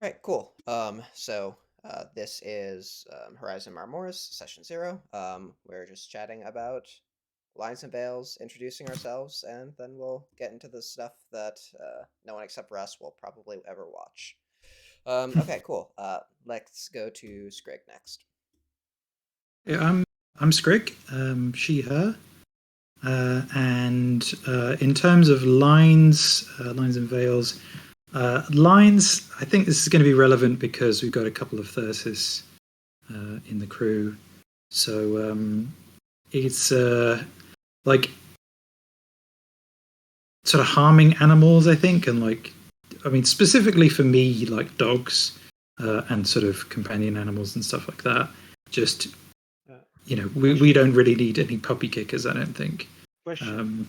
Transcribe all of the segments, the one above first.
Right, cool. This is Horizon Marmoris, session 0. We're just chatting about lines and veils, introducing ourselves, and then we'll get into the stuff that no one except for us will probably ever watch. Okay, cool. Let's go to Scrig next. Yeah, I'm Scrig, she, her, and in terms of lines and veils, lines. I think this is going to be relevant because we've got a couple of Thyrsis in the crew, so it's like sort of harming animals, I think, and I mean, specifically for me, like dogs and sort of companion animals and stuff like that. Just we don't really need any puppy kickers, I don't think. Question.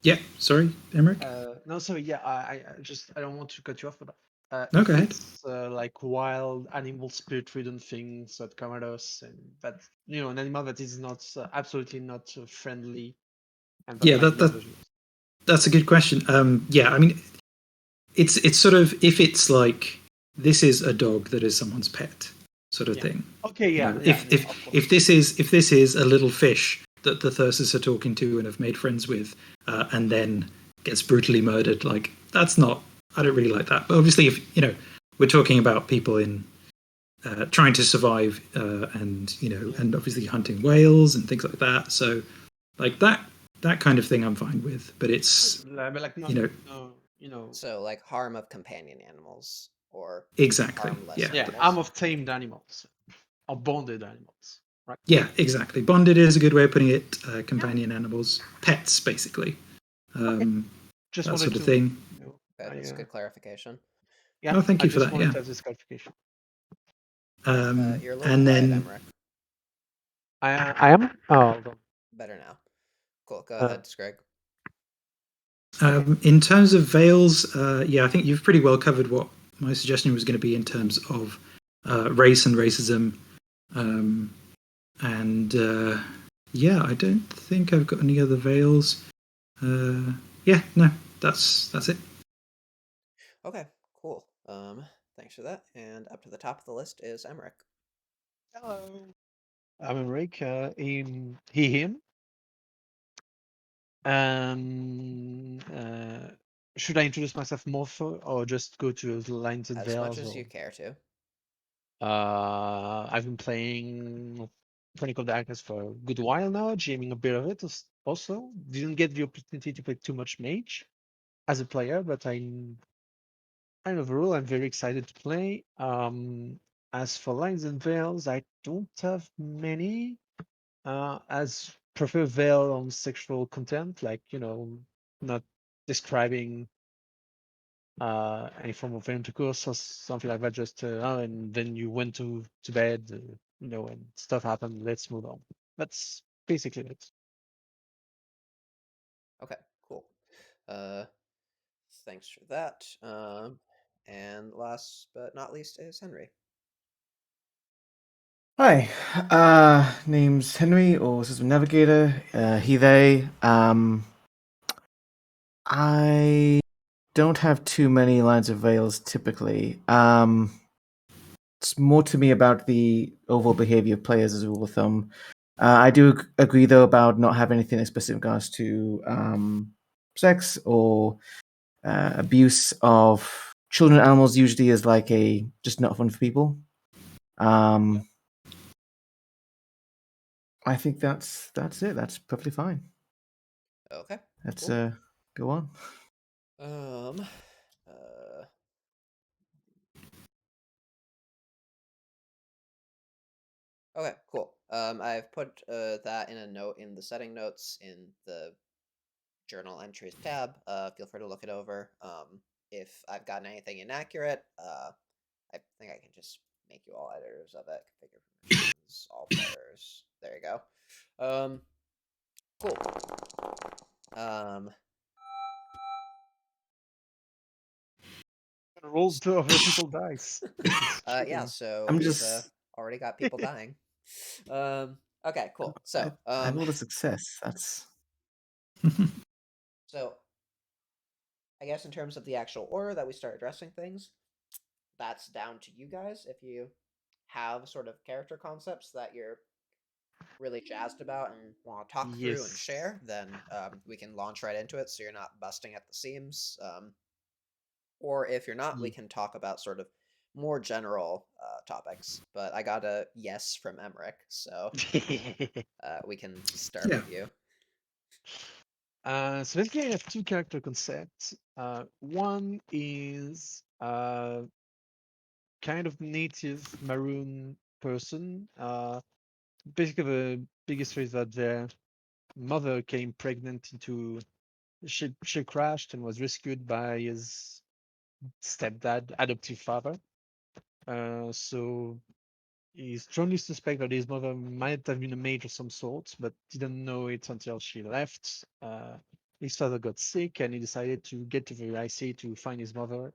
Yeah, sorry, Emerick. No, sorry. Yeah, I don't want to cut you off, but No, if go ahead. it's like wild animal spirit-ridden things that come at us, and that an animal that is not absolutely not friendly, and that Yeah, might be dangerous. that's a good question. Yeah, I mean, it's sort of, if it's like this is a dog that is someone's pet sort of thing. Okay, yeah, if this is a little fish that the Thyrsus are talking to and have made friends with, and then gets brutally murdered, like that's not. I don't really like that. But obviously, if we're talking about people in trying to survive, and and obviously hunting whales and things like that. So, like that kind of thing, I'm fine with. But it's like So like harm of companion animals or exactly, animals. harm of tamed animals or bonded animals, right? Yeah, exactly. Bonded is a good way of putting it. Companion animals, pets, basically. Just that wanted sort of thing. That's a good clarification. Yeah. Oh, thank you for just that. wanted Yeah. to have this clarification. You're a little and quiet, then Emerick. I am. Oh, hold on. Better now. Cool. Go ahead, Scrig. In terms of veils, yeah, I think you've pretty well covered what my suggestion was going to be in terms of race and racism. And yeah, I don't think I've got any other veils. Yeah, no, that's it. Okay, cool. Thanks for that. And up to the top of the list is Emerick. Hello. I'm Emerick. He, him. Should I introduce myself more or just go to the lines and as veils? As much as you care to. I've been playing Chronicle Darkness for a good while now, jamming a bit of it also. Didn't get the opportunity to play too much Mage as a player, but overall I'm very excited to play. As for lines and veils, I don't have many. As prefer veil on sexual content, like not describing any form of intercourse or something like that. Just and then you went to bed, and stuff happened. Let's move on. That's basically it. Okay, cool. Thanks for that. And last but not least is Henry. Hi, name's Henry, or System Navigator, he, they. I don't have too many lines of veils typically. It's more to me about the overall behavior of players as a rule of thumb. I do agree, though, about not having anything explicit in regards to sex or abuse of children and animals. Usually is like just not fun for people. I think that's it. That's perfectly fine. Okay. Let's cool. Go on. Okay, cool. I've put that in a note in the setting notes in the journal entries tab. Feel free to look it over. If I've gotten anything inaccurate, I think I can just make you all editors of it. Configure permissions, all players. There you go. Cool. Roll 2 other people dice. Yeah, so I'm we've just already got people dying. Okay, cool. So I rolled a success. That's so I guess in terms of the actual order that we start addressing things, that's down to you guys. If you have sort of character concepts that you're really jazzed about and want to talk through and Yes. share, then we can launch right into it so you're not busting at the seams. Or if you're not, we can talk about sort of more general topics. But I got a yes from Emerick, so we can start with you. So basically, I have two character concepts. One is kind of native maroon person. Basically, the biggest story is that their mother came pregnant into. She crashed and was rescued by his stepdad, adoptive father. So he strongly suspects that his mother might have been a mage of some sort, but didn't know it until she left. His father got sick, and he decided to get to the IC to find his mother.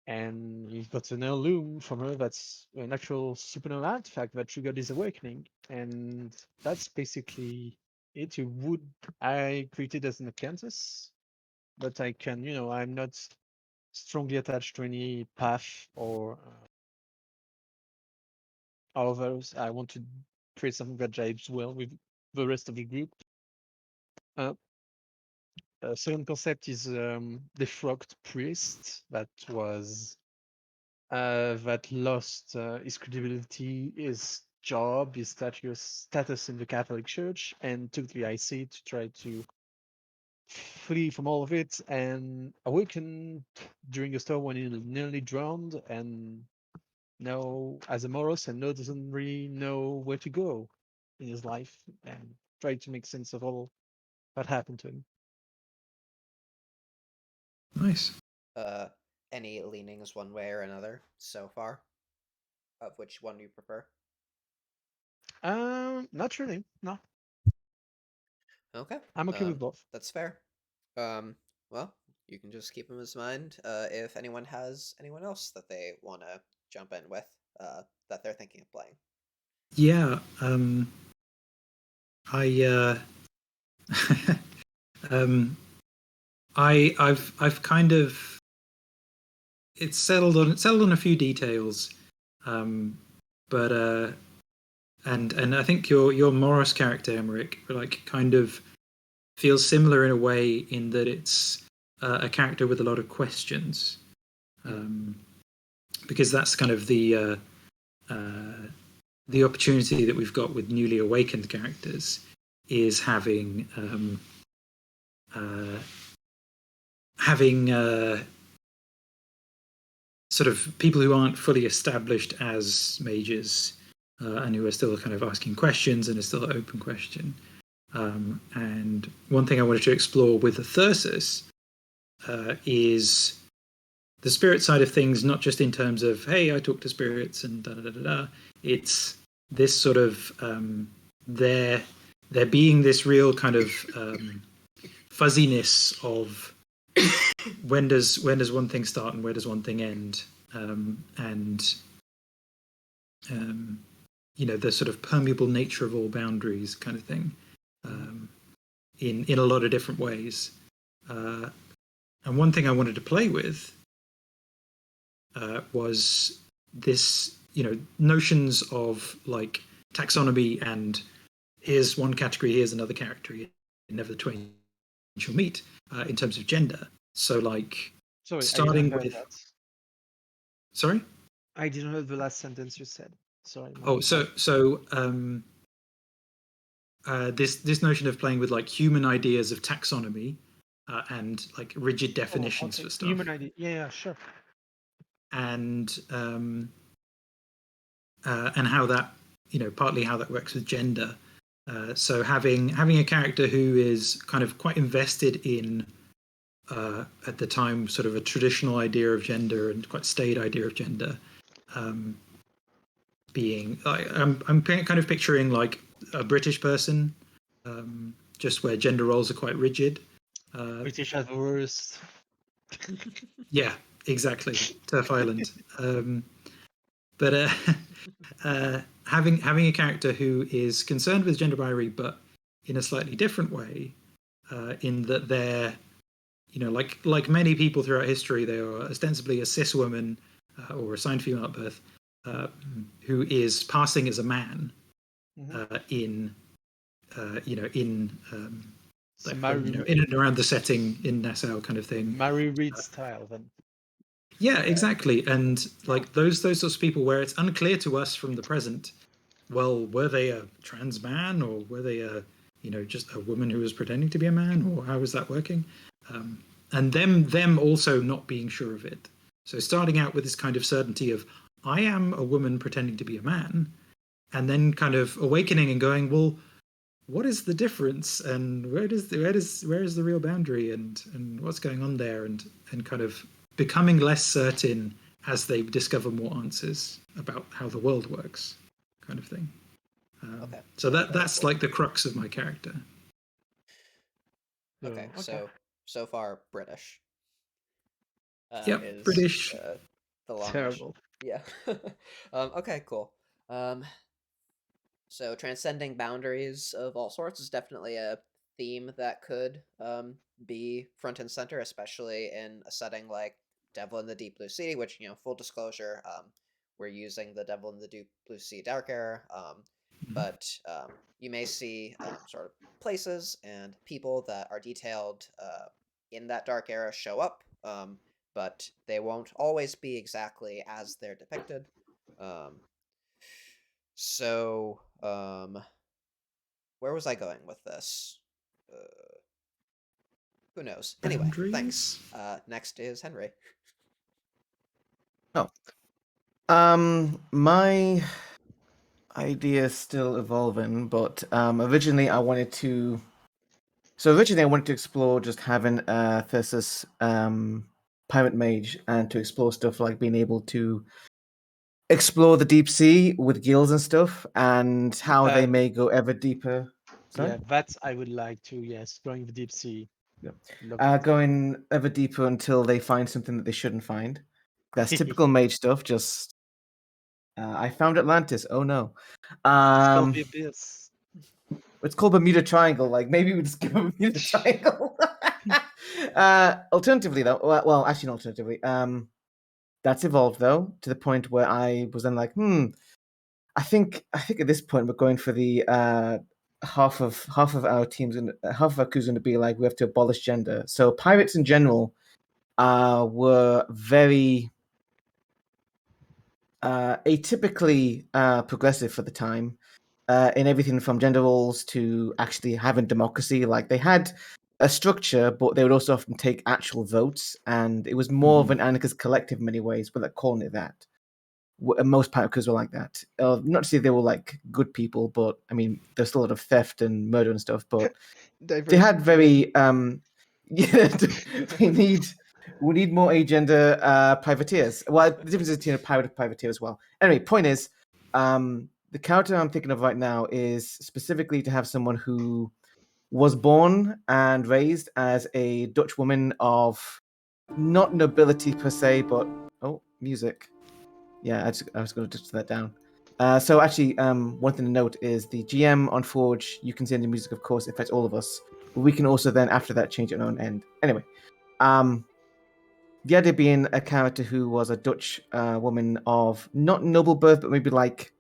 And he got an heirloom from her that's an actual supernatural artifact that triggered his awakening. And that's basically it. I created as an apprentice, but I can, I'm not strongly attached to any path or others. I want to create something that jives well with the rest of the group. Second concept is the Frogged Priest that lost his credibility, his job, his status in the Catholic Church, and took the IC to try to flee from all of it, and awakened during a storm when he nearly drowned, and now as a Moros and doesn't really know where to go in his life, and try to make sense of all that happened to him. Nice. Any leanings one way or another so far? Of which one you prefer? Not really. No. Okay. I'm okay with both. That's fair. Well, you can just keep them in mind. If anyone has anyone else that they want to jump in with, that they're thinking of playing. Yeah. I've kind of it's settled on a few details, but and I think your Morris character, Emerick, like kind of feels similar in a way in that it's a character with a lot of questions, because that's kind of the opportunity that we've got with newly awakened characters is having sort of people who aren't fully established as mages and who are still kind of asking questions and are still an open question. And one thing I wanted to explore with the Thyrsus is the spirit side of things, not just in terms of, hey, I talk to spirits and da-da-da-da-da. It's this sort of there being this real kind of fuzziness of when does one thing start and where does one thing end, and the sort of permeable nature of all boundaries kind of thing, in a lot of different ways. And one thing I wanted to play with was this, notions of like taxonomy and here's one category, here's another category, and never the twain shall meet in terms of gender. So like starting with that. Sorry? I didn't hear the last sentence you said. Sorry. This notion of playing with like human ideas of taxonomy and like rigid definitions for stuff. Human idea. Yeah, sure. And how that, partly how that works with gender. So having a character who is kind of quite invested in at the time sort of a traditional idea of gender and quite staid idea of gender, being I'm kind of picturing like a British person, just where gender roles are quite rigid. British are the worst. Yeah, exactly. Turf Island. But having a character who is concerned with gender binary, but in a slightly different way, in that they're, like many people throughout history, they are ostensibly a cis woman or assigned female at birth, who is passing as a man in So in and around the setting in Nassau kind of thing. Mary Read style then. Yeah, exactly. And like those sorts of people where it's unclear to us from the present, well, were they a trans man or were they just a woman who was pretending to be a man, or how was that working? And them also not being sure of it. So starting out with this kind of certainty of I am a woman pretending to be a man, and then kind of awakening and going, well, what is the difference, and where is the real boundary, and what's going on there, and kind of becoming less certain as they discover more answers about how the world works, kind of thing. Okay. So that's cool. Like the crux of my character. Okay. So far British. Yep, British. The long Terrible. Yeah. Okay, cool. So transcending boundaries of all sorts is definitely a theme that could be front and center, especially in a setting like Devil in the Deep Blue Sea, which, full disclosure, we're using the Devil in the Deep Blue Sea Dark Era, but you may see sort of places and people that are detailed in that Dark Era show up, but they won't always be exactly as they're depicted. So, where was I going with this? Who knows? Anyway, thanks. Next is Henry. Oh. My idea is still evolving, but originally I wanted to explore just having a Thesis pirate mage and to explore stuff like being able to explore the deep sea with guilds and stuff, and how they may go ever deeper. Sorry? Yeah, that I would like to. Yes, exploring the deep sea. Yeah. Going ever deeper until they find something that they shouldn't find. That's typical mage stuff. Just I found Atlantis. Oh no. It's called the Abyss. It's called Bermuda Triangle. Like maybe we just give a Bermuda Triangle. Alternatively, though, well, actually, not alternatively. That's evolved though to the point where I was then like, I think at this point we're going for the half of our teams and half of our crew's going to be like we have to abolish gender. So pirates in general were very atypically progressive for the time. In everything from gender roles to actually having democracy. Like they had a structure, but they would also often take actual votes, and it was more of an anarchist collective in many ways, without calling it that. Most pirates were like that. Not to say they were like good people, but I mean, there's still a lot of theft and murder and stuff. But they had very we need more agender privateers. Well, the difference is between a pirate and privateer as well. Anyway, point is, the character I'm thinking of right now is specifically to have someone who was born and raised as a Dutch woman of not nobility per se, but music. Yeah, I was going to touch that down. So actually, one thing to note is the GM on Forge, you can send the music, of course, affects all of us. But we can also then, after that, change it on our own end. Anyway, the idea being a character who was a Dutch woman of not noble birth, but maybe like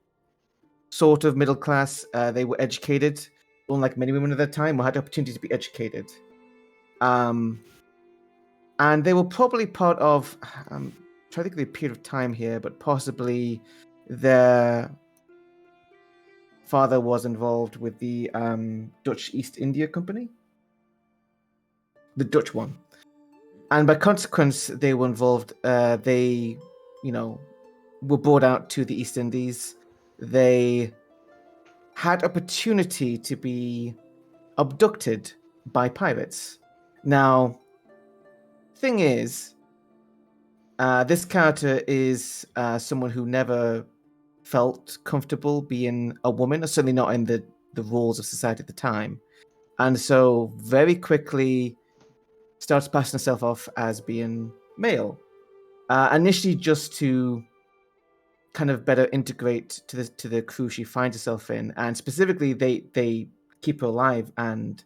sort of middle class. They were educated, unlike many women at that time, or had the opportunity to be educated. And they were probably part of, I'm trying to think of the period of time here, but possibly their father was involved with the Dutch East India Company. The Dutch one. And by consequence, they were involved. They, were brought out to the East Indies. They had opportunity to be abducted by pirates. Now, thing is, this character is someone who never felt comfortable being a woman, or certainly not in the rules of society at the time. And so very quickly starts passing herself off as being male. Initially just to kind of better integrate to the crew she finds herself in. And specifically, they keep her alive and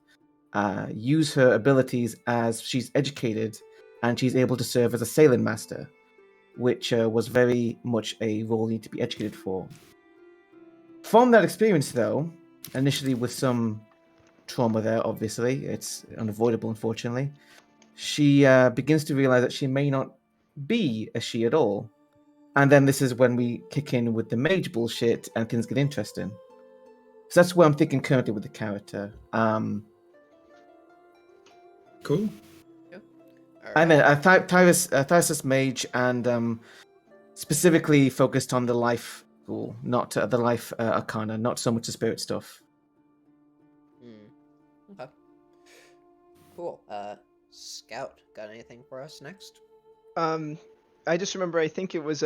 use her abilities as she's educated and she's able to serve as a sailing master. which was very much a role you need to be educated for. From that experience, though, initially with some trauma there, obviously, it's unavoidable, unfortunately, she begins to realize that she may not be a she at all. And then this is when we kick in with the mage bullshit and things get interesting. So that's where I'm thinking currently with the character. Cool. Yeah. And Alright. then Tyrus Mage, and specifically focused on the life rule, not the life arcana, not so much the spirit stuff. Okay. Cool. Scout, got anything for us next? I just remember I think it was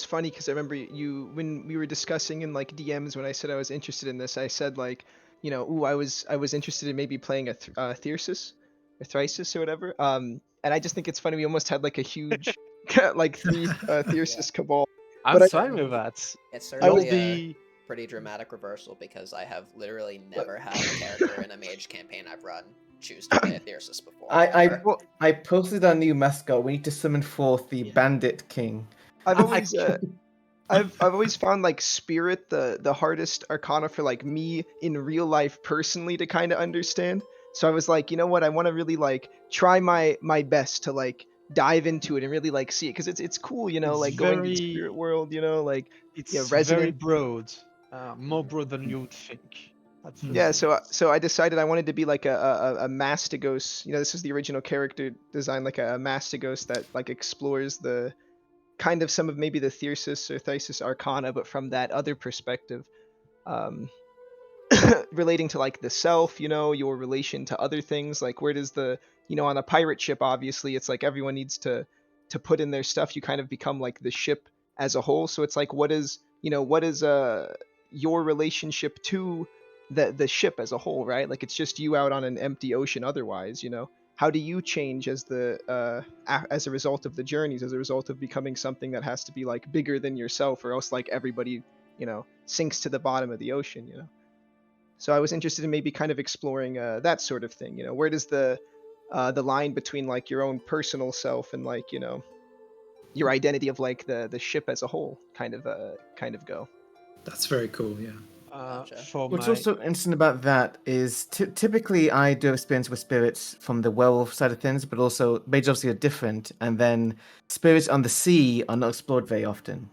funny because I remember you when we were discussing in like DMs when I said I was interested in this. I said like, ooh, I was interested in maybe playing a Thyrsus or Thrysis or whatever. And I just think it's funny we almost had like a huge like 3 Thyrsus Cabal. I'm But I- fine with that. It's I was certainly a the pretty dramatic reversal because I have literally never had a character in a mage campaign I've run choose to play a Thyrsus before. ever. I posted our new mascot. We need to summon forth the Bandit King. I've always I've always found like spirit the hardest arcana for like me in real life personally to kind of understand. So I was like, you know what? I want to really like try my best to like dive into it and really like see it because it's cool, It's like going to the very- spirit world, like it's yeah, very resonant. broad, more broad than you would think. At first Yeah, so glance. so I decided I wanted to be like a Mastigos. This is the original character design, like a Mastigos that like explores the kind of some of maybe the Thyrsus or Thysis Arcana, but from that other perspective, um, relating to like the self, your relation to other things. Like where does the, on a pirate ship, obviously, it's like everyone needs to put in their stuff. You kind of become like the ship as a whole. So it's like, what is your relationship to the ship as a whole, right? Like it's just you out on an empty ocean. Otherwise, how do you change as as a result of the journeys, as a result of becoming something that has to be like bigger than yourself, or else like everybody sinks to the bottom of the ocean. So I was interested in maybe kind of exploring that sort of thing. Where does the line between like your own personal self and like your identity of like the ship as a whole kind of go. That's very cool. Yeah. Gotcha. For What's my also interesting about that is typically I do have experience with spirits from the werewolf side of things, but also mages obviously are different, and then spirits on the sea are not explored very often.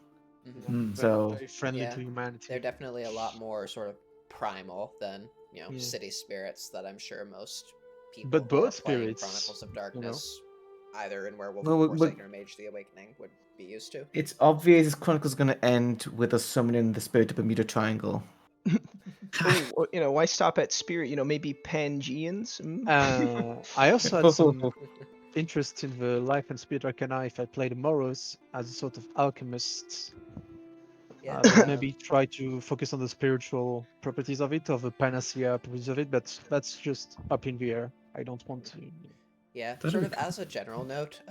Mhm. So- very friendly Yeah, to humanity. They're definitely a lot more sort of primal than Yeah. city spirits that I'm sure most people But who are both playing spirits, Chronicles of Darkness, either in Werewolf Well, or but- Forsaken or Mage the Awakening, would be used to. It's obvious Chronicle's going to end with us summoning the spirit of Bermuda Triangle. Oh, why stop at spirit? Maybe Pangeans. I also had some interest in the life and spirit arcana if I played Moros as a sort of alchemist. Yeah, Then maybe try to focus on the spiritual properties of it, or the panacea properties of it, but that's just up in the air. I don't want to. yeah. That'd Sort be of cool. as a general note,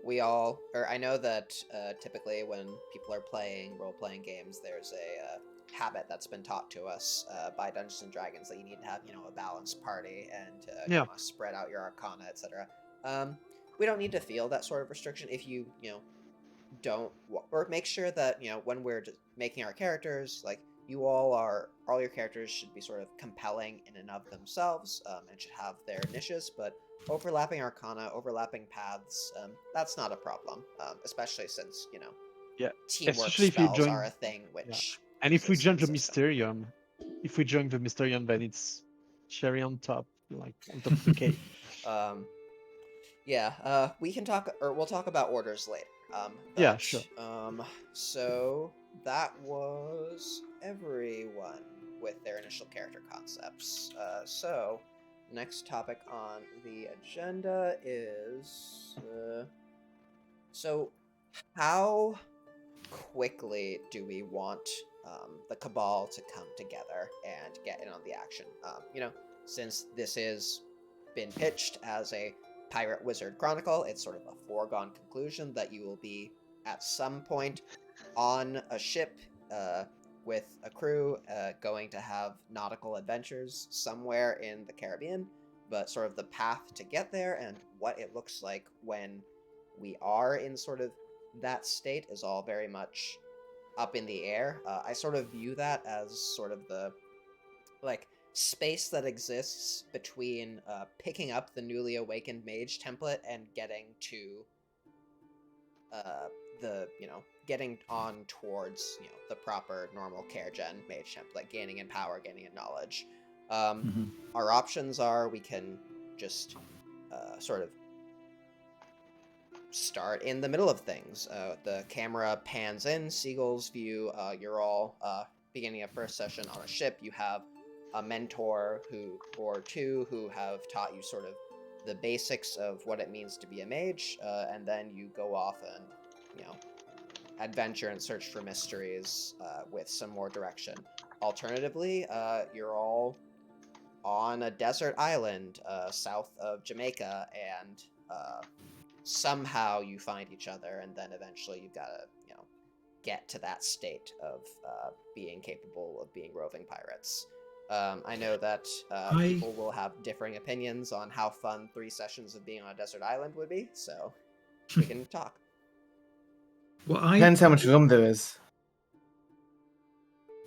we all, or I know that typically when people are playing role-playing games, there's a habit that's been taught to us by Dungeons and Dragons that you need to have, a balanced party and Yeah. spread out your arcana, etc. We don't need to feel that sort of restriction if you, don't, or make sure that when we're just making our characters, like all your characters should be sort of compelling in and of themselves, and should have their niches, but overlapping arcana, overlapping paths, that's not a problem, especially since Yeah. teamwork Especially if you spells join- are a thing which And if we exists join in the system. Mysterium, then it's cherry on top, like on top of the cake. We can talk, or we'll talk about orders later. Yeah, But, sure. So that was everyone with their initial character concepts. So next topic on the agenda is so how quickly do we want the Cabal to come together and get in on the action? Since this is been pitched as a Pirate Wizard Chronicle, it's sort of a foregone conclusion that you will be at some point on a ship with a crew going to have nautical adventures somewhere in the Caribbean, but sort of the path to get there and what it looks like when we are in sort of that state is all very much up in the air. I sort of view that as sort of the space that exists between picking up the newly awakened mage template and getting to getting on towards the proper normal care gen mage template, gaining in power, gaining in knowledge. Our options are we can just sort of start in the middle of things. The camera pans in, Seagull's view. You're all beginning a first session on a ship. You have a mentor or two who have taught you sort of the basics of what it means to be a mage, and then you go off and adventure and search for mysteries with some more direction. Alternatively, you're all on a desert island south of Jamaica, and somehow you find each other, and then eventually you've got to get to that state of being capable of being roving pirates. I know that people will have differing opinions on how fun 3 sessions of being on a desert island would be, so we can talk. Well, Depends how much rum there is.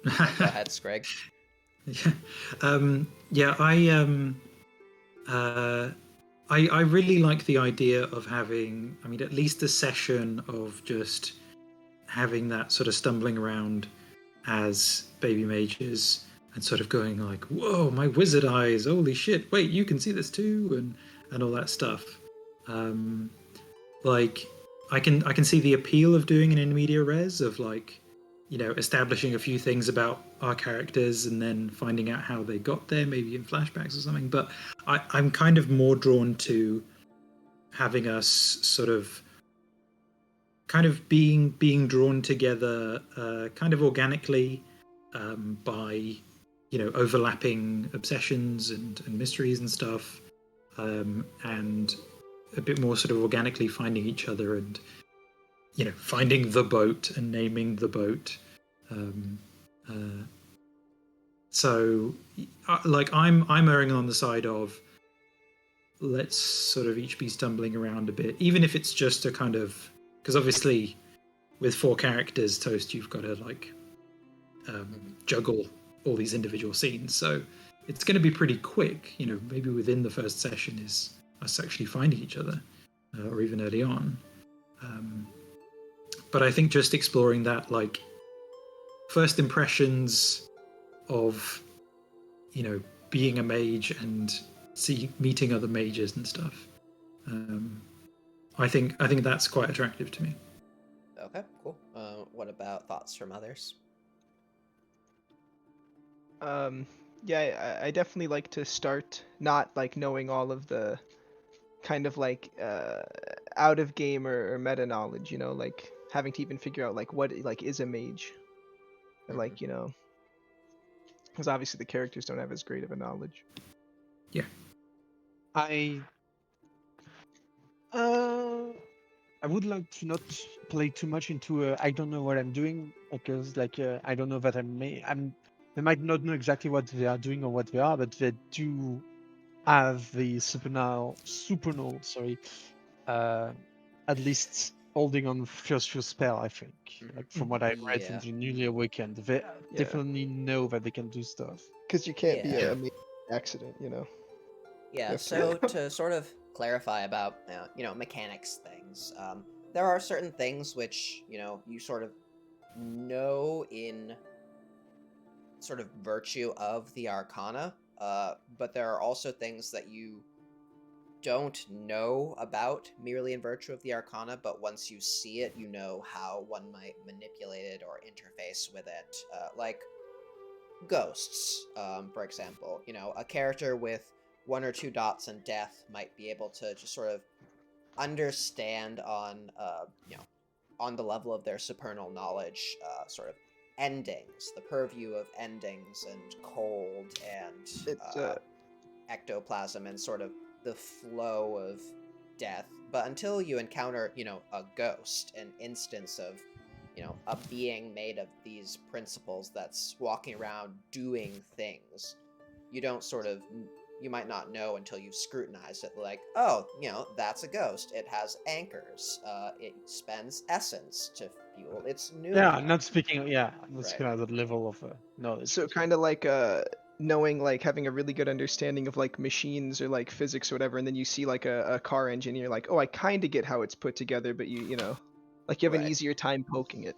Go ahead, Scrig. I really like the idea of having, at least a session of just having that sort of stumbling around as baby mages and sort of going like, whoa, my wizard eyes, holy shit, wait, you can see this too, and all that stuff. I can see the appeal of doing an in media res of establishing a few things about our characters and then finding out how they got there, maybe in flashbacks or something. But I'm kind of more drawn to having us sort of kind of being drawn together kind of organically by overlapping obsessions and mysteries and stuff, and a bit more sort of organically finding each other and finding the boat and naming the boat. So I'm erring on the side of let's sort of each be stumbling around a bit, even if it's just a kind of, because obviously with 4 characters, Toast, you've got to juggle all these individual scenes, so it's going to be pretty quick. Maybe within the first session is us actually finding each other, or even early on. But I think just exploring that, first impressions of being a mage and meeting other mages and stuff, I think that's quite attractive to me. Okay, cool. What about thoughts from others? Yeah, I definitely like to start not knowing all of the kind of out of game or meta knowledge, having to even figure out what is a mage, or because obviously the characters don't have as great of a knowledge. Yeah. I would like to not play too much into I don't know what I'm doing, because I don't know that they might not know exactly what they are doing or what they are, but they do have the supernal, at least holding on first few spell, I think. From what I read from the newly awakened, they definitely know that they can do stuff. Because you can't be a mage accident, Yeah, so to sort of clarify about mechanics things, there are certain things which you sort of know in sort of virtue of the arcana, but there are also things that you don't know about merely in virtue of the arcana, but once you see it, you know how one might manipulate it or interface with it, like ghosts, for example. A character with 1 or 2 dots in death might be able to just sort of understand on the level of their supernal knowledge, sort of endings, the purview of endings and cold and ectoplasm and sort of the flow of death. But until you encounter, a ghost, an instance of, a being made of these principles that's walking around doing things, you don't sort of you might not know until you've scrutinized it. Like, oh, that's a ghost. It has anchors. It spends essence to fuel its Yeah, pneumae. I'm not speaking. Yeah, I'm not Right. speaking at that level of knowledge. So kind of like knowing, like having a really good understanding of like machines or like physics or whatever, and then you see like a car engine, you're like, oh, I kind of get how it's put together, but you know, like you have an Right. easier time poking it.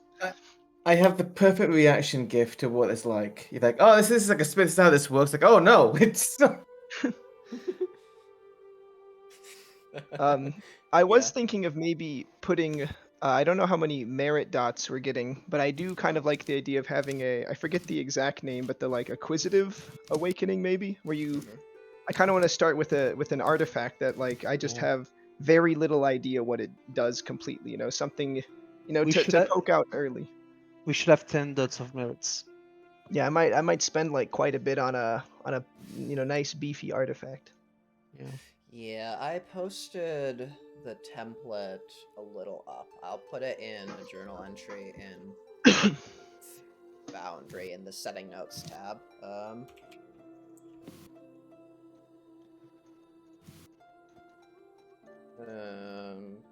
I have the perfect reaction gif to what it's like. You're like, oh, this is like this is how this works. Like, oh no, it's I was Yeah. thinking of maybe putting. I don't know how many merit dots we're getting, but I do kind of like the idea of having I forget the exact name, but the like acquisitive awakening maybe, where you. Mhm. I kind of want to start with an artifact that like I just Oh. have very little idea what it does completely. You know, something. You know, We should to have, poke out early. we should have 10 dots of merits. Yeah, I might spend like quite a bit on a nice beefy artifact. Yeah. Yeah, I posted the template a little up. I'll put it in a journal entry in Foundry in the setting notes tab.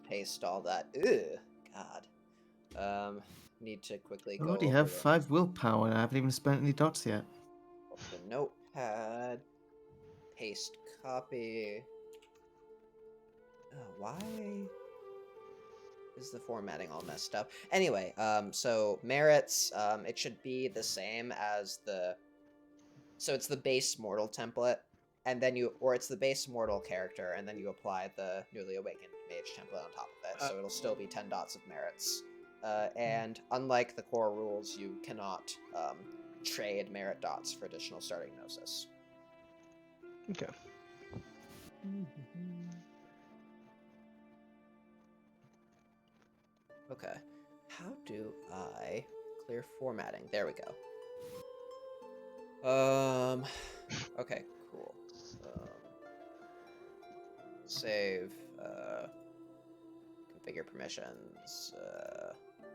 Paste all that. Ugh, God. Need to quickly I go already over have the 5 willpower and I haven't even spent any dots yet. notepad. Paste copy. Why is the formatting all messed up? Anyway, so merits, it should be the same as so it's the base mortal template, and then it's the base mortal character, and then you apply the newly awakened mage template on top of it, so it'll still be 10 dots of merits. And unlike the core rules, you cannot trade merit dots for additional starting gnosis. Okay. Okay. How do I clear formatting? There we go. Okay, cool. Save, configure permissions,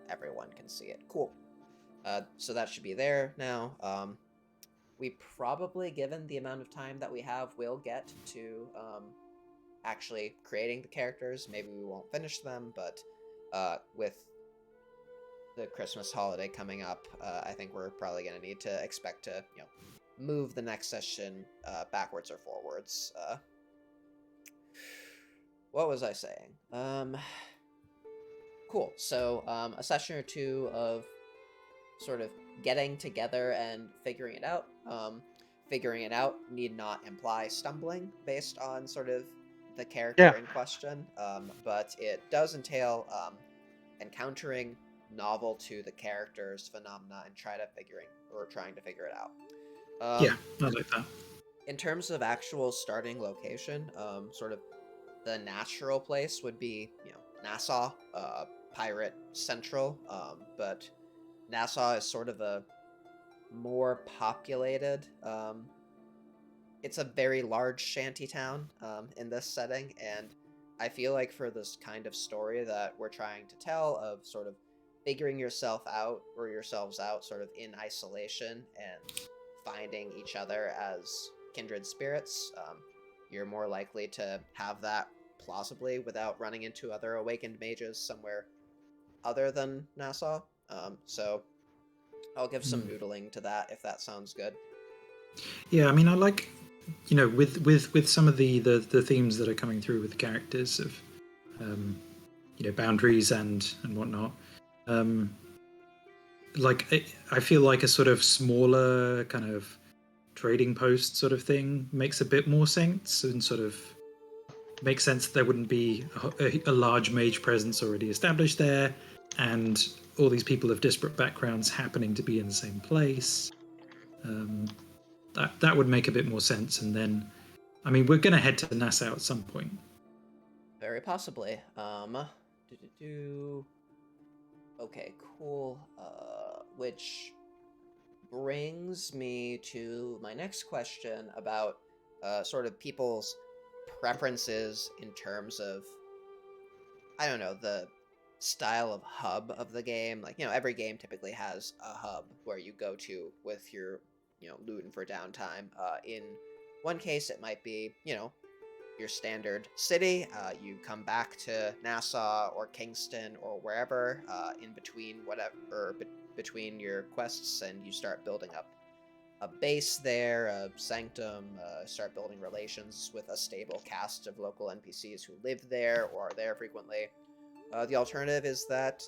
everyone can see it. Cool. So that should be there now. We probably, given the amount of time that we have, will get to actually creating the characters. Maybe we won't finish them, but with the Christmas holiday coming up, I think we're probably going to need to expect to, move the next session backwards or forwards. What was I saying? Cool. So a session or two of sort of getting together and figuring it out. Figuring it out need not imply stumbling based on sort of the character in question, but it does entail encountering novel to the character's phenomena and trying to figure it out. Yeah, I like that. In terms of actual starting location, sort of the natural place would be, Nassau, Pirate Central, but Nassau is sort of a more populated, it's a very large shanty town in this setting, and I feel like for this kind of story that we're trying to tell of sort of figuring yourself out or yourselves out sort of in isolation and finding each other as kindred spirits, you're more likely to have that plausibly without running into other awakened mages somewhere other than Nassau. So I'll give some noodling to that if that sounds good. Yeah, I mean, I like, with some of the themes that are coming through with the characters of, boundaries and whatnot. I feel like a sort of smaller kind of trading post sort of thing makes a bit more sense and sort of makes sense that there wouldn't be a large mage presence already established there, and all these people of disparate backgrounds happening to be in the same place. That would make a bit more sense. And then, I mean, we're going to head to Nassau at some point. Very possibly. Okay, cool. Which brings me to my next question about sort of people's preferences in terms of, I don't know, the style of hub of the game. Like, every game typically has a hub where you go to with your, looting for downtime. In one case it might be, your standard city. You come back to Nassau or Kingston or wherever in between between your quests, and you start building up a base there, a sanctum, start building relations with a stable cast of local NPCs who live there or are there frequently. The alternative is that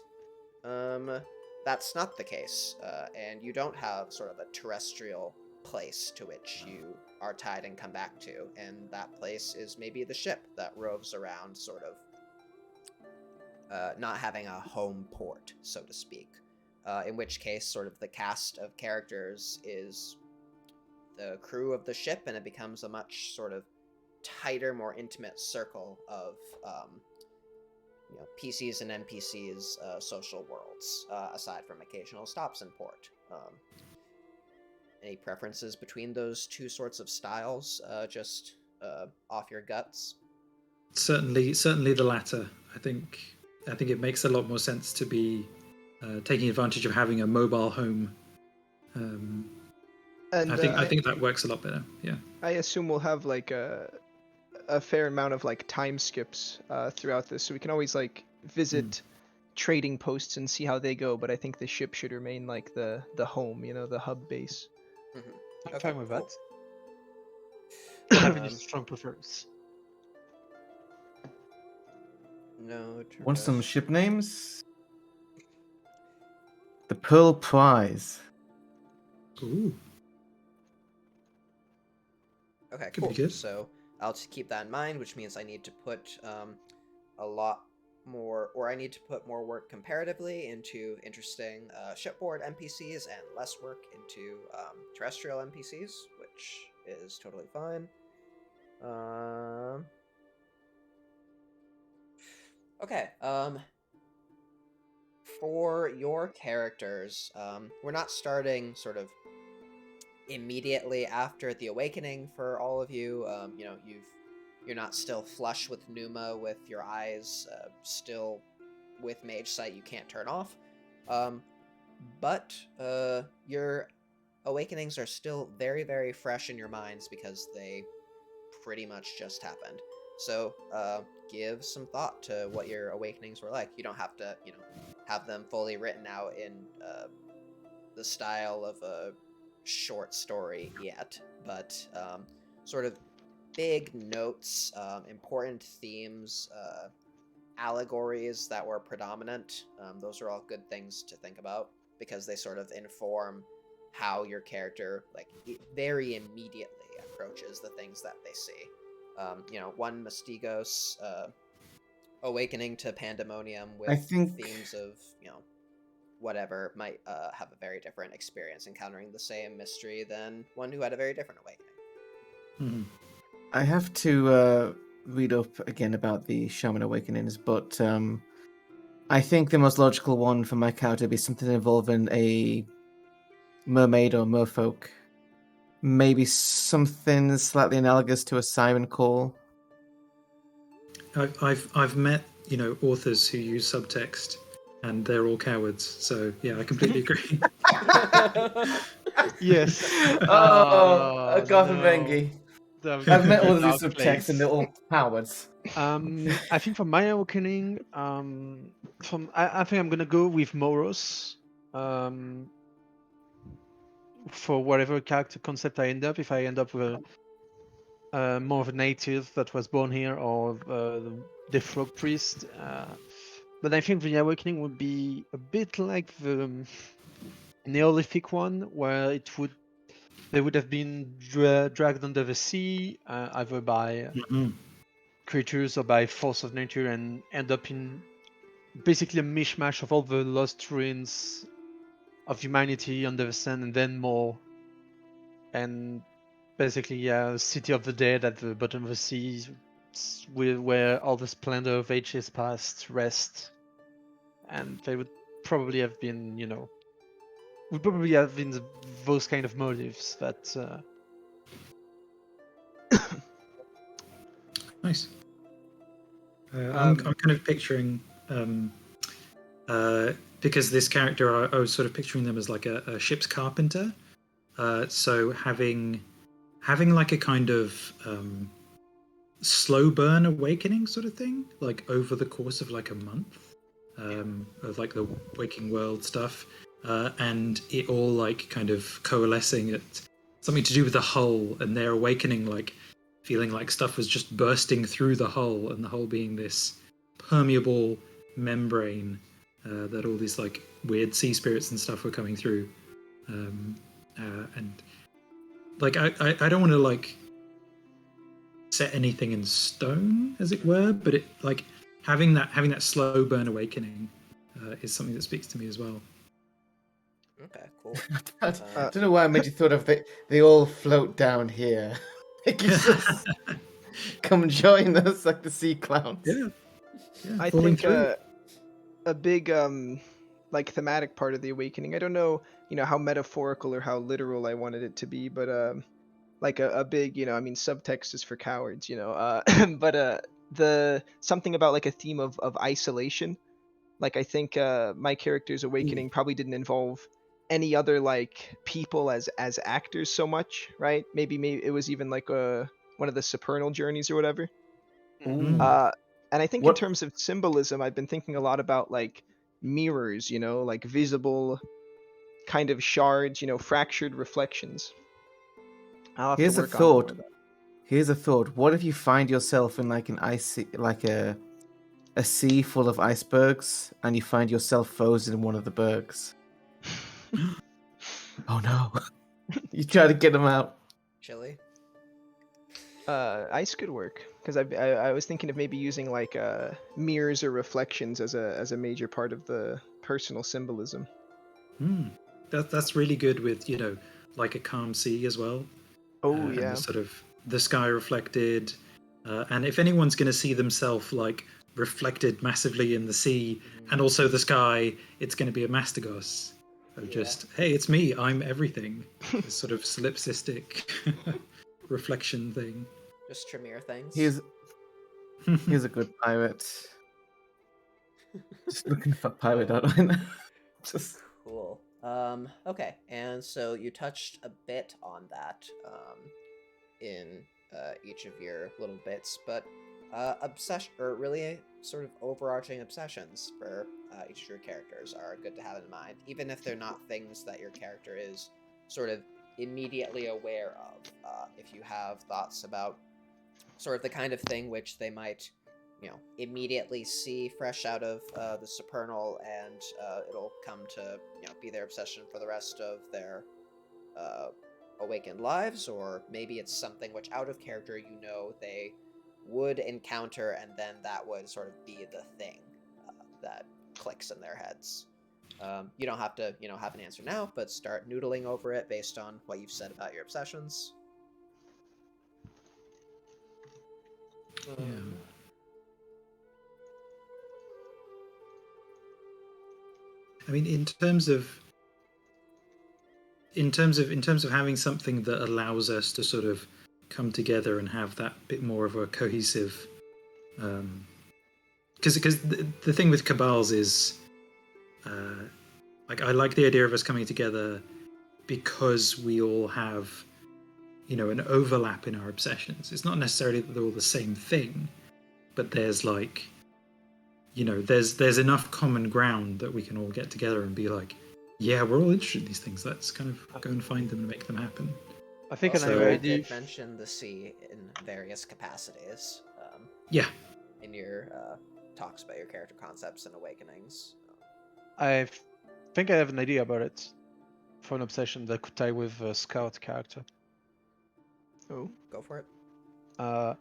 that's not the case, and you don't have sort of a terrestrial place to which you are tied and come back to, and that place is maybe the ship that roves around, sort of not having a home port, so to speak. In which case, sort of the cast of characters is the crew of the ship, and it becomes a much sort of tighter, more intimate circle of PCs and NPCs, social worlds, aside from occasional stops in port. Any preferences between those two sorts of styles, just off your guts? Certainly the latter. I think it makes a lot more sense to be taking advantage of having a mobile home. And I think that works a lot better. Yeah. I assume we'll have like a fair amount of like time skips throughout this, so we can always like visit trading posts and see how they go. But I think the ship should remain like the home, the hub base. Mm-hmm. I'm fine with cool. that. Don't have any strong preference. No. Want some ship names? The Pearl Prize. Ooh. Okay, Could cool. be good. So I'll just keep that in mind, which means I need to put a lot more, or I need to put more work comparatively into interesting shipboard NPCs and less work into terrestrial NPCs, which is totally fine. Okay. For your characters, we're not starting sort of immediately after the awakening for all of you. You're not still flush with pneuma, with your eyes still with mage sight you can't turn off. But your awakenings are still very, very fresh in your minds because they pretty much just happened. So give some thought to what your awakenings were like. You don't have to, have them fully written out in the style of a short story yet, but sort of big notes, important themes, allegories that were predominant. Those are all good things to think about because they sort of inform how your character very immediately approaches the things that they see. One Mastigos awakening to pandemonium with themes of whatever might have a very different experience encountering the same mystery than one who had a very different awakening. I have to read up again about the Shaman Awakenings, but I think the most logical one for my character would be something involving a mermaid or merfolk. Maybe something slightly analogous to a siren call. I've met authors who use subtext, and they're all cowards. So yeah, I completely agree. Yes. Gotham Bengi. I've met all of these subtexts, and they're all cowards. I think for my awakening, I think I'm gonna go with Moros. For whatever character concept I end up, if I end up with more of a native that was born here, or the frog priest. But I think the awakening would be a bit like the Neolithic one, where they would have been dragged under the sea, either by creatures or by force of nature, and end up in basically a mishmash of all the lost ruins of humanity under the sand, and then more. And basically, city of the dead at the bottom of the sea, where all the splendor of ages past rest. And they would probably have been, those kind of motives that. Nice. I'm kind of picturing, because this character, I was sort of picturing them as like a ship's carpenter. So having having like a kind of slow burn awakening sort of thing, like over the course of like a month of like the waking world stuff, and it all like kind of coalescing at something to do with the hull, and their awakening like feeling like stuff was just bursting through the hull, and the hull being this permeable membrane that all these like weird sea spirits and stuff were coming through, and like I don't want to like set anything in stone, as it were, but it like having that slow burn awakening is something that speaks to me as well. Okay, cool. I don't know why I made you thought of they all float down here. Like it's just come join us like the sea clowns. Yeah, I falling think through. a big like thematic part of the awakening. I don't know, how metaphorical or how literal I wanted it to be, but like a big, I mean, subtext is for cowards, but the something about like a theme of isolation. Like I think my character's awakening probably didn't involve any other like people as actors so much, right? Maybe it was even like one of the supernal journeys or whatever. Mm. And I think in What terms of symbolism, I've been thinking a lot about like mirrors, like visible kind of shards, fractured reflections. I'll have to here's a work on more thought. of that. Here's a thought. What if you find yourself in like an icy like a sea full of icebergs and you find yourself frozen in one of the bergs? Oh no. You try to get them out. Chili. Ice could work because I was thinking of maybe using like mirrors or reflections as a major part of the personal symbolism. That's really good with like a calm sea as well. Oh And yeah. the sort of the sky reflected, and if anyone's going to see themselves like reflected massively in the sea and also the sky, it's going to be a Mastigos of just hey, it's me, I'm everything. This sort of solipsistic reflection thing. Just Tremere things. Here's a good pirate. Just looking for pirate out right now. Just Cool. Okay, and so you touched a bit on that in each of your little bits, but obsession, or really sort of overarching obsessions for each of your characters are good to have in mind, even if they're not things that your character is sort of immediately aware of. If you have thoughts about sort of the kind of thing which they might immediately see fresh out of the supernal, and it'll come to be their obsession for the rest of their awakened lives, or maybe it's something which out of character they would encounter, and then that would sort of be the thing that clicks in their heads. You don't have to have an answer now, but start noodling over it based on what you've said about your obsessions. Yeah. I mean, in terms of having something that allows us to sort of come together and have that bit more of a cohesive, because the thing with Cabals is, like I like the idea of us coming together because we all have, an overlap in our obsessions. It's not necessarily that they're all the same thing, but there's like, there's enough common ground that we can all get together and be like, yeah, we're all interested in these things. Let's kind of go and find them and make them happen. I think Also, an you idea. did mention the sea in various capacities. Yeah. In your talks about your character concepts and awakenings. I think I have an idea about it for an obsession that could tie with a scout character. Oh. Go for it. I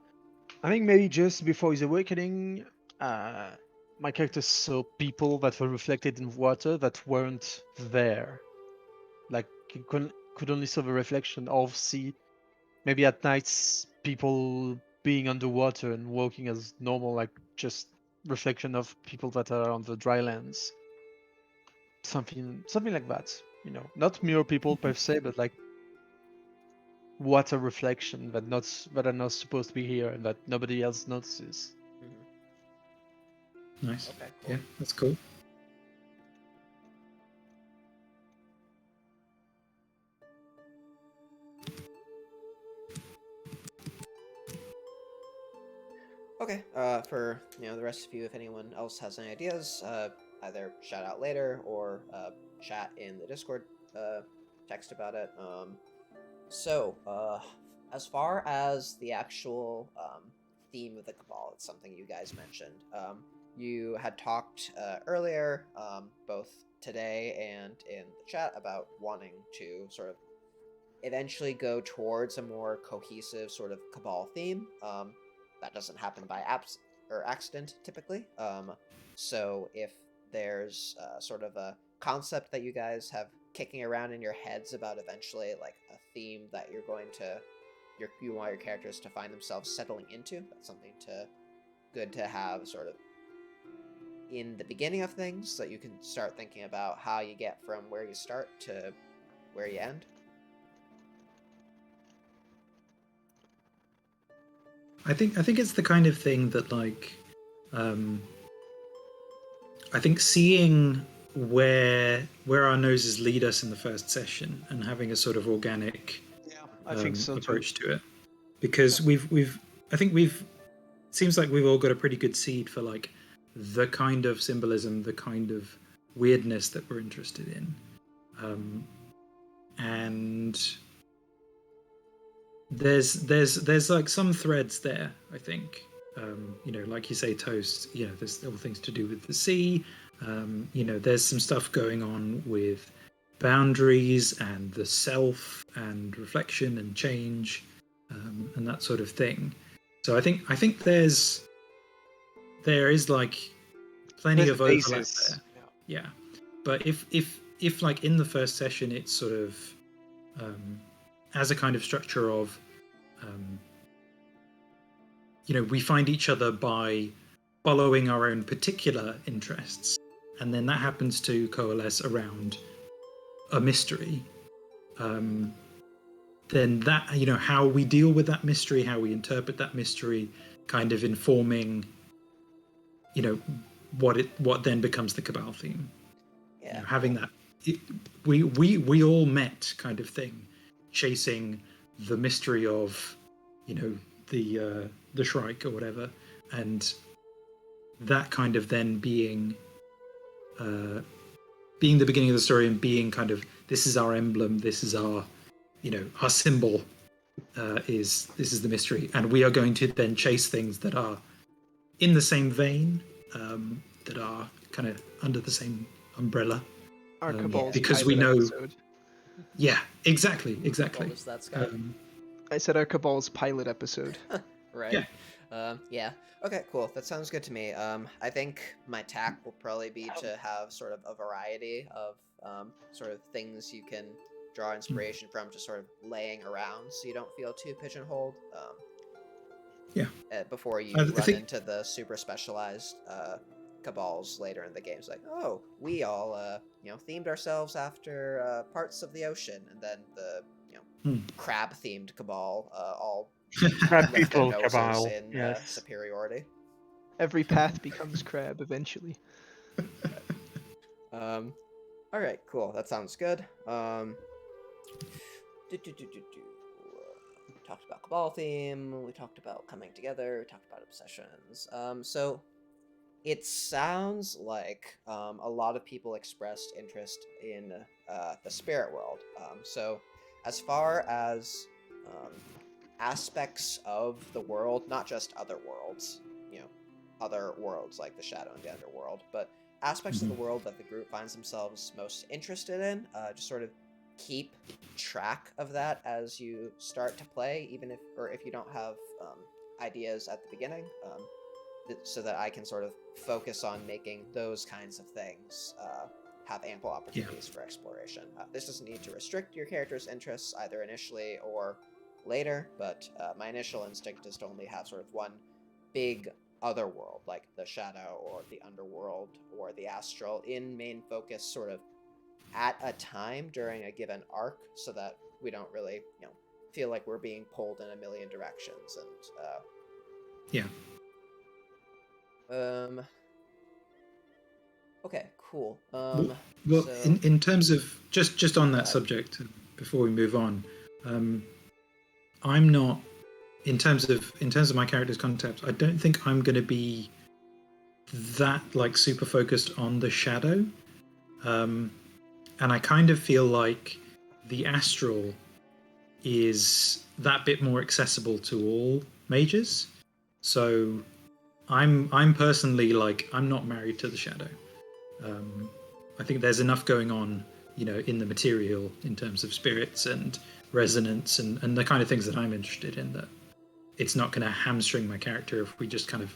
think maybe just before his awakening, my character saw people that were reflected in water that weren't there. Like he could only saw the reflection of sea. Maybe at nights, people being underwater and walking as normal, like just reflection of people that are on the dry lands. Something like that. Not mirror people per se, but like water reflection that are not supposed to be here and that nobody else notices. Nice. Okay, cool. Yeah, that's cool. Okay. Okay. For the rest of you, if anyone else has any ideas, either shout out later or chat in the Discord text about it. So, as far as the actual theme of the Cabal, it's something you guys mentioned. You had talked earlier, both today and in the chat, about wanting to sort of eventually go towards a more cohesive sort of Cabal theme. That doesn't happen by accident typically. So if there's sort of a concept that you guys have kicking around in your heads about eventually like a theme that you're going to you want your characters to find themselves settling into, that's something good to have sort of in the beginning of things, so that you can start thinking about how you get from where you start to where you end. I think it's the kind of thing that like I think seeing where our noses lead us in the first session and having a sort of organic I think so too. approach to it, because we've seems like we've all got a pretty good seed for like the kind of symbolism, the kind of weirdness that we're interested in, and there's like some threads there, I think. Like you say, Toast, there's all things to do with the sea. There's some stuff going on with boundaries and the self and reflection and change, and that sort of thing. So I think there is like plenty There's of overlap basis. there. Yeah. But if like in the first session it's sort of as a kind of structure of we find each other by following our own particular interests, and then that happens to coalesce around a mystery, then that how we deal with that mystery, how we interpret that mystery, kind of informing what then becomes the Cabal theme. Yeah. Having that we all met kind of thing, chasing the mystery of the Shrike or whatever, and that kind of then being the beginning of the story, and being kind of, this is our emblem, this is our our symbol, this is the mystery, and we are going to then chase things that are in the same vein, that are kind of under the same umbrella, Our Cabal's because pilot we know episode. Yeah, exactly. What was that, Scott? I said our Cabal's pilot episode. Right. Yeah. Okay, cool. That sounds good to me. I think my tack will probably be to have sort of a variety of sort of things you can draw inspiration from, just sort of laying around, so you don't feel too pigeonholed. Before you run into the super specialized Cabals later in the game. It's like, oh, we all themed ourselves after parts of the ocean, and then the crab themed Cabal all Crab left their people noses Cabal. in Yes. superiority. Every path becomes crab eventually. All right, cool. That sounds good. We talked about Cabal theme. We talked about coming together. We talked about obsessions. So it sounds like a lot of people expressed interest in the spirit world. So as far as aspects of the world, not just other worlds, other worlds like the Shadow and the Underworld, but aspects of the world that the group finds themselves most interested in, just sort of keep track of that as you start to play, even if you don't have ideas at the beginning, so that I can sort of focus on making those kinds of things have ample opportunities for exploration. This doesn't need to restrict your character's interests either initially or later, but my initial instinct is to only have sort of one big other world, like the Shadow or the Underworld or the Astral, in main focus sort of at a time during a given arc, so that we don't really feel like we're being pulled in a million directions. And okay, cool. Well, so... in terms of just on that subject, before we move on, I'm not in terms of my character's concept, I don't think I'm going to be that like super focused on the shadow, and I kind of feel like the astral is that bit more accessible to all mages. So I'm personally like, I'm not married to the shadow. I think there's enough going on, in the material in terms of spirits and resonance and the kind of things that I'm interested in, that it's not going to hamstring my character if we just kind of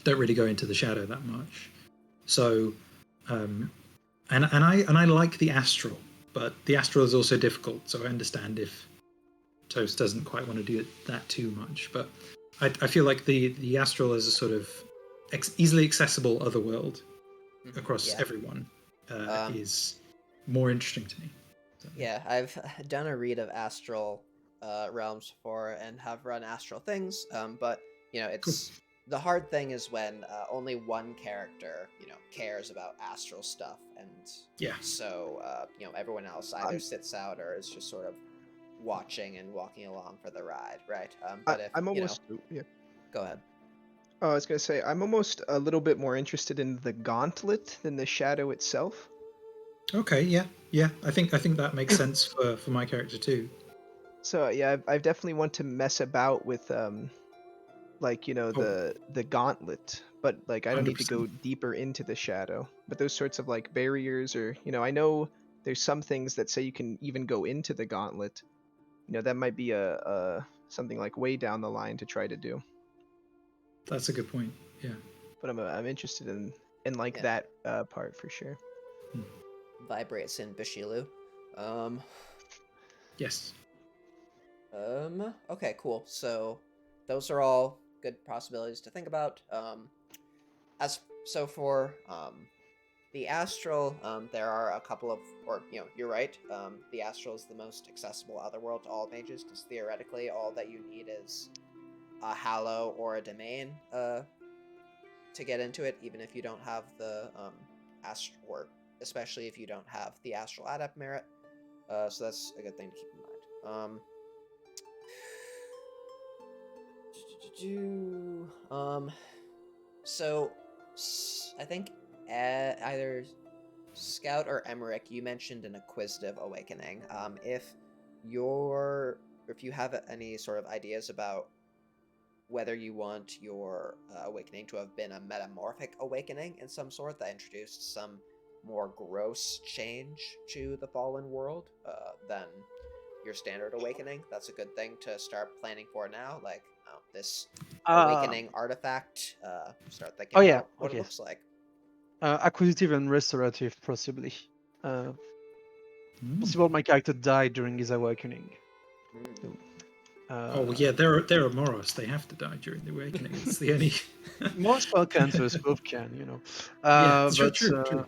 don't really go into the shadow that much. So, and I like the astral, but the astral is also difficult. So I understand if Toast doesn't quite want to do that too much, but I feel like the astral is a sort of easily accessible other world across everyone is more interesting to me. So. Yeah, I've done a read of astral realms before and have run astral things, but it's the hard thing is when only one character cares about astral stuff, and so everyone else either sits out or is just sort of watching and walking along for the ride, right? But if I'm almost go ahead. Oh, I was gonna say I'm almost a little bit more interested in the gauntlet than the shadow itself. Okay, yeah. I think that makes sense for my character too. So yeah, I definitely want to mess about with the gauntlet, but like I don't need to 100%. go deeper into the shadow. But those sorts of like barriers, or I know there's some things that say you can even go into the gauntlet. That might be a something like way down the line to try to do. That's a good point. Yeah. But I'm interested in that part for sure. Vibrates in Bishilu. Yes. Okay, cool. So those are all good possibilities to think about. For the astral, there are a couple of, or you're right. The astral is the most accessible otherworld to all mages, because theoretically, all that you need is a hallow or a domain to get into it, even if you don't have the astral, or especially if you don't have the astral adept merit. So that's a good thing to keep in mind. So I think either Scout or Emerick, you mentioned an acquisitive awakening. If you have any sort of ideas about whether you want your awakening to have been a metamorphic awakening in some sort that introduced some more gross change to the fallen world than your standard awakening, that's a good thing to start planning for now. Like this awakening artifact, start thinking about what it looks like. Acquisitive and restorative, possibly. Possible my character died during his awakening. There are Moros. They have to die during the awakening. It's the only. Most spell cancers both can, true.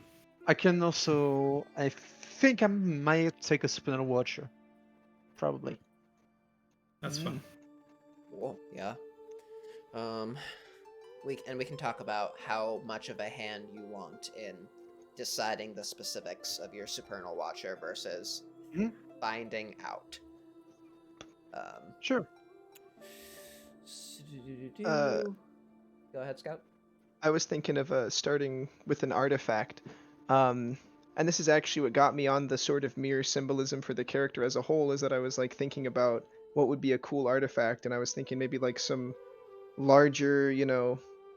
I can also. I think I might take a spinel watcher. Probably. That's fun. Cool. Yeah. We can talk about how much of a hand you want in deciding the specifics of your supernal watcher versus finding out. Sure. Go ahead, Scout. I was thinking of starting with an artifact, and this is actually what got me on the sort of mirror symbolism for the character as a whole. Is that I was like thinking about what would be a cool artifact, and I was thinking maybe like some larger,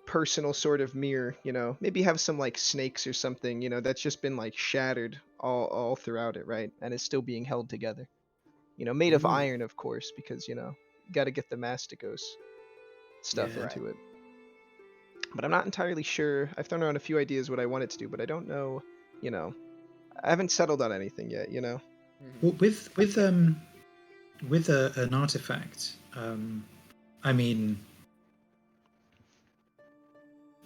personal sort of mirror. Maybe have some like snakes or something. That's just been like shattered all throughout it, right? And is still being held together. Made of iron, of course, because got to get the Mastigos stuff into it. But I'm not entirely sure. I've thrown around a few ideas what I want it to do, but I don't know. I haven't settled on anything yet. Well, with an artifact, I mean,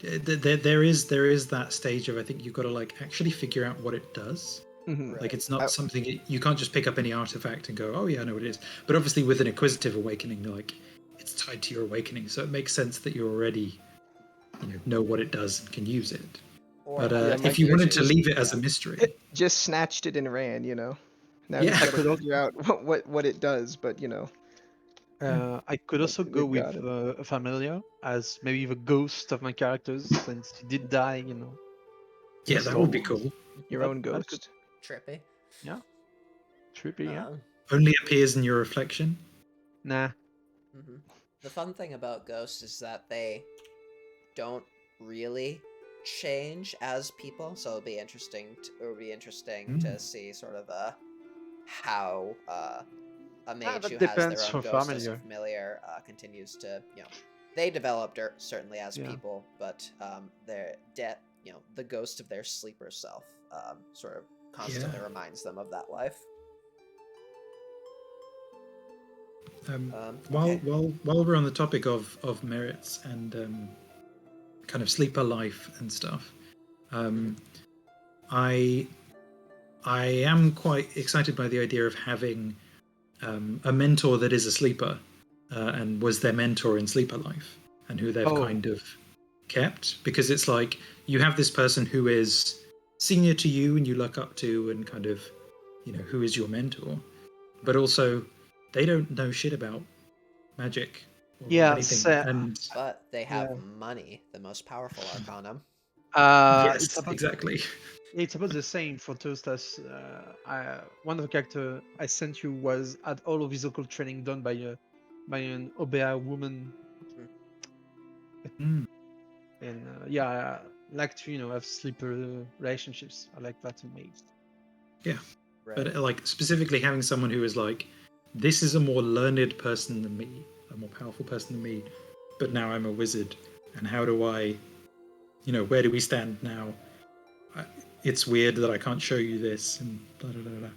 there is that stage of, I think you've got to like actually figure out what it does. Mm-hmm. Like it's not something you can't just pick up any artifact and go, oh yeah, I know what it is. But obviously with an acquisitive awakening, like it's tied to your awakening, so it makes sense that you already know what it does and can use it. But if you wanted to leave it as a mystery, just snatched it and ran. Now he's got to figure out what it does, but I could Like also they've go with got it. a familiar as maybe the ghost of my characters since he did die, in Yeah, that would be story. cool. Your That own that could, ghost. Trippy. yeah, trippy, yeah. Um, Only appears in your reflection. Nah. mhm. The fun thing about ghosts is that they don't really change as people, so it'll be interesting. To see sort of how a mage That who has their depends own for ghost as a familiar. familiar continues to they developed certainly as Yeah. people, but their debt the ghost of their sleeper self sort of constantly Yeah. reminds them of that life. While Okay. while we're on the topic of merits and kind of sleeper life and stuff, I am quite excited by the idea of having a mentor that is a sleeper and was their mentor in sleeper life, and who they've Oh, kind of kept, because it's like you have this person who is senior to you and you look up to, and kind of who is your mentor, but also they don't know shit about magic or yeah. anything, and But they have Yeah. money, the most powerful arcanum. It's yes, about exactly. the same for Toastas. One of the character I sent you was had all of his occult training done by an Obea woman, Mm, and yeah, I like to have sleeper relationships. I like that in Mage. yeah, Right. but like specifically having someone who is like, this is a more learned person than me, a more powerful person than me, but now I'm a wizard, and how do I, where do we stand now? It's weird that I can't show you this, and blah, blah, blah, blah.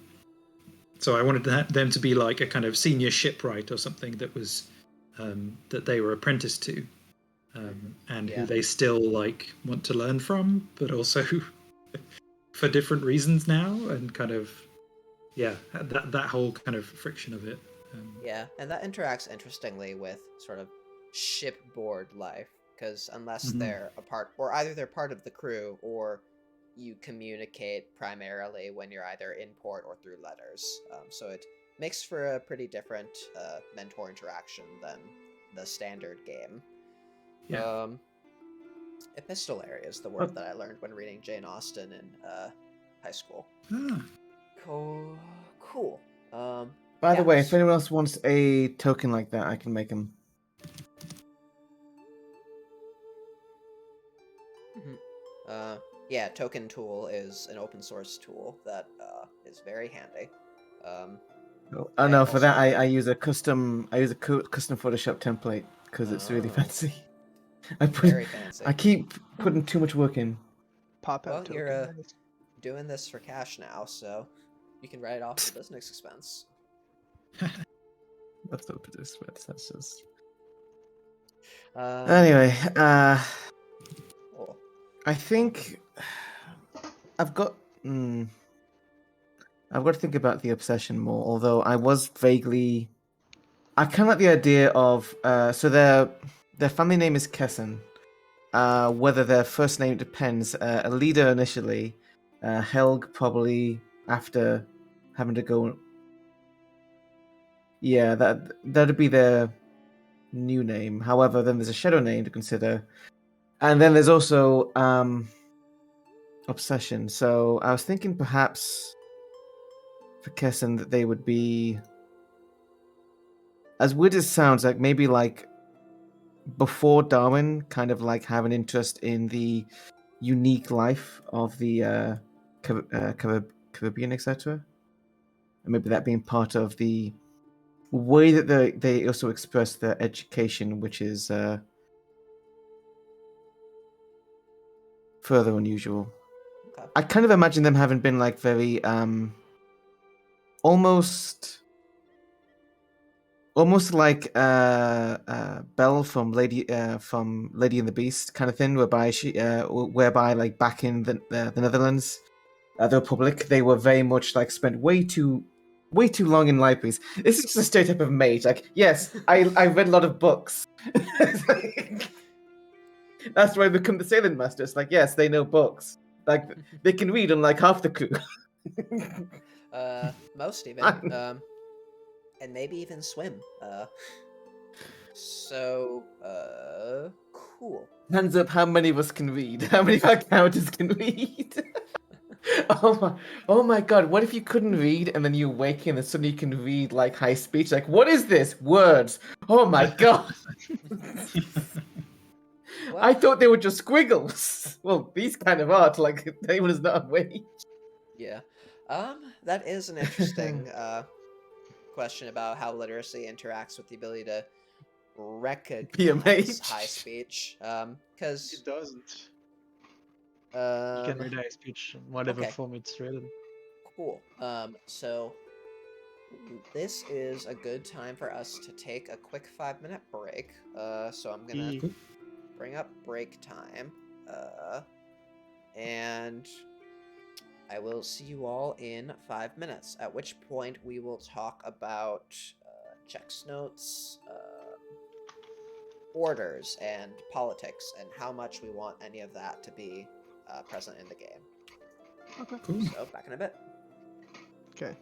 So I wanted them to be like a kind of senior shipwright or something that was that they were apprenticed to, and who Yeah. they still like want to learn from, but also for different reasons now, and kind of that whole kind of friction of it. Yeah, and that interacts interestingly with sort of shipboard life, because unless Mhm. they're a part, or either they're part of the crew, or you communicate primarily when you're either in port or through letters. So it makes for a pretty different mentor interaction than the standard game. Yeah. Epistolary is the word that I learned when reading Jane Austen in high school. Ah, Cool. By the Yeah. way, if anyone else wants a token like that, I can make them. Yeah, Token Tool is an open source tool that is very handy. Oh I no, for that also I use a custom custom Photoshop template because it's really Oh, fancy. very fancy. I keep putting too much work in. Pop out Well, token. you're Nice. doing this for cash now, so you can write it off as a business expense. Let's open this. That's just... Um, Anyway, cool. I think I've got. I've got to think about the obsession more. Although I was vaguely, I kind of like the idea of. So their family name is Kesson. Whether their first name depends. A leader initially, Helg probably after having to go. Yeah, that'd be their new name. However, then there's a shadow name to consider, and then there's also obsession. So I was thinking perhaps for Kesson that they would be, as weird as it sounds, like maybe like before Darwin, kind of like have an interest in the unique life of the Caribbean, etc. And maybe that being part of the way that they also express their education, which is further unusual. Okay. I kind of imagine them having been like very almost like Belle from Lady and the Beast kind of thing, whereby like back in the Netherlands, the Republic, they were very much like spent way too long in libraries. This is just a stereotype of mage. Like, yes, I read a lot of books. That's why they become the sailing masters. Like, yes, they know books. Like, they can read unlike half the crew. Most even. Fine. And maybe even swim. So, cool. Hands up, how many of us can read? How many of our characters can read? Oh my god, what if you couldn't read and then you awaken and suddenly you can read like high speech? Like, what is this? Words. Oh my god. I Well, thought they were just squiggles. Well, these kind of art, like anyone is not awake. yeah. That is an interesting question about how literacy interacts with the ability to Be a recognize mage. high speech. It Because doesn't. You can read high speech in whatever okay, form it's written. cool. So this is a good time for us to take a quick 5-minute break. So I'm gonna E- bring up break time. And I will see you all in 5 minutes, at which point we will talk about checks notes, orders, and politics, and how much we want any of that to be present in the game. Cool. So, back in a bit. Okay.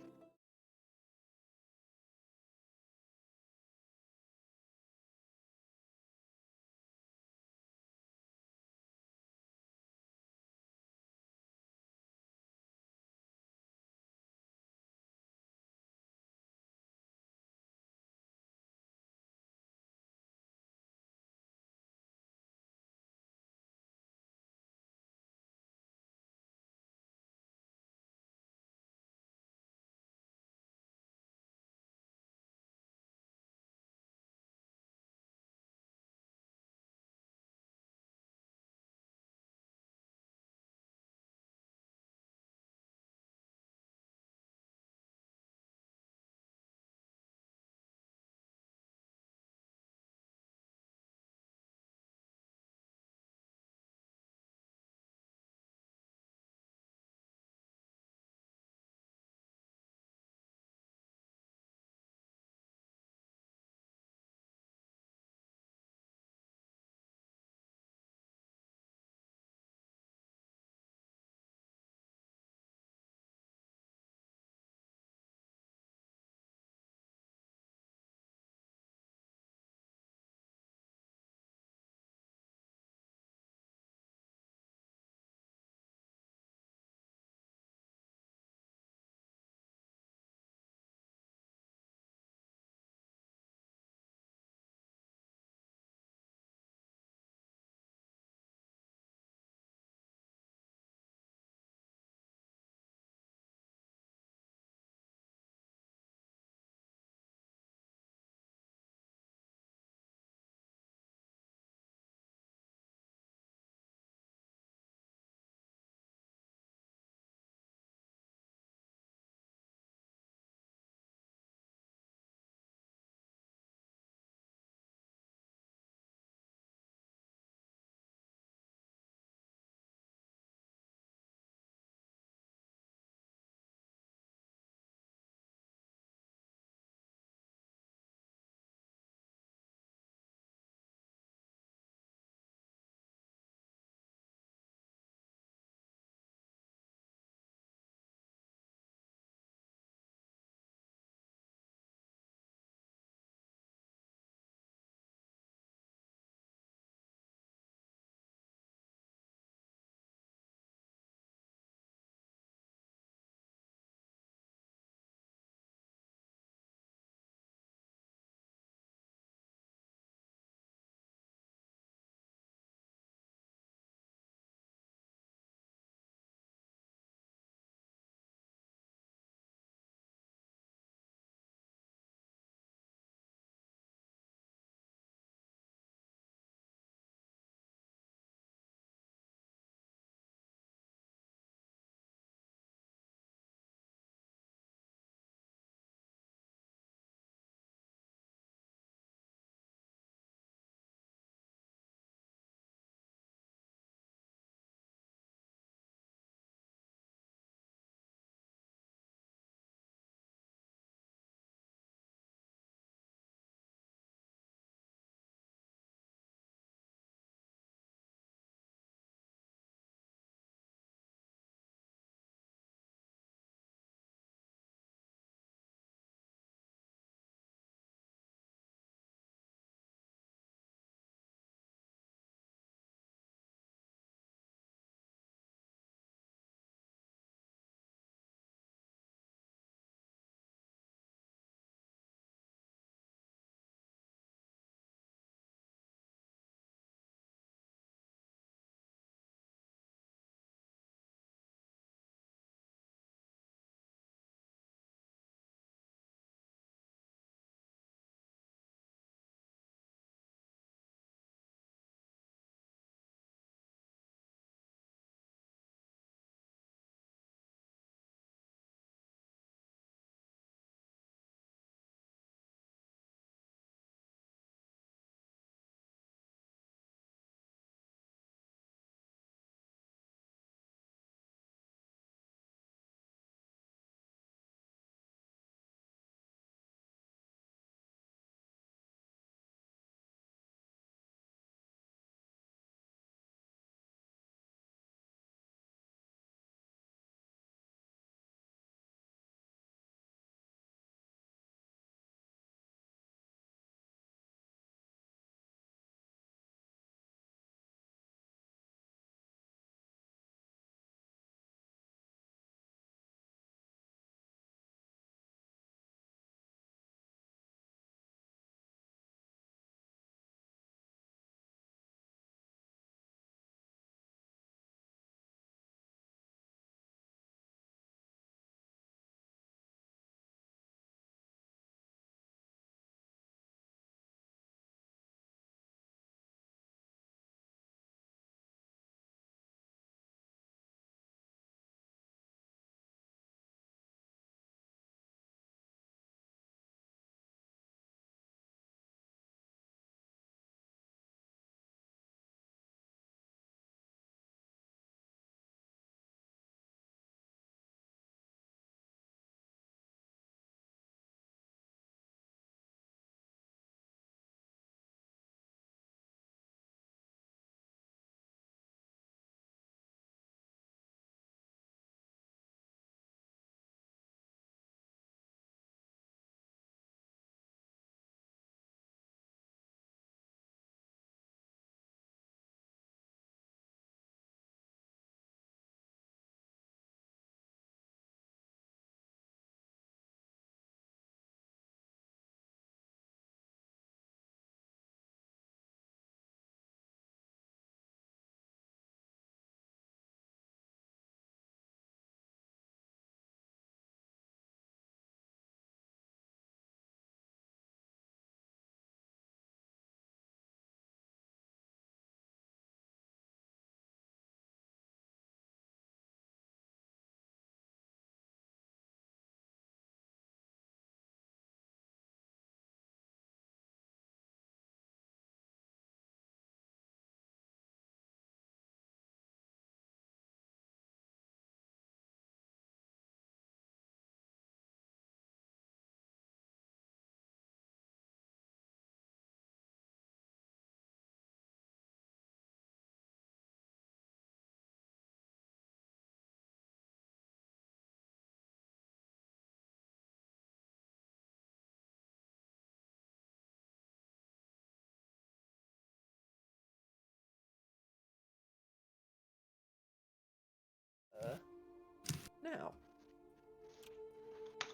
now.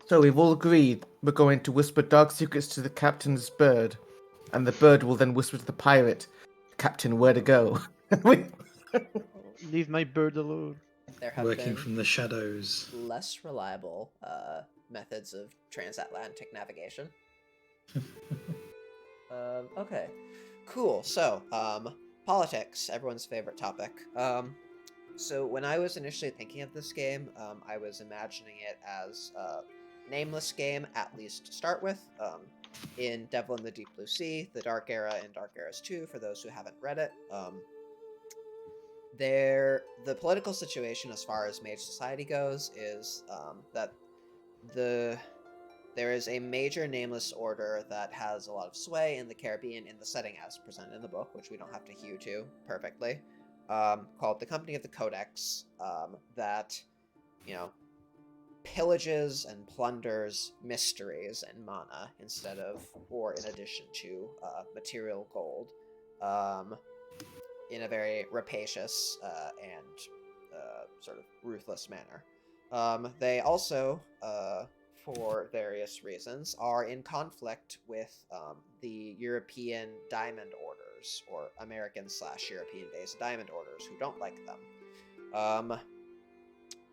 So we've all agreed we're going to whisper dark secrets to the captain's bird, and the bird will then whisper to the pirate, Captain, where to go. Leave my bird alone. There have Working been from the shadows. less reliable methods of transatlantic navigation. Okay, cool. So, politics, everyone's favorite topic. So when I was initially thinking of this game, I was imagining it as a nameless game, at least to start with. In Devil in the Deep Blue Sea, The Dark Era, and Dark Eras 2, for those who haven't read it. The political situation as far as Mage Society goes is that there is a major nameless order that has a lot of sway in the Caribbean in the setting as presented in the book, which we don't have to hew to perfectly, called the Company of the Codex, that, pillages and plunders mysteries and mana instead of, or in addition to, material gold, in a very rapacious and sort of ruthless manner. They also, for various reasons, are in conflict with the European Diamond Orders, or American/European-based Diamond Orders, who don't like them.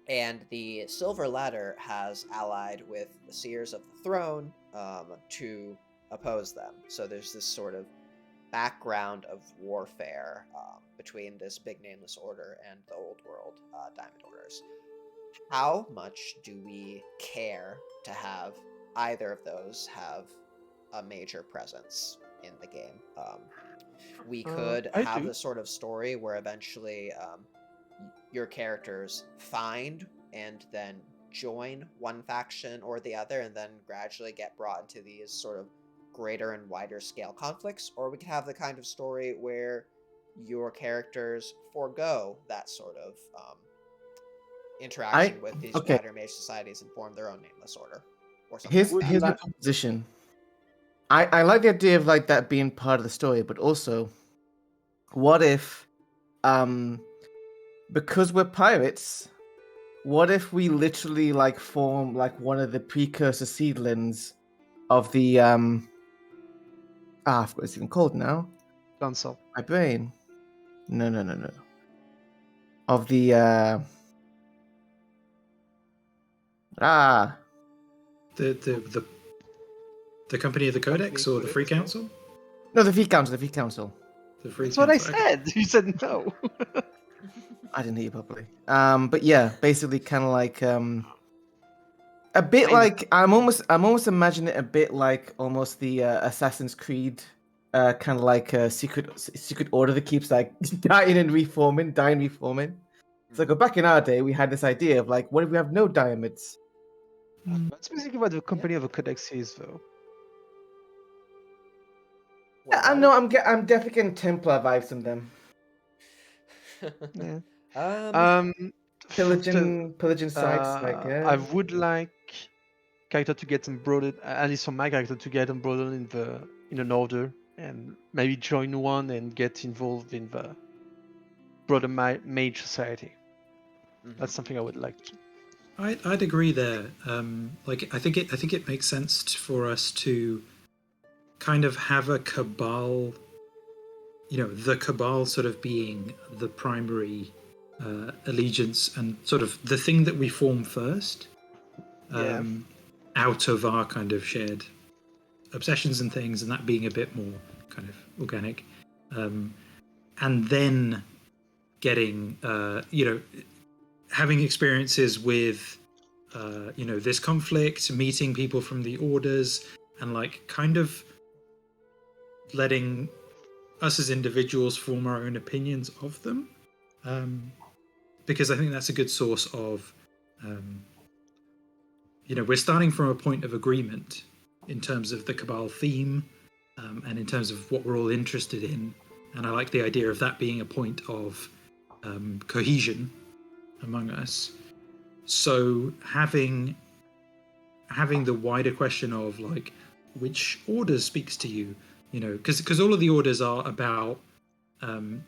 And the Silver Ladder has allied with the Seers of the Throne to oppose them. So there's this sort of background of warfare between this big nameless order and the old world Diamond Orders. How much do we care to have either of those have a major presence in the game? We could I have do. this sort of story where eventually your characters find and then join one faction or the other, and then gradually get brought into these sort of greater and wider scale conflicts, or we could have the kind of story where your characters forego that sort of interaction with these wider mage societies and form their own nameless order, or something. Here's my proposition. I like the idea of like that being part of the story, but also, what if, because we're pirates, what if we literally like form like one of the precursor seedlings of the I forgot what it's even called now. Council. My brain. No. Of the The Company of the Codex or the Free Council? No, the Free Council. The Free Council. The Free That's what I Council, okay. said. You said no. I didn't hear you properly. But yeah, basically kind of like a bit like I'm almost imagining it a bit like almost the Assassin's Creed kind of like a secret order that keeps like dying and reforming. So like back in our day, we had this idea of like, what if we have no diamonds? That's basically what the Company of a Codex is, though. Yeah, I know. I'm definitely getting Templar vibes from them. Yeah. Pillaging sites. I would like character to get embroidered, at least for my character, to get embroidered in an order, and maybe join one and get involved in the broader mage society. That's something I would like to. I'd agree there. I think it makes sense for us to kind of have a cabal. The cabal sort of being the primary allegiance and sort of the thing that we form first, out of our kind of shared obsessions and things, and that being a bit more kind of organic, and then getting having experiences with this conflict, meeting people from the orders, and like kind of letting us as individuals form our own opinions of them, because I think that's a good source of we're starting from a point of agreement in terms of the Cabal theme, and in terms of what we're all interested in, and I like the idea of that being a point of cohesion among us. So having the wider question of like which order speaks to you, because all of the orders are about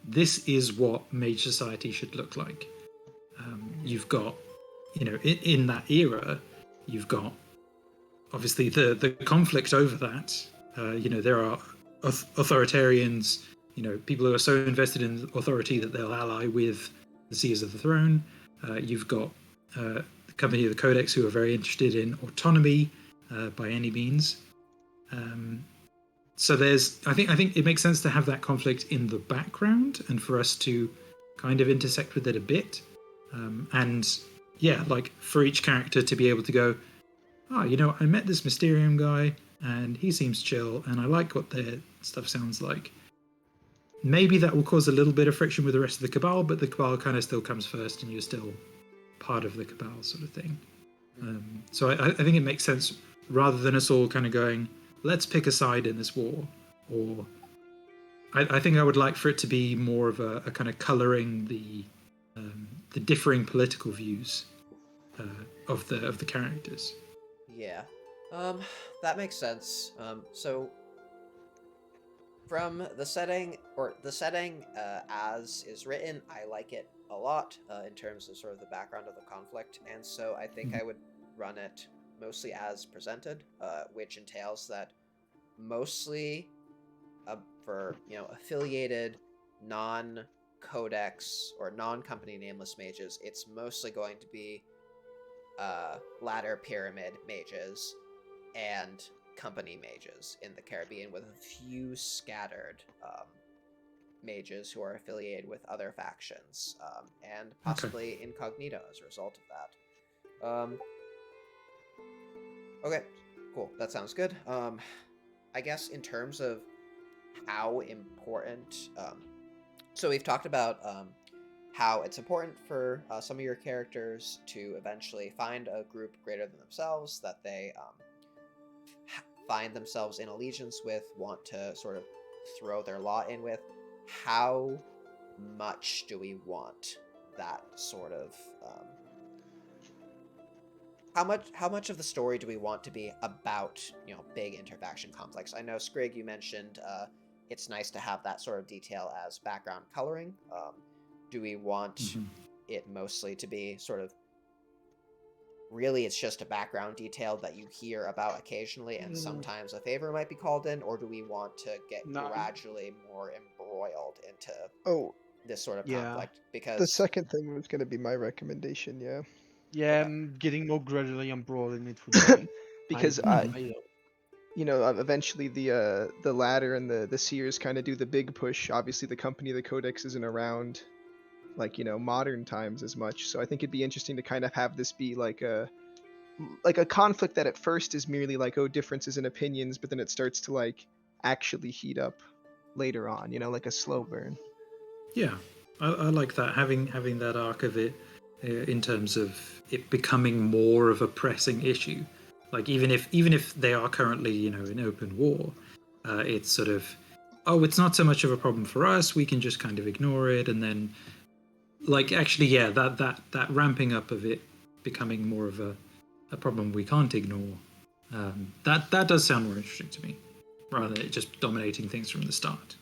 this is what Mage Society should look like. You've got in that era, you've got obviously the conflict over that. There are authoritarians, people who are so invested in authority that they'll ally with the seers of the throne. You've got the company of the Codex who are very interested in autonomy by any means. So I think it makes sense to have that conflict in the background and for us to kind of intersect with it a bit. And yeah, like for each character to be able to go, I met this Mysterium guy and he seems chill and I like what their stuff sounds like. Maybe that will cause a little bit of friction with the rest of the Cabal, but the Cabal kind of still comes first and you're still part of the Cabal sort of thing. So I think it makes sense rather than us all kind of going, let's pick a side in this war. Or I think I would like for it to be more of a kind of colouring the differing political views of the characters. Yeah, that makes sense. So from the setting as is written, I like it a lot in terms of sort of the background of the conflict, and so I think I would run it mostly as presented, which entails that mostly for affiliated non-codex or non-company nameless mages, it's mostly going to be ladder pyramid mages and company mages in the Caribbean, with a few scattered mages who are affiliated with other factions, and possibly incognito as a result of that. Okay, cool. That sounds good. I guess in terms of how important, so we've talked about how it's important for some of your characters to eventually find a group greater than themselves that they find themselves in allegiance with, want to sort of throw their lot in with. How much do we want that sort of how much of the story do we want to be about big interfaction conflicts? I know, Scrig, you mentioned it's nice to have that sort of detail as background coloring. Do we want it mostly to be sort of really it's just a background detail that you hear about occasionally and sometimes a favor might be called in, or do we want to get gradually more embroiled into this sort of conflict? Because the second thing was going to be my recommendation. Yeah, I'm getting more gradually embroiled in it would be because eventually the ladder and the seers kind of do the big push. Obviously the company of the Codex isn't around like modern times as much, so I think it'd be interesting to kind of have this be like a conflict that at first is merely like differences in opinions, but then it starts to like actually heat up later on, like a slow burn. Yeah, I like that, having that arc of it in terms of it becoming more of a pressing issue. Like even if they are currently in open war, it's sort of it's not so much of a problem for us. We can just kind of ignore it, and then that ramping up of it becoming more of a problem we can't ignore. That does sound more interesting to me, rather than it just dominating things from the start.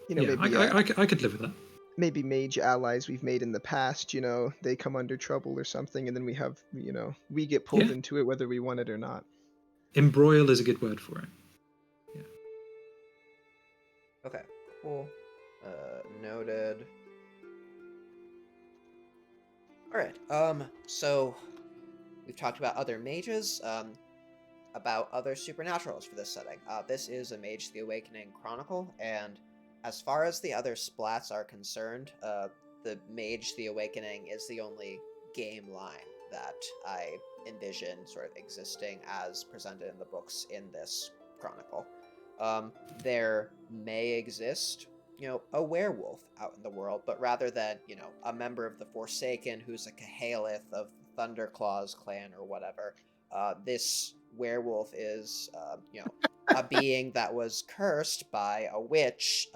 Maybe I could live with that. Maybe mage allies we've made in the past, they come under trouble or something, and then we have, we get pulled into it whether we want it or not. Embroil is a good word for it. Yeah. Okay, cool. Noted. Alright, so we've talked about other mages, about other supernaturals for this setting. This is a Mage the Awakening Chronicle, and as far as the other splats are concerned, the Mage the Awakening is the only game line that I envision sort of existing as presented in the books in this chronicle. There may exist, a werewolf out in the world, but rather than, a member of the Forsaken who's a Cahalith of Thunderclaw's clan or whatever, this werewolf is, a being that was cursed by a witch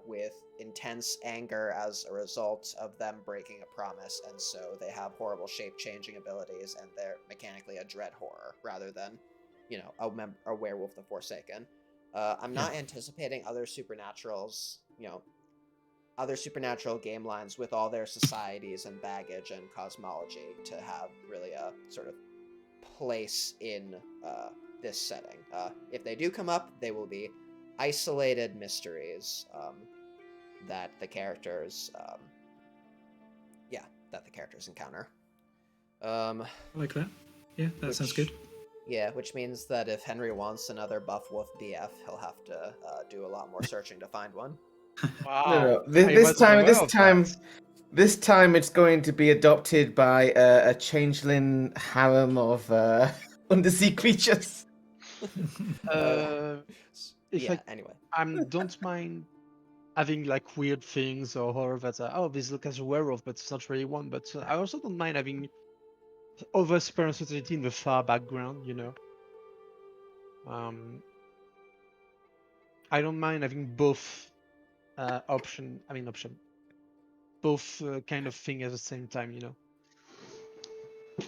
with intense anger as a result of them breaking a promise, and so they have horrible shape-changing abilities, and they're mechanically a dread horror rather than, a werewolf the Forsaken. I'm not anticipating other supernaturals, other supernatural game lines with all their societies and baggage and cosmology to have really a sort of place in this setting. If they do come up, they will be isolated mysteries that the characters, that the characters encounter. I like that. Yeah, that sounds Which- good. Yeah, which means that if Henry wants another Buff Wolf BF, he'll have to do a lot more searching to find one. Wow. No. I wasn't aware of that. This time it's going to be adopted by a changeling harem of undersea creatures. If Yeah, anyway. I don't mind having like weird things or horror that's oh, this looks as a werewolf, but it's not really one. But I also don't mind having other spirituality in the far background, you know. I don't mind having both option. Both kind of thing at the same time, you know.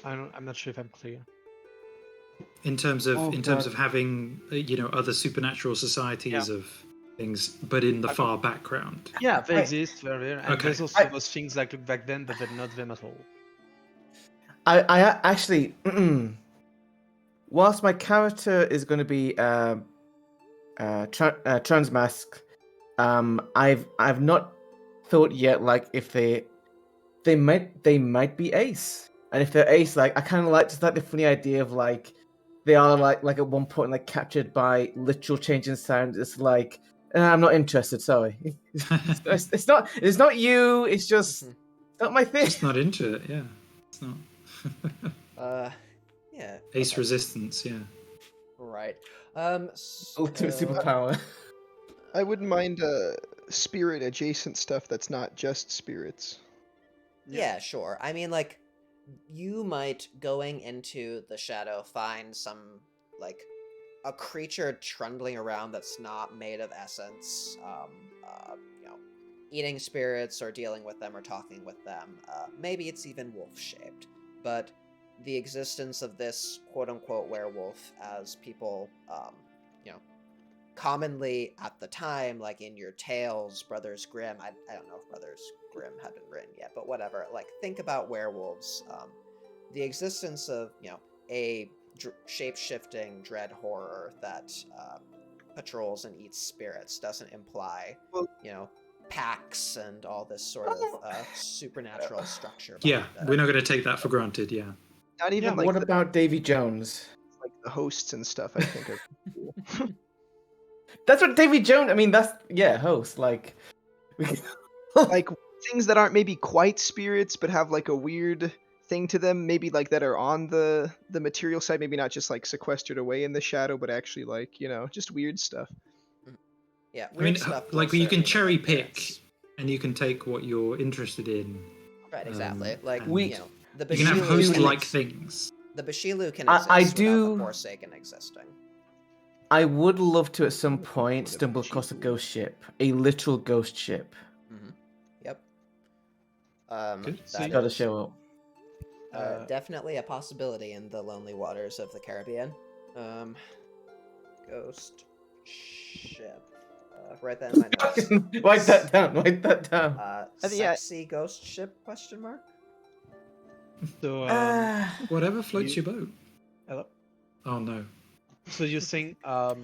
I'm not sure if I'm clear. In terms of God. having other supernatural societies of things, but in the far background. Yeah, they exist. They're there, and Okay. there's also those things that look back then, but they're not them at all. I actually, whilst my character is going to be transmask, I've not thought yet like if they might be ace, and if they're ace, like I kind of like just like the funny idea of like they are like at one point like captured by literal change in sound. It's like I'm not interested. Sorry, it's not you. It's just not my thing. Just not into it. Yeah, it's not. Yeah. Ace okay. resistance. Yeah. Right. Ultimate superpower. I wouldn't mind spirit adjacent stuff that's not just spirits. Yeah, sure. I mean, like, you might, going into the shadow, find some, like, a creature trundling around that's not made of essence, eating spirits or dealing with them or talking with them. Maybe it's even wolf-shaped. But the existence of this quote-unquote werewolf, as people, commonly at the time, like in your tales, Brothers Grimm, I don't know if Brothers Grimm had been written yet, but whatever, like, think about werewolves. The existence of, a shape-shifting dread horror that patrols and eats spirits doesn't imply, packs and all this sort of supernatural structure. Yeah, we're not going to take that for granted. Yeah. Not even like What about Davy Jones? like the hosts and stuff. I think are cool. That's what Davy Jones. I mean, that's host like. Like things that aren't maybe quite spirits, but have like a weird thing to them. Maybe like that are on the material side. Maybe not just like sequestered away in the shadow, but actually like just weird stuff. Yeah, I mean, weird stuff. like will you can certainly cherry make pick, appearance. and you can take what you're interested in. Right, exactly. Like, and the you can have Bashilu host-like things. The Bashilu can I exist without do- the Forsaken existing. I would love to at some point What stumble about across a you? ghost ship, a literal ghost ship. Yep. Good. That Gotta is, show up. definitely a possibility in the lonely waters of the Caribbean. Ghost ship. Write that in my notes. Write that down. Write that down. think, yeah. Sexy ghost ship? Question mark. So Whatever floats your boat. hello? Oh no. So you're saying that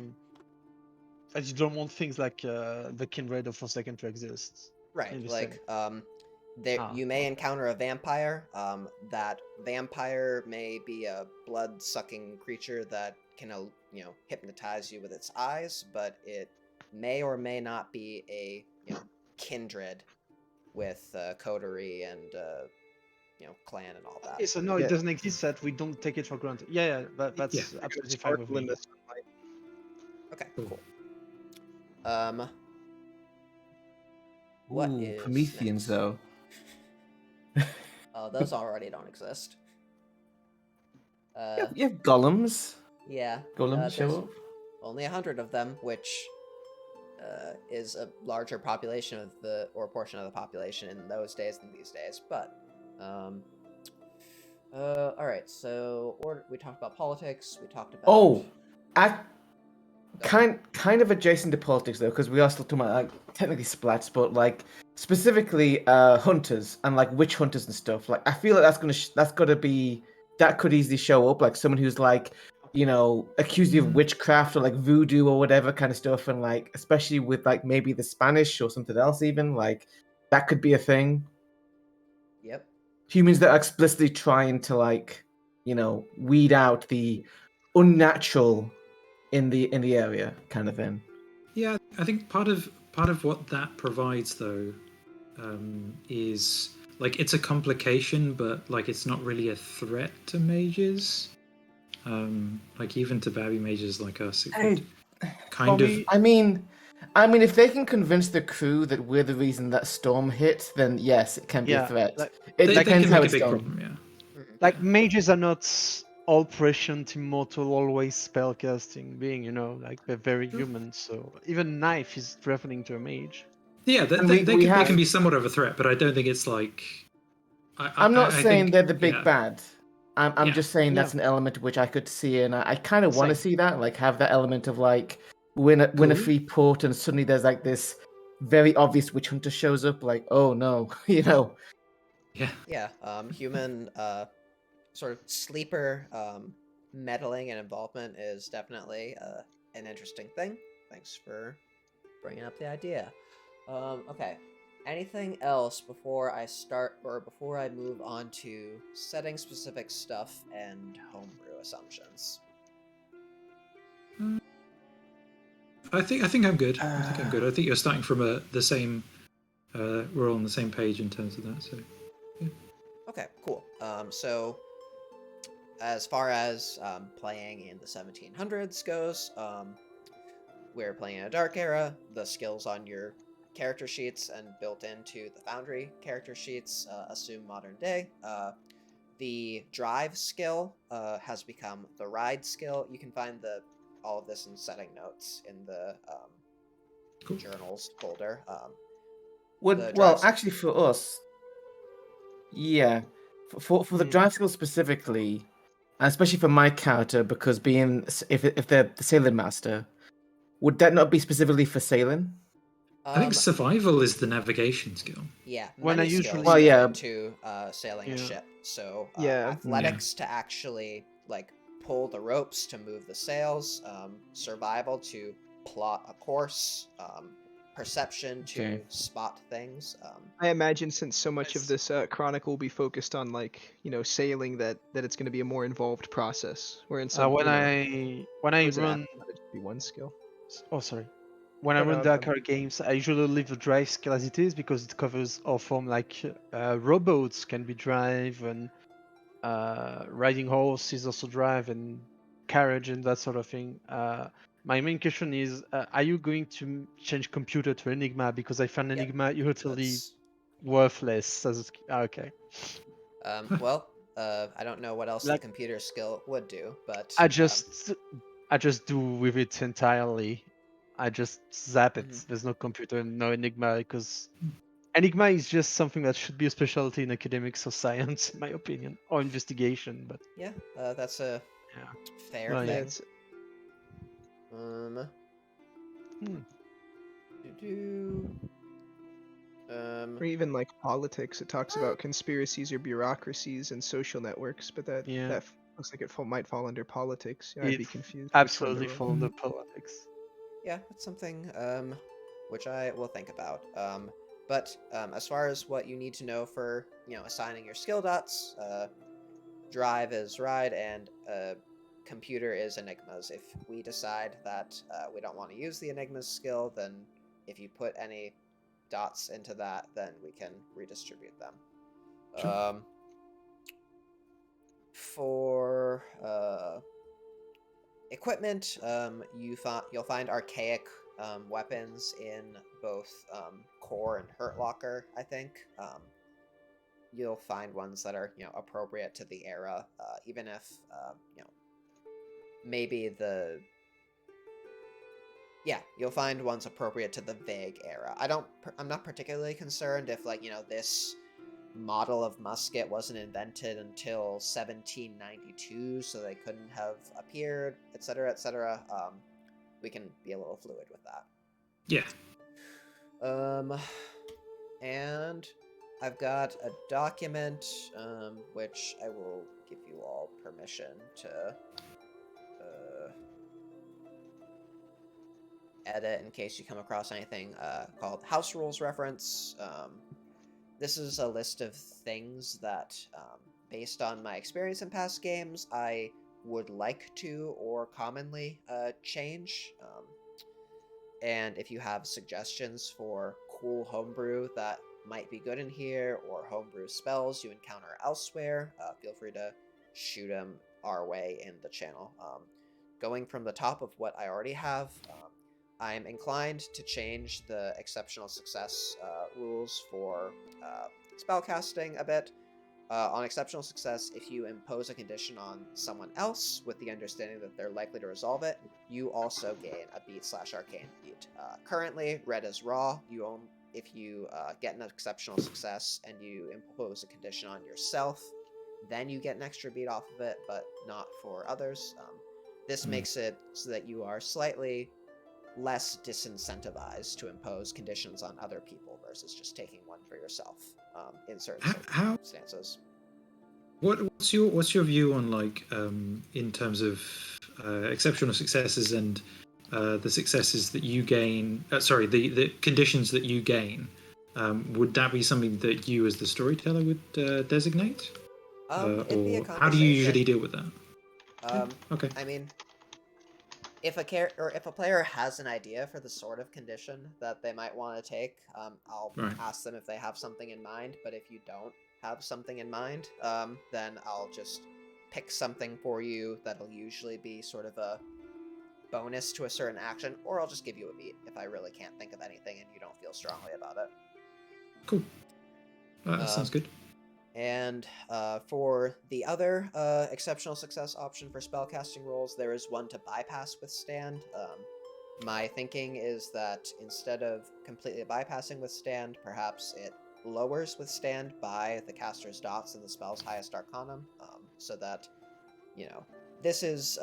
you don't want things like the kindred of Forsaken to exist? Right. in this Like, setting? you may encounter a vampire. That vampire may be a blood-sucking creature that can, hypnotize you with its eyes, but it may or may not be a, kindred with coterie and, clan and all that. Okay, so no, Yeah. it doesn't exist. That we don't take it for granted. Yeah, that's Yeah. absolutely fine with Sparkle in me. the sunlight. Okay, Cool. cool. What Ooh, is Prometheans next? though. Oh, those already don't exist. You have golems. Yeah. Golems show there's up. only 100 of them, which is a larger population of or portion of the population in those days than these days. But, all right. So, we talked about politics. We talked about. Oh, Kind of adjacent to politics though, because we are still talking about like technically splats, but like specifically hunters and like witch hunters and stuff. Like I feel like that's gotta be that could easily show up like someone who's like accused you of witchcraft or like voodoo or whatever kind of stuff, and like especially with like maybe the Spanish or something else even like that could be a thing. Yep. Humans that are explicitly trying to like weed out the unnatural in the area kind of thing. Yeah, I think part of what that provides though is like it's a complication, but like it's not really a threat to mages. Like even to baby mages like us, it would kind of. I mean, if they can convince the crew that we're the reason that storm hit, then yes, it can be a Yeah, threat. like, It They depends can how make a it's big done. problem, yeah. like mages are not all prescient, immortal, always spellcasting being, like they're very human. So even knife is threatening to a mage. Yeah, And we they have. can be somewhat of a threat, but I don't think it's like. I'm not I saying think, they're the big yeah. bad. I'm Yeah. just saying that's Yeah. an element which I could see, and I kind of want to Same. see that, like have that element of like win a Cool. free port, and suddenly there's like this very obvious witch hunter shows up, like oh no, Yeah. Yeah. Human sort of sleeper meddling and involvement is definitely an interesting thing. Thanks for bringing up the idea. Okay. Anything else before I start or before I move on to setting specific stuff and homebrew assumptions? I think I'm good. I think I'm good. I think you're starting from the same. We're all on the same page in terms of that. So. Yeah. Okay, cool. So as far as playing in the 1700s goes, we're playing in a dark era. The skills on your character sheets and built into the Foundry character sheets assume modern day. The drive skill has become the ride skill. You can find all of this in setting notes in the Cool. journals folder. Well, actually, for us, yeah, for the drive skill specifically, and especially for my character, because being if they're the sailing master, would that not be specifically for sailing? I think survival is the navigation skill. Yeah, When many I usually- skills Well, go yeah. into sailing a Yeah. ship. So Yeah. athletics to actually like pull the ropes to move the sails, survival to plot a course, perception to Okay. spot things. I imagine since so much of Yes. this chronicle will be focused on like sailing, that it's going to be a more involved process. Where in some When I was it run, Avatar, it'd be one skill. oh sorry, when I Oh, no, run I'm dark done. era games, I usually leave the drive skill as it is because it covers all form like rowboats can be drive, and riding horse is also drive, and carriage and that sort of thing. My main question is, are you going to change computer to Enigma? Because I found Yep, Enigma utterly that's worthless as okay. well. I don't know what else the Like computer skill would do, but I just do with it entirely. I just zap it. mhm. There's no computer, no Enigma, because Enigma is just something that should be a specialty in academics or science, in my opinion, or investigation. But Yeah, that's a yeah, fair well, Yeah, thing. it's Hmm. Do-do. or even like politics. It talks about conspiracies or bureaucracies and social networks, but Yeah. looks like it might fall under politics. I'd be It confused. absolutely fall under politics. Yeah, it's something which I will think about. But as far as what you need to know for assigning your skill dots, drive is ride and computer is enigmas. If we decide that we don't want to use the enigmas skill, then if you put any dots into that, then we can redistribute them. Sure. For equipment, you'll find archaic weapons in both core and hurt locker. I think you'll find ones that are appropriate to the era, even if maybe you'll find ones appropriate to the vague era. I'm not particularly concerned if this model of musket wasn't invented until 1792, so they couldn't have appeared, etc., etc. we can be a little fluid with that. Yeah. And I've got a document, which I will give you all permission to edit in case you come across anything called House Rules Reference. This is a list of things that, based on my experience in past games, I would like to or commonly change. And if you have suggestions for cool homebrew that might be good in here, or homebrew spells you encounter elsewhere, feel free to shoot them our way in the channel. Going from the top of what I already have, I'm inclined to change the exceptional success rules for spellcasting a bit. On exceptional success, if you impose a condition on someone else with the understanding that they're likely to resolve it, you also gain a beat/arcane beat. Currently, red is raw. If you get an exceptional success and you impose a condition on yourself, then you get an extra beat off of it, but not for others. This makes it so that you are slightly less disincentivized to impose conditions on other people versus just taking one for yourself in certain circumstances. What's your view on, like, in terms of exceptional successes and the successes that you gain? The conditions that you gain. Would that be something that you, as the storyteller, would designate? It'd be a or how do you usually conversation. deal with that? Okay. I mean, if a player has an idea for the sort of condition that they might want to take, I'll ask them if they have something in mind. But if you don't have something in mind, then I'll just pick something for you that'll usually be sort of a bonus to a certain action, or I'll just give you a beat if I really can't think of anything and you don't feel strongly about it. Cool. That sounds good. And for the other exceptional success option for spellcasting rolls, there is one to bypass withstand. My thinking is that instead of completely bypassing withstand, perhaps it lowers withstand by the caster's dots in the spell's highest arcanum, so that, this is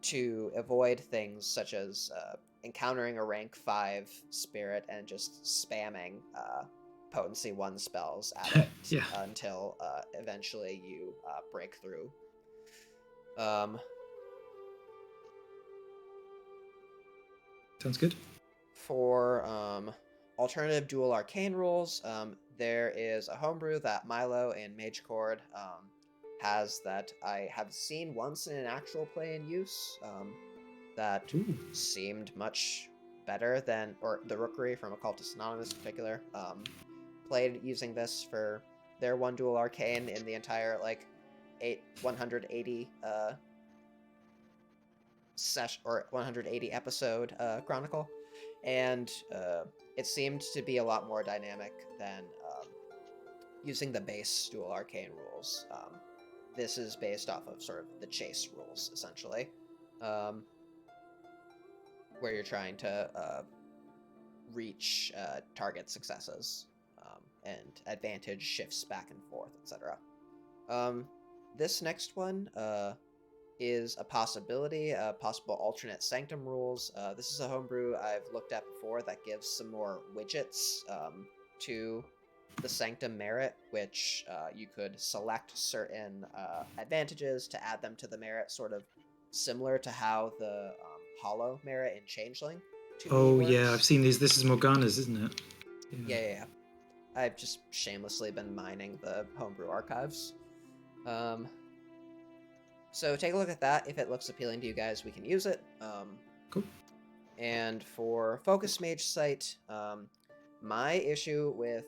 to avoid things such as encountering a rank 5 spirit and just spamming potency 1 spells at it until eventually you break through. Sounds good. For alternative dual arcane rules, there is a homebrew that Milo in Mage Chord has that I have seen once in an actual play in use that seemed much better than, or the Rookery from Occultist Anonymous in particular, played using this for their one dual arcane in the entire 180 or 180 episode chronicle, and it seemed to be a lot more dynamic than using the base dual arcane rules. This is based off of sort of the chase rules, essentially, where you're trying to reach target successes, and advantage shifts back and forth, etc. This next one is a possibility, possible alternate sanctum rules. This is a homebrew I've looked at before that gives some more widgets to the sanctum merit, which you could select certain advantages to add them to the merit, sort of similar to how the hollow merit in Changeling. Yeah, I've seen these. This is Morgana's, isn't it? Yeah. I've just shamelessly been mining the homebrew archives. So take a look at that. If it looks appealing to you guys, we can use it. Cool. And for Focus Mage Sight, my issue with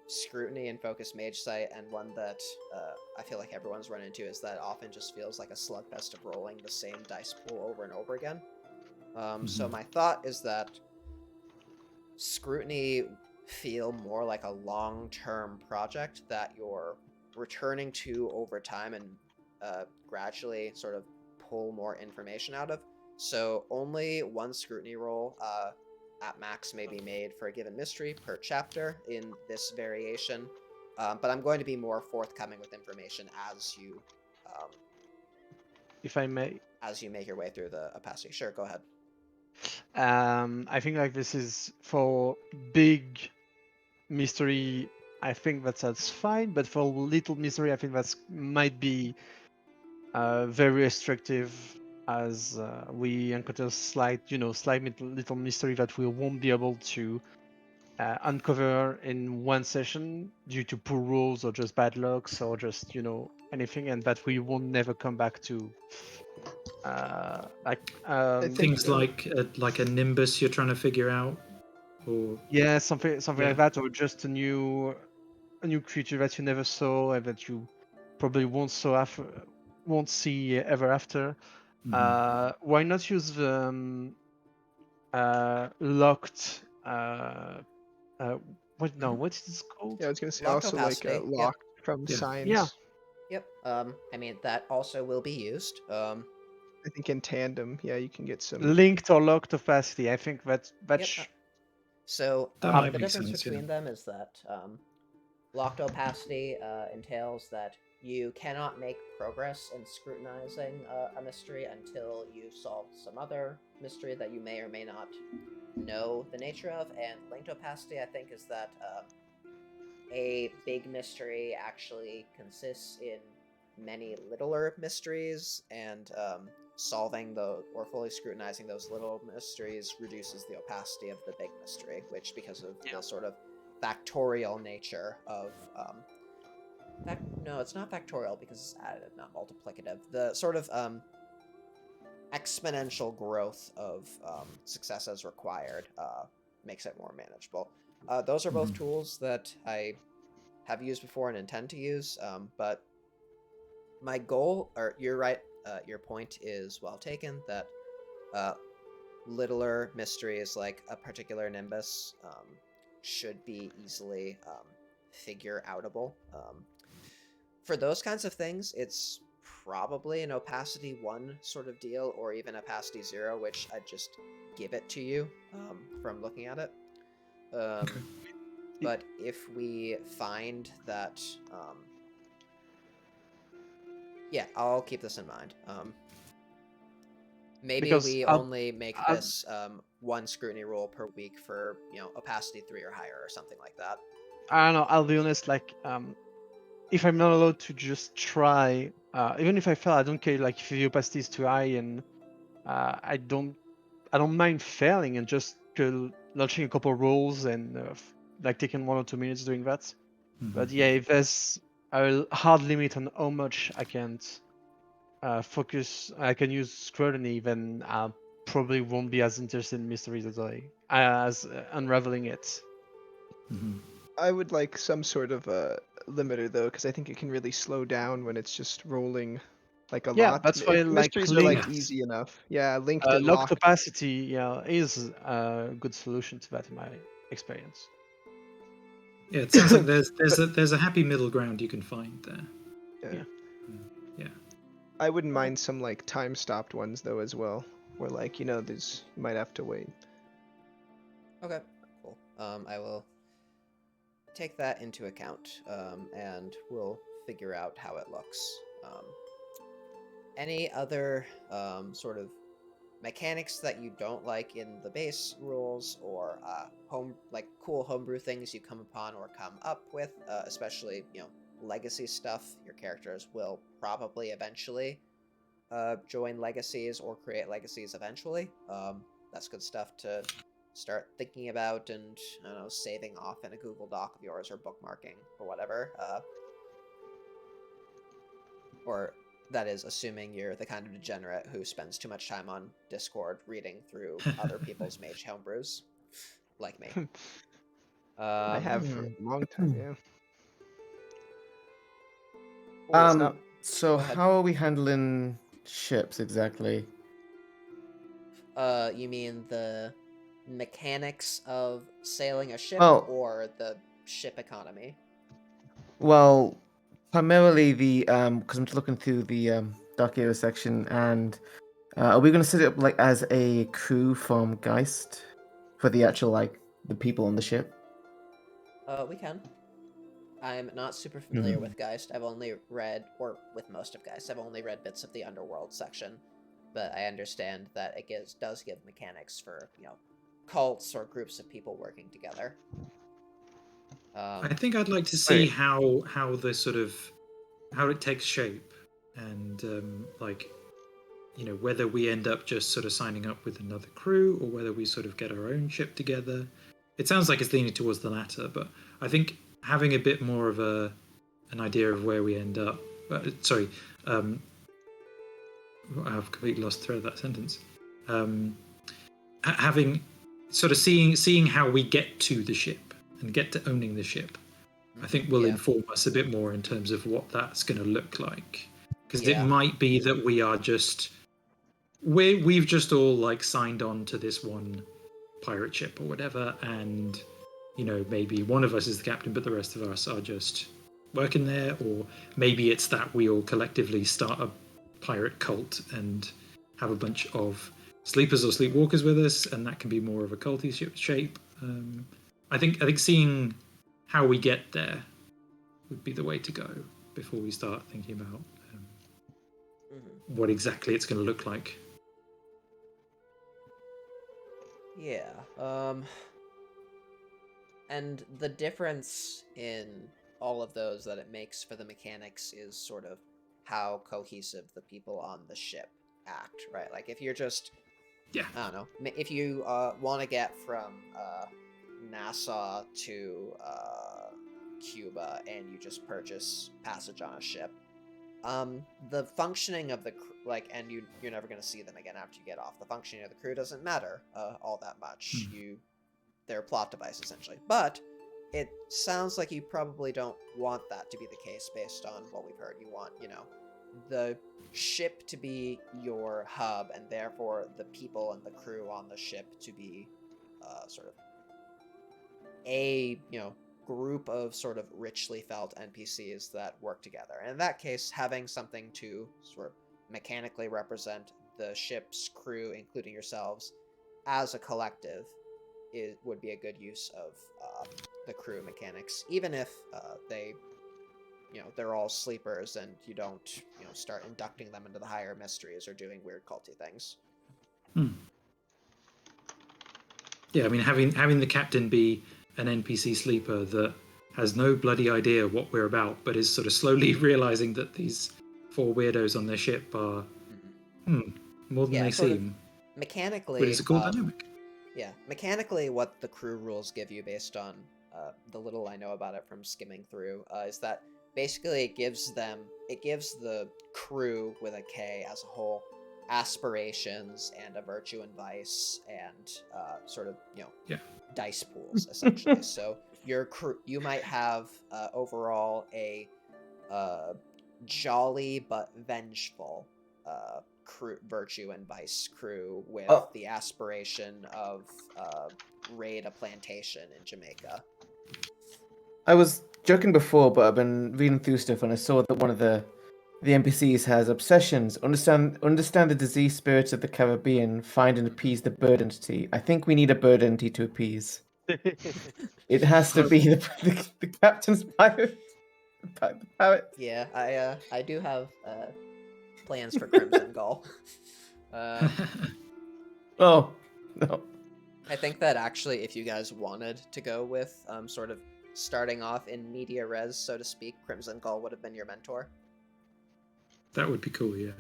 Scrutiny and Focus Mage Sight, and one that I feel like everyone's run into, is that it often just feels like a slugfest of rolling the same dice pool over and over again. So my thought is that Scrutiny feel more like a long-term project that you're returning to over time and gradually sort of pull more information out of. So only one Scrutiny roll at max may be made for a given mystery per chapter in this variation, but I'm going to be more forthcoming with information as you if I may, as you make your way through the opacity. Sure, go ahead. I think like this is for big mystery. I think that's fine, but for little mystery, I think that's might be very restrictive, as we encounter slight little mystery that we won't be able to uncover in one session due to poor rules or just bad lucks or just anything, and that we won't never come back to. Like I think Things like a nimbus you're trying to figure out, or yeah, something Yeah. like that, or just a new creature that you never saw and that you probably won't see ever after. Why not use the locked? What is this called? yeah, I was gonna say Locked also like opacity. Yep. locked from Yeah. Yeah, signs. Yep. I mean that also will be used. I think in tandem, yeah, you can get some. linked or locked opacity. I think Yep. So That might the make difference sense, yeah. between them is that locked opacity entails that you cannot make progress in scrutinizing a mystery until you've solved some other mystery that you may or may not know the nature of. And linked opacity, I think, is that a big mystery actually consists in many littler mysteries, and solving or fully scrutinizing those little mysteries reduces the opacity of the big mystery, which, because of the sort of factorial nature of no, it's not factorial because it's additive, not multiplicative. The sort of exponential growth of success as required makes it more manageable. Those are both tools that I have used before and intend to use, but my goal, or you're right, your point is well taken, that littler mysteries like a particular nimbus should be easily figure outable. For those kinds of things, it's probably an opacity 1 sort of deal, or even opacity 0, which I just give it to you from looking at it. But if we find that, yeah, I'll keep this in mind. Maybe because we only make this 1 scrutiny roll per week for opacity 3 or higher, or something like that. I don't know. I'll be honest. Like, if I'm not allowed to just try, even if I fail, I don't care. Like, if the opacity is too high, and I don't mind failing and just launching a couple rolls and like taking 1 or 2 minutes doing that. But yeah, if there's a hard limit on how much I can focus, I can use scrutiny, then I probably won't be as interested in mysteries as unraveling it. I would like some sort of a limiter though, because I think it can really slow down when it's just rolling like a Yeah, lot. that's why like Mysteries are like Yes. easy enough. Yeah, linked and locked locked. opacity, is a good solution to that in my experience. Yeah, it sounds like there's a happy middle ground you can find there. Yeah. Yeah. I wouldn't mind some like time stopped ones though as well, where like there's you might have to wait. Okay, cool. I will take that into account, and we'll figure out how it looks. Any other sort of mechanics that you don't like in the base rules, or cool homebrew things you come upon or come up with, especially legacy stuff? Your characters will probably eventually join legacies or create legacies eventually. That's good stuff to start thinking about and, I don't know, saving off in a Google Doc of yours, or bookmarking, or whatever. Or that is assuming you're the kind of degenerate who spends too much time on Discord reading through other people's Mage homebrews, like me. I have for a long time, yeah. Well, it's not. So Go ahead. how are we handling ships exactly? You mean the mechanics of sailing a ship, Well- or the ship economy? Well, primarily the because I'm just looking through the Dark Era section, and are we going to set it up like as a crew from Geist for the actual like the people on the ship? We can. I'm not super familiar with Geist. I've only read, or with most of Geist, I've only read bits of the Underworld section. but I understand that it does give mechanics for, cults or groups of people working together. I think I'd like to see how the sort of how it takes shape, and whether we end up just sort of signing up with another crew or whether we sort of get our own ship together. It sounds like it's leaning towards the latter, but I think having a bit more of an idea of where we end up. I've completely lost the thread of that sentence. Having sort of seeing how we get to the ship and get to owning the ship, I think will inform us a bit more in terms of what that's going to look like. Because it might be that we are just we've just all like signed on to this one pirate ship or whatever, and maybe one of us is the captain, but the rest of us are just working there, or maybe it's that we all collectively start a pirate cult and have a bunch of sleepers or sleepwalkers with us, and that can be more of a culty shape. I think seeing how we get there would be the way to go before we start thinking about what exactly it's going to look like. Yeah. And the difference in all of those that it makes for the mechanics is sort of how cohesive the people on the ship act, right? Like if you're just, I don't know, if you want to get from Nassau to Cuba and you just purchase passage on a ship, the functioning of the and you're never going to see them again after you get off. The functioning of the crew doesn't matter all that much. They're a plot device essentially, but it sounds like you probably don't want that to be the case based on what we've heard. You want, the ship to be your hub, and therefore the people and the crew on the ship to be sort of a group of sort of richly felt NPCs that work together. And in that case, having something to sort of mechanically represent the ship's crew, including yourselves, as a collective would be a good use of the crew mechanics, even if they're all sleepers and you don't start inducting them into the higher mysteries or doing weird culty things. Yeah, I mean, having the captain be an NPC sleeper that has no bloody idea what we're about, but is sort of slowly realizing that these 4 weirdos on their ship are more than they seem. Mechanically, but it's a cool dynamic. Yeah, mechanically, what the crew rules give you, based on the little I know about it from skimming through, is that basically it gives the crew with a K as a whole aspirations and a virtue and vice and sort of dice pools essentially. So your crew, you might have overall a jolly but vengeful crew, virtue and vice crew with the aspiration of raid a plantation in Jamaica. I was joking before, but I've been reading through stuff and I saw that one of the NPCs has obsessions. Understand the disease spirits of the Caribbean, find and appease the bird entity. I think we need a bird entity to appease. It has to be the captain's pirate. The pirate. Yeah, I do have plans for Crimson Gull. Oh, no. I think that actually, if you guys wanted to go with sort of starting off in media res, so to speak, Crimson Gull would have been your mentor. That would be cool, yeah.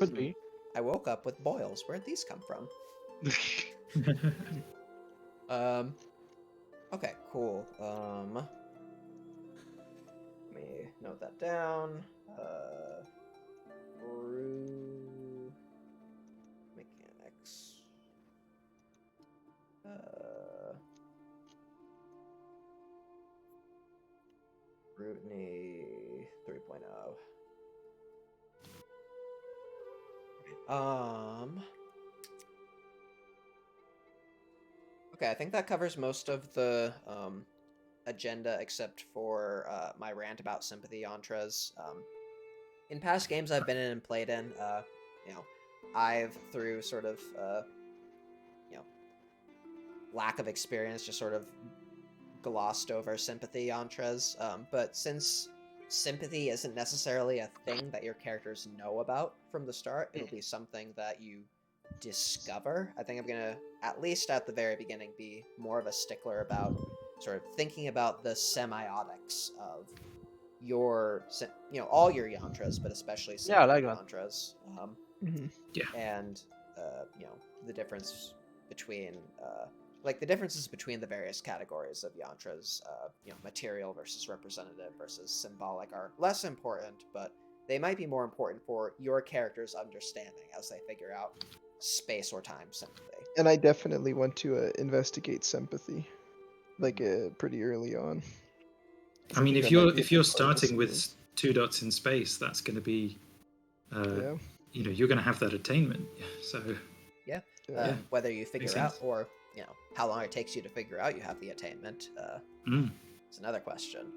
Could be. I woke up with boils. Where'd these come from? Okay, cool. Let me note that down. Brew mechanics. Rootney 3.0. Okay, I think that covers most of the agenda except for my rant about sympathy yantras. In past games I've been in and played in, I've through sort of lack of experience just sort of glossed over sympathy yantras. But since sympathy isn't necessarily a thing that your characters know about from the start. It'll be something that you discover. I think I'm gonna, at least at the very beginning, be more of a stickler about sort of thinking about the semiotics of your, all your yantras, but especially Yeah, I symbolic like that. yantras. Mhm. And the difference between the differences between the various categories of yantras, material versus representative versus symbolic, are less important, but they might be more important for your character's understanding as they figure out space or time sympathy. And I definitely want to investigate sympathy, like pretty early on. I mean, think if that might you're be a if you're good part of the starting with series. 2 dots in space, that's going to be, Yeah. you're going to have that attainment. So Yeah. Yeah. Whether you figure out, sense. or how long it takes you to figure out you have the attainment, Mm. it's another question.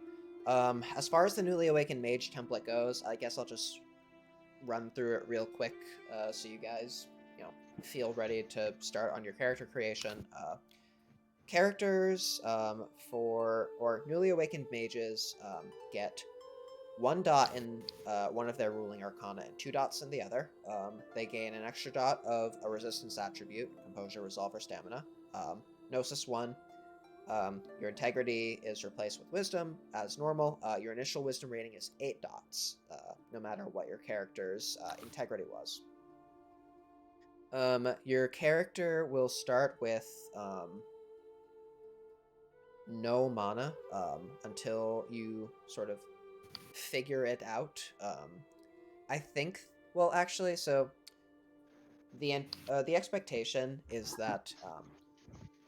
As far as the newly awakened mage template goes, I guess I'll just run through it real quick, so you guys, feel ready to start on your character creation. Characters or newly awakened mages get 1 dot in one of their ruling arcana and 2 dots in the other. They gain an extra dot of a resistance attribute, composure, resolve, or stamina. Gnosis 1. Your integrity is replaced with wisdom as normal. Your initial wisdom rating is 8 dots, no matter what your character's integrity was. Your character will start with no mana until you sort of figure it out. I think. Well, actually, so the expectation is that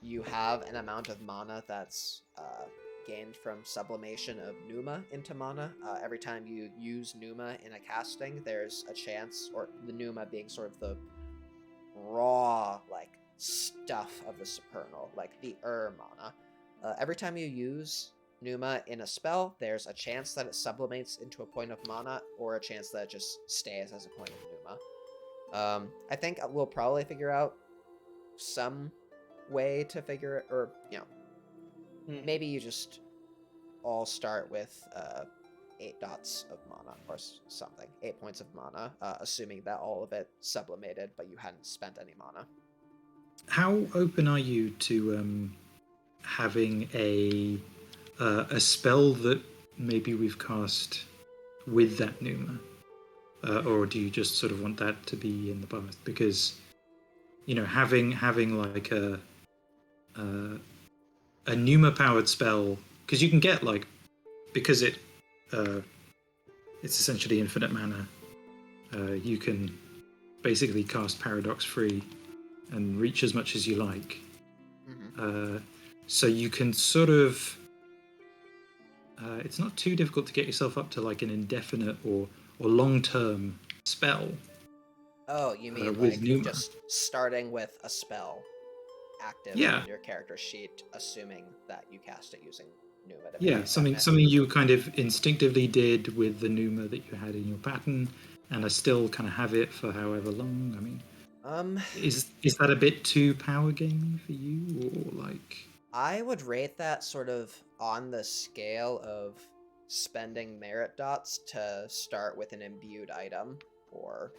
you have an amount of mana that's gained from sublimation of Pneuma into mana. Every time you use Pneuma in a casting, there's a chance, or the Pneuma being sort of the raw, stuff of the supernal, like the mana. Every time you use Pneuma in a spell, there's a chance that it sublimates into a point of mana, or a chance that it just stays as a point of Pneuma. I think we'll probably figure out some way to figure it, or maybe you just all start with 8 dots of mana or something, 8 points of mana, assuming that all of it sublimated, but you hadn't spent any mana. How open are you to having a spell that maybe we've cast with that Pneuma? Or do you just sort of want that to be in the past? Because having like a Pneuma powered spell, because you can get because it's essentially infinite mana, you can basically cast paradox free and reach as much as you like. Mm-hmm. So you can sort of it's not too difficult to get yourself up to an indefinite or long-term spell. Oh, you mean with Pneuma. just starting with a spell active on your character sheet, assuming that you cast it using Pneuma. Yeah, something you kind of instinctively did with the Pneuma that you had in your pattern, and I still kind of have it for however long. I mean, is that a bit too power gaming for you, or I would rate that sort of on the scale of spending merit dots to start with an imbued item or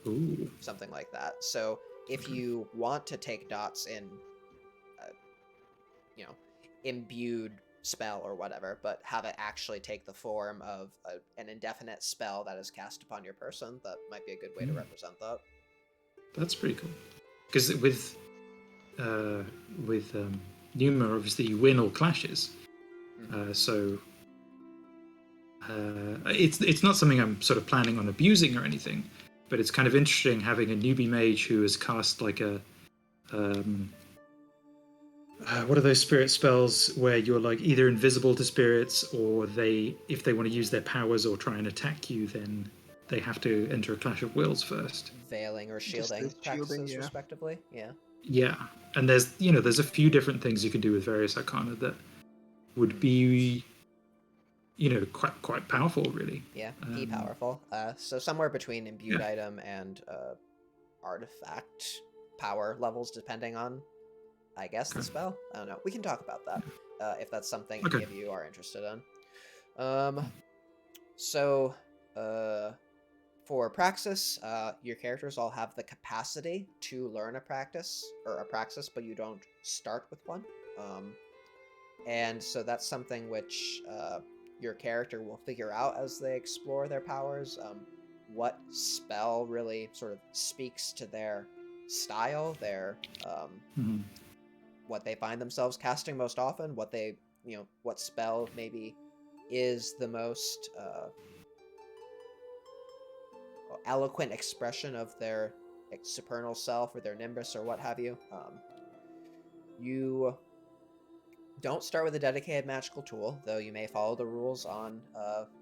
something like that. So if you want to take dots in, imbued spell or whatever, but have it actually take the form of an indefinite spell that is cast upon your person, that might be a good way to represent that. That's pretty cool. Because with Pneuma, obviously you win all clashes, so it's not something I'm sort of planning on abusing or anything, but it's kind of interesting having a newbie mage who has cast a what are those spirit spells where you're either invisible to spirits, or if they want to use their powers or try and attack you, then they have to enter a clash of wills first. Veiling or shielding practices, respectively. Yeah, and there's a few different things you can do with various arcana that would be quite powerful, really. Yeah, be powerful. So somewhere between imbued item and artifact power levels, depending on, I guess, the spell. I don't know. We can talk about that if that's something any of you are interested in. So, for praxis, your characters all have the capacity to learn a praxis, but you don't start with one. And so that's something which your character will figure out as they explore their powers. What spell really sort of speaks to their style, what they find themselves casting most often, what spell maybe is the most eloquent expression of their supernal self or their nimbus or what have you. You don't start with a dedicated magical tool, though you may follow the rules on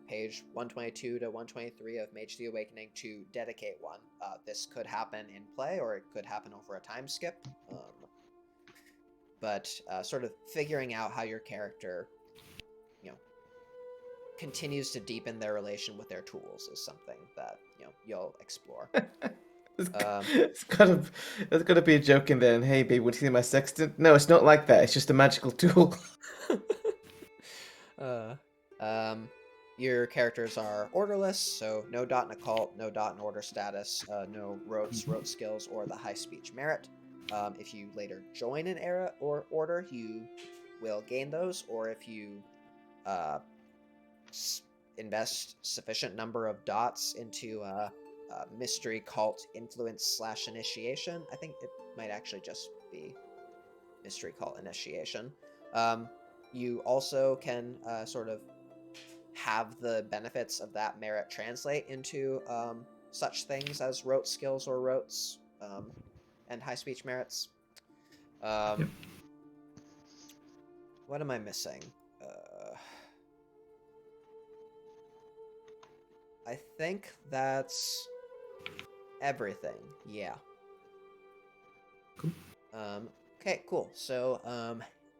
page 122 to 123 of Mage the Awakening to dedicate one. This could happen in play, or it could happen over a time skip. But sort of figuring out how your character, continues to deepen their relation with their tools is something that you'll explore. It's gotta be a joke in there. And hey, babe, want to see my sextant? No, it's not like that. It's just a magical tool. Your characters are orderless, so no dot in occult, no dot in order status, no rote skills, or the high speech merit. If you later join an era or order, you will gain those, or if you invest sufficient number of dots into mystery cult influence / initiation. I think it might actually just be mystery cult initiation. You also can sort of have the benefits of that merit translate into such things as rote skills or rotes and high speech merits. What am I missing? I think that's everything. Yeah. Cool. Okay, cool. So,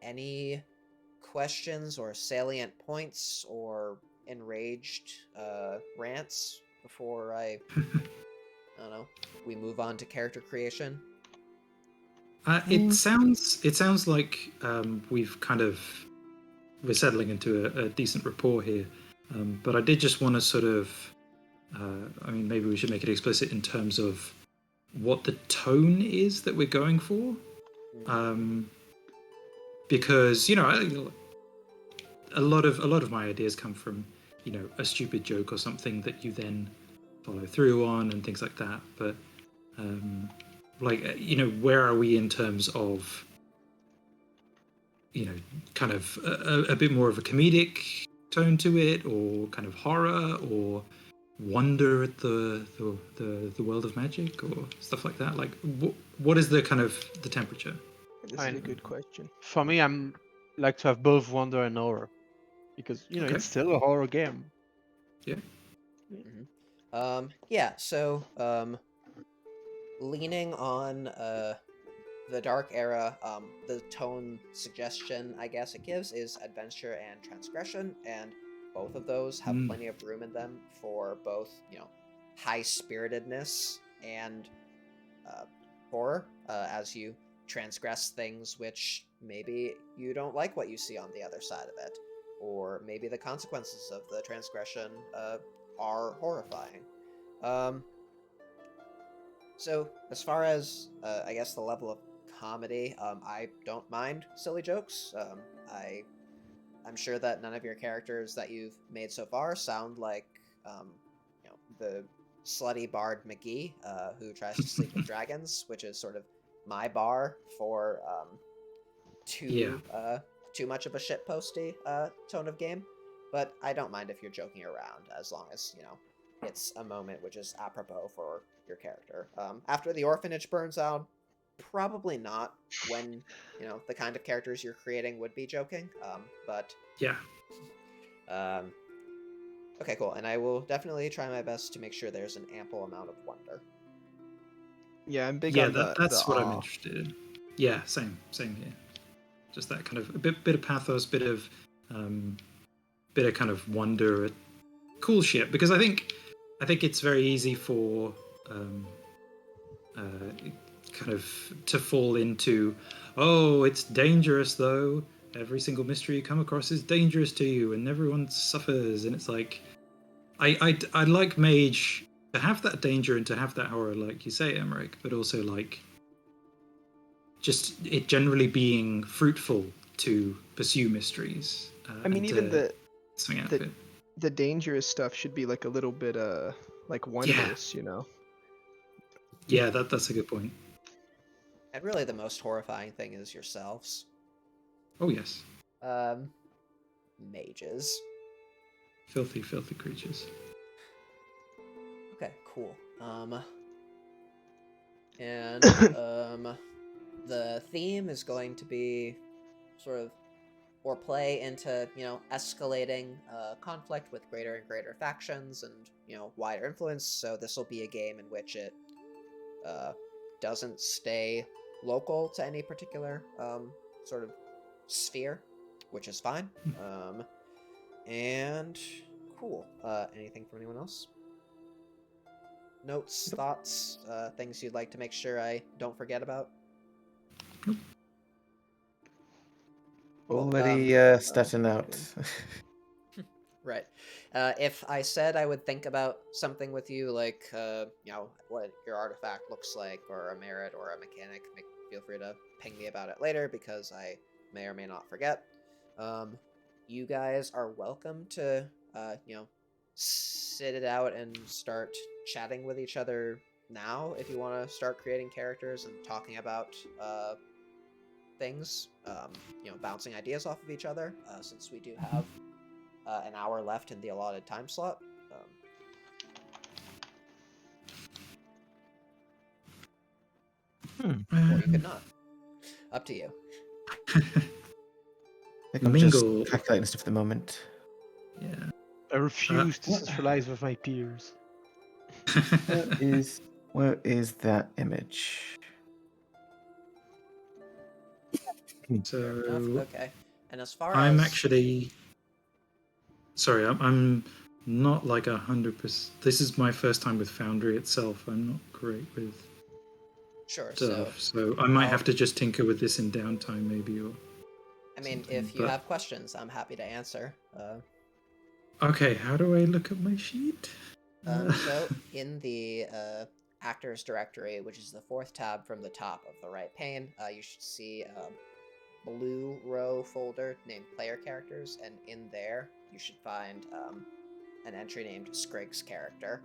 any questions or salient points or enraged rants before I don't know, we move on to character creation? It sounds like we're settling into a decent rapport here. But I did just want to sort of, maybe we should make it explicit in terms of what the tone is that we're going for. Because, a lot of my ideas come from, a stupid joke or something that you then follow through on and things like that. But, where are we in terms of, kind of a bit more of a comedic tone to it, or kind of horror, or wonder at the world of magic, or stuff like that? Like, what is the kind of the temperature? This is a good question. For me, I'm like to have both wonder and horror, because Okay. it's still a horror game. Yeah. So leaning on the dark era, the tone suggestion I guess it gives is adventure and transgression, and both of those have plenty of room in them for both high spiritedness and horror, as you transgress things which maybe you don't like what you see on the other side of it, or maybe the consequences of the transgression are horrifying. So as far as I guess the level of comedy, I don't mind silly jokes. I'm sure that none of your characters that you've made so far sound like the slutty bard McGee who tries to sleep with dragons, which is sort of my bar for too much of a shitposty tone of game. But I don't mind if you're joking around, as long as it's a moment which is apropos for your character. After the orphanage burns out, probably not when the kind of characters you're creating would be joking. But yeah. Okay, cool. And I will definitely try my best to make sure there's an ample amount of wonder. Yeah, I'm big on that's what awe. I'm interested in. Yeah, same here. Just that kind of a bit of pathos, bit of kind of wonder at cool shit. Because I think it's very easy for kind of to fall into, oh, it's dangerous though. Every single mystery you come across is dangerous to you, and everyone suffers. And it's like, I like Mage to have that danger and to have that horror, like you say, Emerick, but also like just it generally being fruitful to pursue mysteries. I mean, and even to swing out of it. the dangerous stuff should be like a little bit like wondrous, Yeah, that's a good point. And really, the most horrifying thing is yourselves. Oh yes, Mages. filthy creatures. Okay, cool. And the theme is going to be sort of or play into escalating conflict with greater and greater factions and wider influence. So this will be a game in which it doesn't stay local to any particular sort of sphere, which is fine. And cool. Anything from anyone else? Notes, thoughts, things you'd like to make sure I don't forget about? Already starting out. Right. If I said I would think about something with you, like, what your artifact looks like, or a merit, or a mechanic, feel free to ping me about it later, because I may or may not forget. You guys are welcome to, sit it out and start chatting with each other now if you want to start creating characters and talking about things, bouncing ideas off of each other, since we do have an hour left in the allotted time slot. Or you could not. Up to you. I'm just calculating stuff at the moment. Yeah. I refuse to socialize with my peers. Where is that image? So Okay. And as far I'm as actually sorry, I'm not like 100%. This is my first time with Foundry itself. I'm not great with stuff, so I might have to just tinker with this in downtime, maybe. Or I mean, if you have questions, I'm happy to answer. Okay, how do I look at my sheet? So in the actors directory, which is the 4th tab from the top of the right pane, you should see a blue row folder named player characters, and in there you should find an entry named Scrig's character.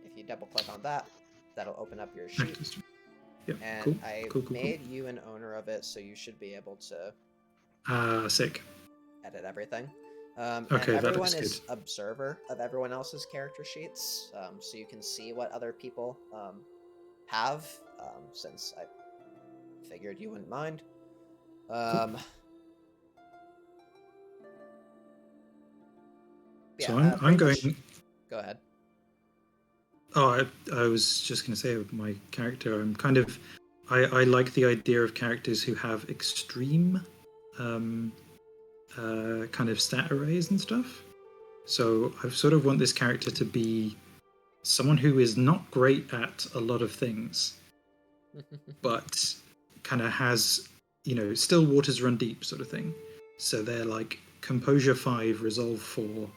If you double click on that, that'll open up your sheet. Yep, and I made you an owner of it, so you should be able to sick. edit everything. Okay, and everyone that is observer of everyone else's character sheets, so you can see what other people have, since I figured you wouldn't mind. So I'm going. Go ahead. Oh, I was just going to say with my character, I'm kind of. I like the idea of characters who have extreme kind of stat arrays and stuff. So I sort of want this character to be someone who is not great at a lot of things, but kind of has, still waters run deep sort of thing. So they're like Composure 5, Resolve 4,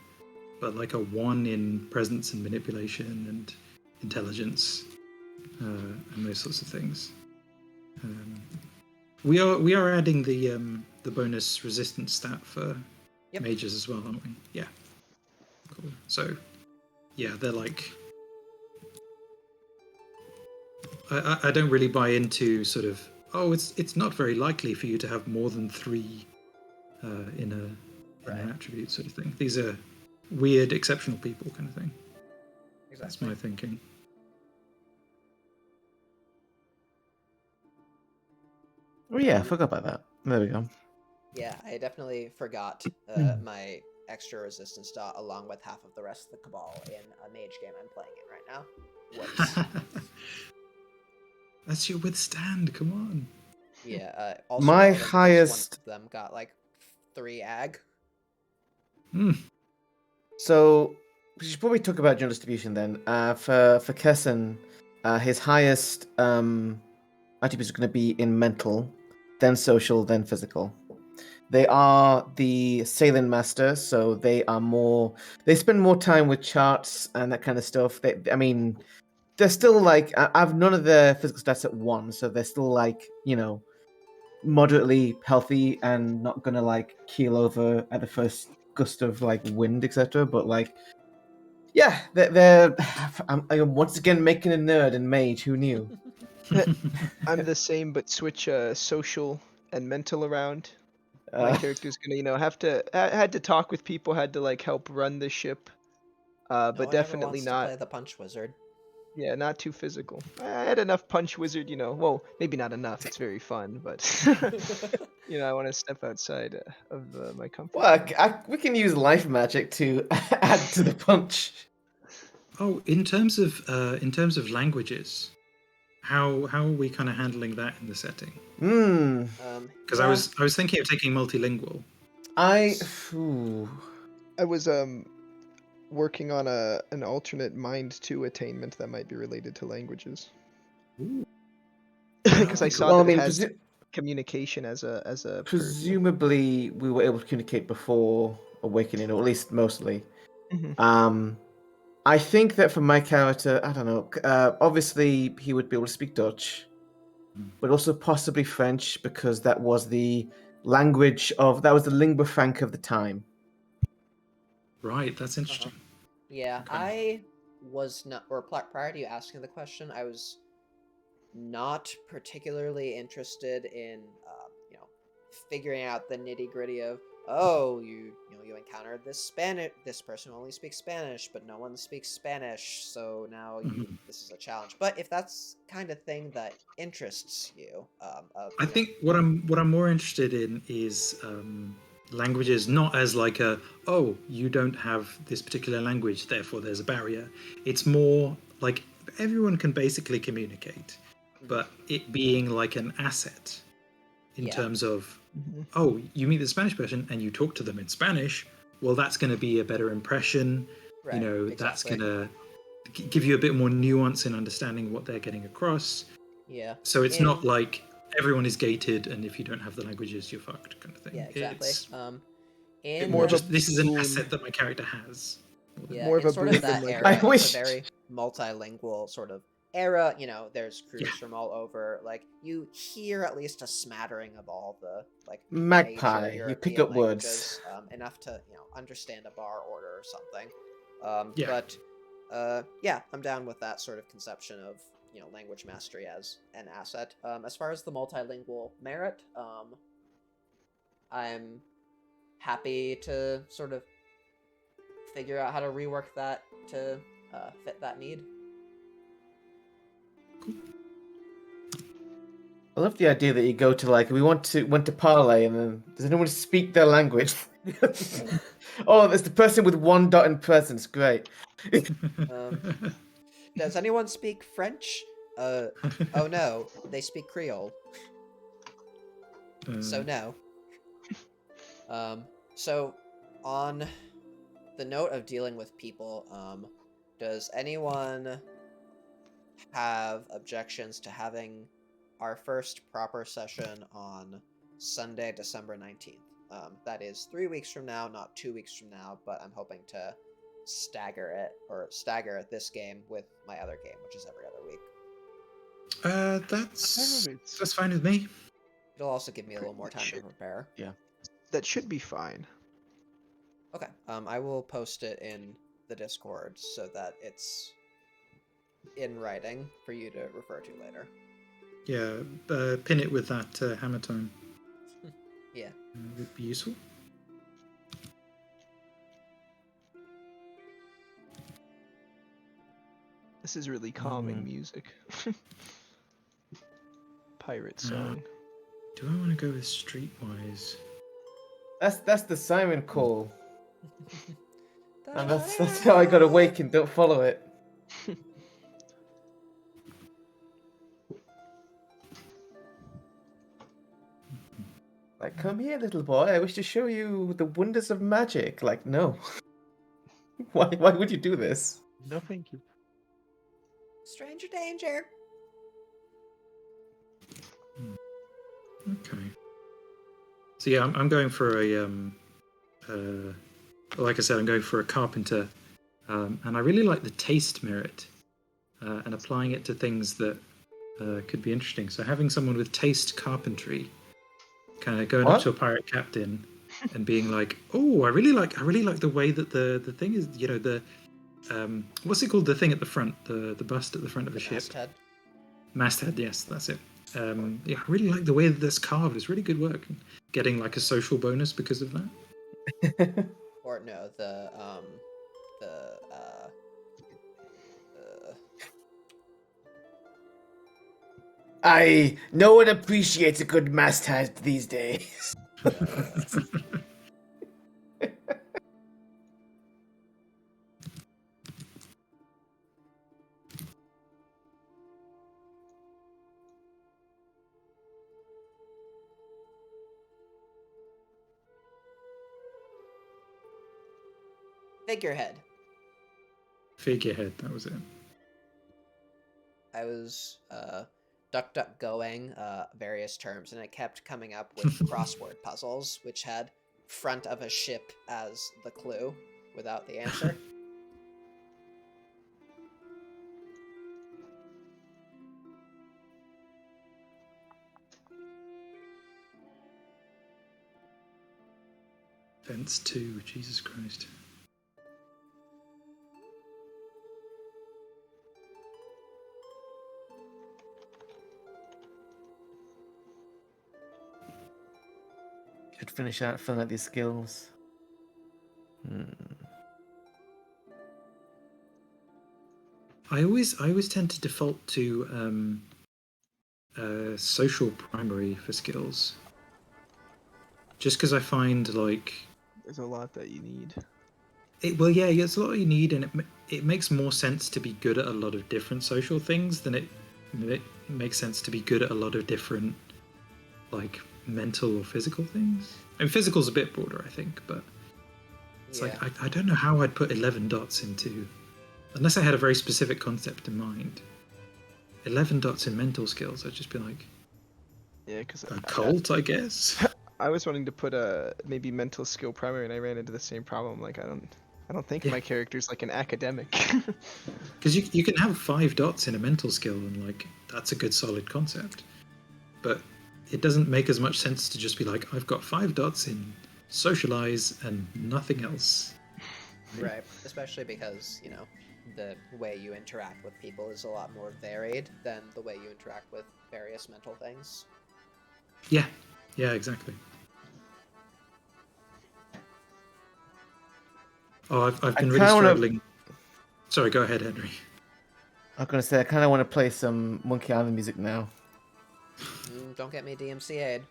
but like a 1 in Presence and Manipulation and Intelligence, and those sorts of things. We are adding the bonus resistance stat for mages as well, aren't we? Yeah. Cool. So, yeah, they're like. I don't really buy into sort of. Oh, it's not very likely for you to have more than 3 in an attribute sort of thing. These are weird, exceptional people kind of thing. Exactly. That's my thinking. Oh yeah, I forgot about that. There we go. Yeah, I definitely forgot my extra resistance dot along with half of the rest of the Cabal in a mage game I'm playing in right now. Whoops. That's your withstand, come on. Yeah, also my highest... one of them got like 3 ag. So we should probably talk about general distribution then. For Kesson, his highest attributes are going to be in mental, then social, then physical. They are the sailing master, so they are more. They spend more time with charts and that kind of stuff. I mean, they're still like I've none of their physical stats at 1, so they're still like moderately healthy and not gonna like keel over at the first gust of like wind, etc. But like, yeah, they're I'm once again making a nerd in Mage. Who knew? I'm the same, but switch social and mental around. My Uh, character's gonna, had to talk with people, had to like help run the ship, No but one ever definitely wants to not. play the punch wizard. Yeah, not too physical. I had enough punch wizard, well, maybe not enough. It's very fun, but I want to step outside of my comfort well, zone. we can use life magic to add to the punch. Oh, in terms of languages, how are we kind of handling that in the setting? Hmm. Because yeah, I was thinking of taking multilingual. Ooh. I was working on an alternate mind 2 attainment that might be related to languages. Ooh. Because I That'd be saw cool. Well, I that it mean, has communication as a perk. presumably we were able to communicate before awakening, or at least mostly. Mhm. I think that for my character, I don't know. Obviously, he would be able to speak Dutch, but also possibly French because that was the lingua franca of the time. Right, that's interesting. yeah. Okay. I was not, or prior to you asking the question, I was not particularly interested in, figuring out the nitty gritty of, oh, you encountered this person only speaks Spanish, but no one speaks Spanish, so now Mhm. this is a challenge. But if that's kind of thing that interests you, I think what I'm more interested in is languages, not as like you don't have this particular language, therefore there's a barrier. It's more like everyone can basically communicate, but it being like an asset in yeah, terms of, Mhm. oh, you meet the Spanish person and you talk to them in Spanish, well, that's going to be a better impression. right, That's exactly. going to give you a bit more nuance in understanding what they're getting across. Yeah, So it's not in like everyone is gated, and if you don't have the languages, you're fucked, kind of yeah, thing. exactly. It's a bit In More more of a just this is an boon, asset that my character has. Yeah, more of in a sort of boon than that like I era, a. it's a wish. very multilingual sort of era. There's Yeah. crews from all over. Like, you hear at least a smattering of all the like major Magpie, you pick European up words. languages, enough to understand a bar order or something. Yeah. But yeah, I'm down with that sort of conception of language mastery as an asset. As far as the multilingual merit, I'm happy to sort of figure out how to rework that to fit that need. I love the idea that you go to like we went to parlay and then does anyone speak their language? Oh, there's the person with 1 dot in presence. Great. Does anyone speak French? Oh no, they speak Creole. So no. So on the note of dealing with people, does anyone have objections to having our first proper session on Sunday, December 19th? That is 3 weeks from now, not 2 weeks from now, but I'm hoping to stagger this game with my other game, which is every other week. That's fine with me. It'll also give me a little more time to prepare. Yeah. That should be fine. Okay. I will post it in the Discord so that it's in writing for you to refer to later. Yeah, pin it with that hammer time. Yeah. Would be useful. This is really calming music. Pirate song. Do I want to go with Streetwise? That's the siren call. And that's how I got awakened. Don't follow it. Like, come here, little boy. I wish to show you the wonders of magic. Like, no. Why would you do this? No, thank you. Stranger danger. Okay. So yeah, I'm going for a like I said, I'm going for a carpenter, and I really like the taste merit, and applying it to things that could be interesting. So having someone with taste carpentry, kind of going up What? to a pirate captain and being like, "Oh, I really like the way that the thing is, you know, the what's it called, the thing at the front, the bust at the front of the ship, Masthead. masthead. Yes, that's it. Yeah, I really like the way that that's carved. It's really good work. Getting like a social bonus because of that. Or no, the No one appreciates a good masthead these days. figurehead. Figurehead. That was it. I was duck going various terms, and I kept coming up with crossword puzzles, which had front of a ship as the clue without the answer. Fence 2. Jesus Christ. Should finish out filling out these skills. I always tend to default to social primary for skills, just because I find like There's a lot that you need. yeah, it's a lot you need, and it makes more sense to be good at a lot of different social things than it makes sense to be good at a lot of different like mental or physical things. I mean, physical's a bit broader, I think, but it's like I don't know how I'd put 11 dots into, unless I had a very specific concept in mind. 11 dots in mental skills, I'd just be like, Yeah, because a cult, I guess. I was wanting to put a maybe mental skill primary, and I ran into the same problem. Like I don't think Yeah. my character's like an academic. Because you can have 5 dots in a mental skill, and like that's a good solid concept, but it doesn't make as much sense to just be like, I've got 5 dots in socialize and nothing else. Right, especially because, you know, the way you interact with people is a lot more varied than the way you interact with various mental things. Yeah, exactly. Oh, I've been really struggling. Sorry, go ahead, Henry. I was gonna say I kind of want to play some Monkey Island music now. Don't get me DMCA'd.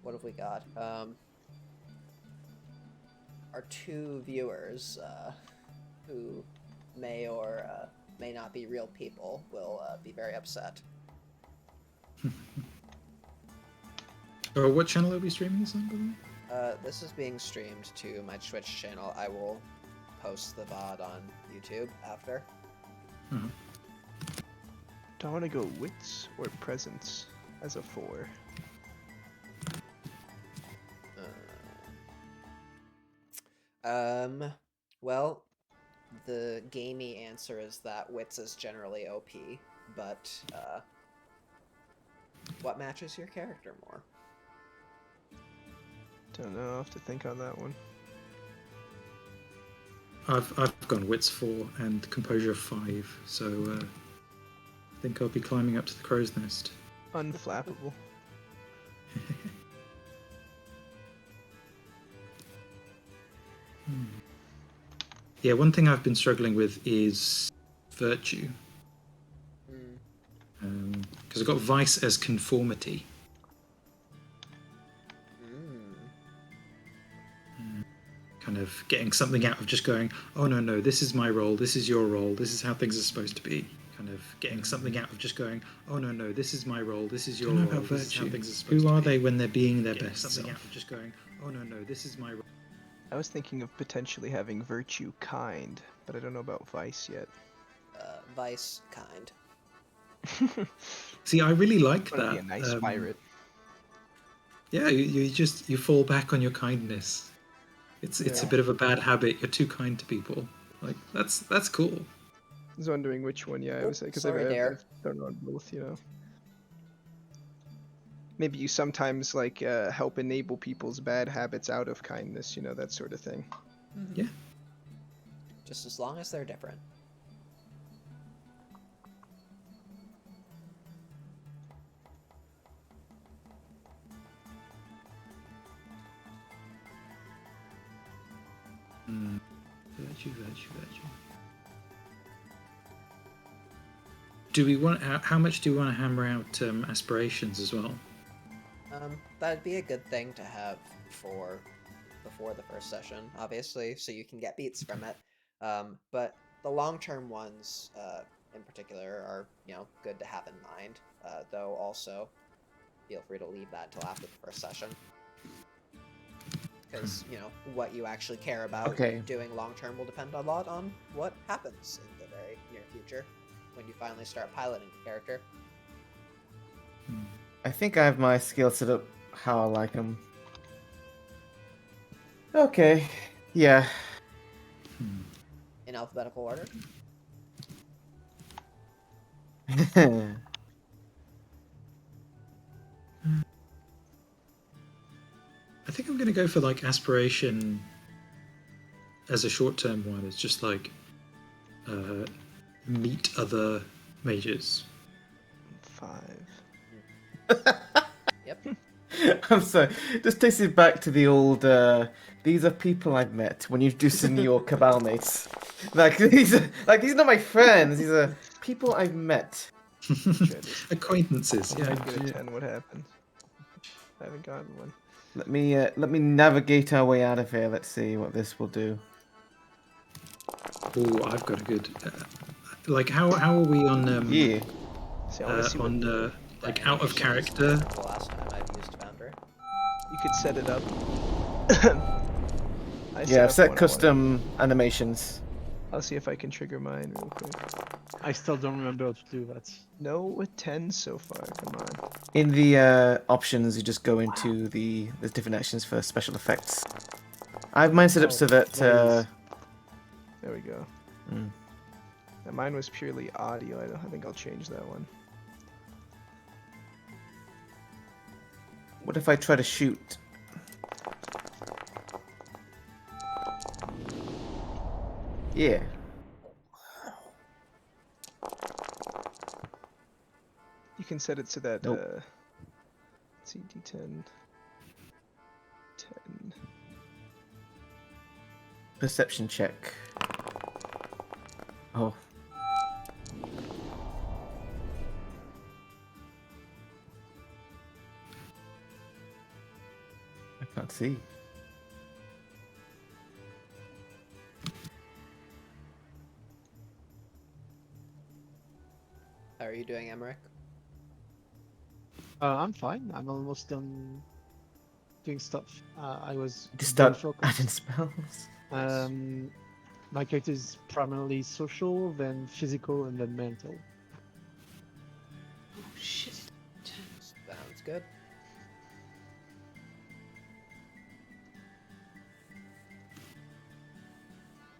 What have we got? Our 2 viewers, who may or may not be real people, will be very upset. What channel are we streaming this on, by the way? This is being streamed to my Twitch channel. I will post the VOD on YouTube after. Uh-huh. Do I want to go wits or presence as a 4? Well, the gamey answer is that wits is generally OP, but what matches your character more? Don't know. I'll have to think on that one. I've gone wits 4 and composure 5, so I think I'll be climbing up to the crow's nest. Unflappable. Yeah, one thing I've been struggling with is virtue. Because I've got vice as conformity. Kind of getting something out of just going, oh no, this is my role, this is your role, this is how things are supposed to be. Kind of getting something out of just going, oh no, this is my role, this is your role, about this is how virtue. things are supposed to be. Who are they when they're being their Getting best something self? out of just going, oh no, this is my role. I was thinking of potentially having virtue kind, but I don't know about vice yet. advice, kind. See, I really like Want to that. be a nice pirate. Yeah, you fall back on your kindness. It's a Yeah. bit of a bad habit. You're too kind to people. Like that's cool. I was wondering which one. Yeah, I was because Sorry, dear. I've done on both. You know. Maybe you sometimes like help enable people's bad habits out of kindness. You know, that sort of thing. Mhm. Yeah. Just as long as they're different. Virtue. Do we want? How much do we want to hammer out aspirations as well? That'd be a good thing to have for before the first session, obviously, so you can get beats from it. But the long-term ones, in particular, are good to have in mind. Though also, feel free to leave that until after the first session, because what you actually care about Okay. doing long-term will depend a lot on what happens in the very near future when you finally start piloting the character. I think I have my skill set up how I like them. Okay. Yeah. In alphabetical order. I think I'm going to go for like aspiration as a short-term one. It's just like meet other mages. 5. Yep. I'm sorry. Just takes it back to the old. These are people I've met when you're introducing your Cabal mates. Like these are not my friends. These are people I've met. Acquaintances. I Yeah. get a 10. What happened? I haven't gotten one. Let me navigate our way out of here. Let's see what this will do. Oh, I've got a good. Like how are we on Yeah. See, I want to see what on like The out of animation is character? The last time I've used Foundry. you could set it up. Yeah, I've set one I custom animations. I'll see if I can trigger mine real quick. I still don't remember how to do that. No 10 so far. Come on. In the options, you just go into the different actions for special effects. I have mine set up so that. nice. There we go. Mm. And mine was purely audio. I think I'll change that one. What if I try to shoot? Yeah. You can set it so that. Nope. Let's see, D10. 10. Perception check. Oh. I can't see. How are you doing, Emerick? I'm fine. I'm almost done doing stuff. I was Just very start adding focused. spells. My character is primarily social, then physical, and then mental. Shit. Sounds good.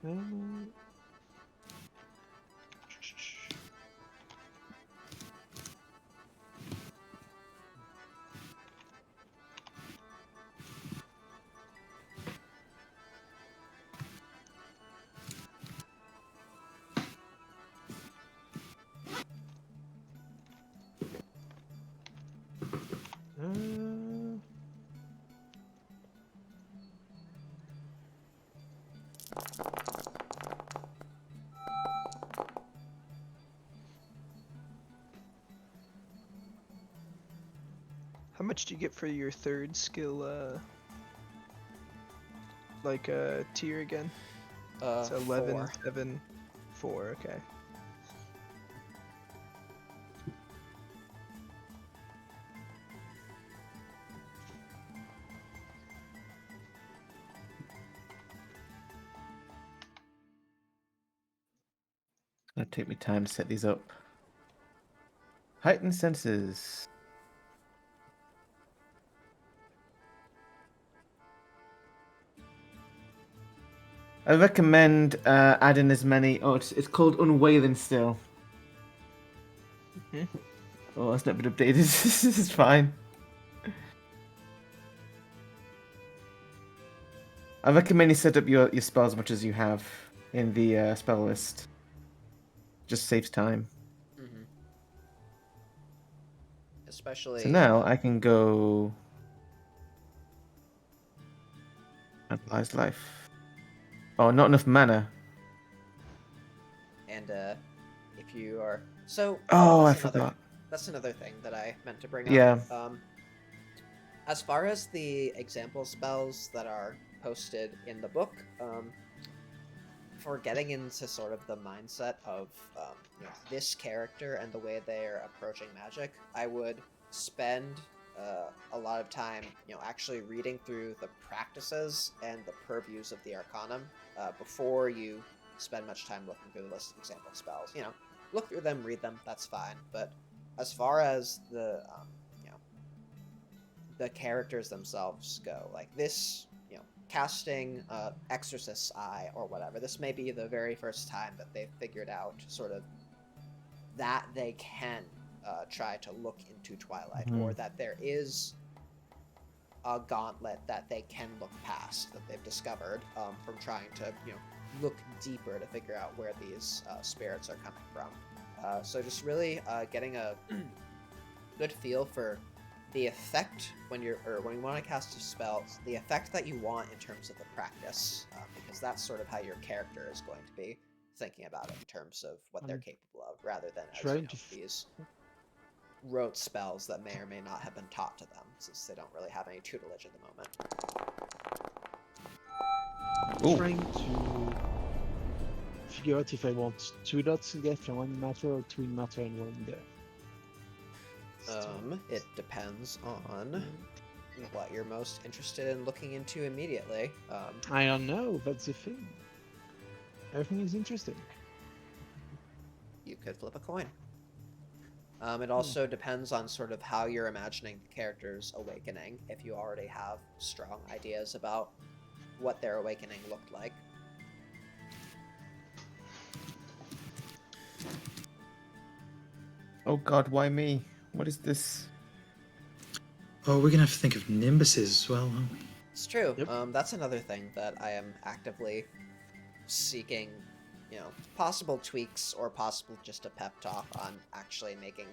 Um, How much do you get for your third skill? Like tier again? It's 11, 4. 7, 4. Okay. That'll take me time to set these up. Heightened senses. I recommend adding as many. Oh, it's called Unwailing still. Mhm. Oh, that's not been updated. This is fine. I recommend you set up your spells as much as you have in the spell list. Just saves time. Mm-hmm. Especially. So now I can go analyze life. Oh, not enough mana. And if you are so, Oh, I that's another forgot. that's another thing that I meant to bring up. Yeah. As far as the example spells that are posted in the book, for getting into sort of the mindset of this character and the way they're approaching magic, I would spend a lot of time, actually reading through the practices and the purviews of the Arcanum before you spend much time looking through the list of example spells. Look through them, read them, that's fine. But as far as the characters themselves go, like this, casting Exorcist's Eye or whatever, this may be the very first time that they've figured out sort of that they can try to look into Twilight, or that there is a gauntlet that they can look past, that they've discovered from trying to, look deeper to figure out where these spirits are coming from. So just really getting a good feel for the effect when you want to cast a spell, the effect that you want in terms of the practice, because that's sort of how your character is going to be thinking about it in terms of what they're capable of, rather than as these rote spells that may or may not have been taught to them, since they don't really have any tutelage at the moment. Trying to figure out if I want 2 dots in death and 1 matter, or 2 in matter and 1 in death. It depends on what you're most interested in looking into immediately. I don't know, that's the thing. Everything is interesting. You could flip a coin. It also depends on sort of how you're imagining the character's awakening, if you already have strong ideas about what their awakening looked like. Oh god, why me? What is this? Oh, we're gonna have to think of nimbuses as well, aren't we? It's true. Yep. That's another thing that I am actively seeking, possible tweaks or possible just a pep talk on actually making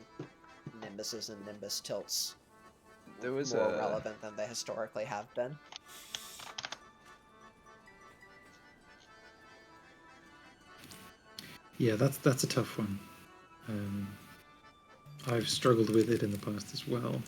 nimbuses and nimbus tilts There was more relevant than they historically have been. Yeah, that's a tough one. I've struggled with it in the past as well.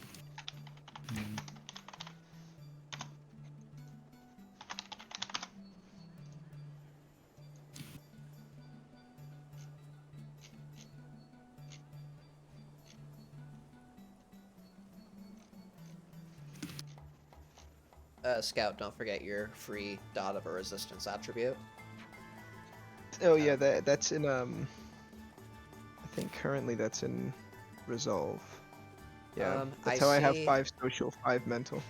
Scout, don't forget your free dot of a resistance attribute. Oh yeah, that's in I think currently that's in Resolve. Yeah, that's how I have 5 social, 5 mental.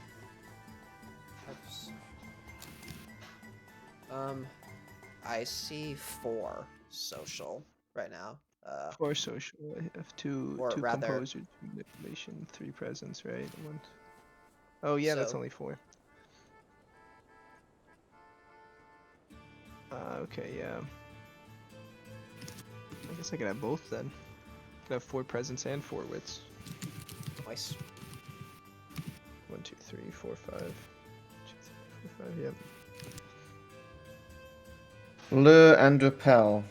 I see 4 social right now. 4 social. I have 2 or rather- composer, 2 manipulation, 3 presence, right? 1. Oh yeah, that's So- only 4. Okay, yeah. I guess I could have both then. I could have 4 presence and 4 wits. Nice. 1, 2, 3, 4, 5. 2, 3, 4, 5. Yep. Lure and repel.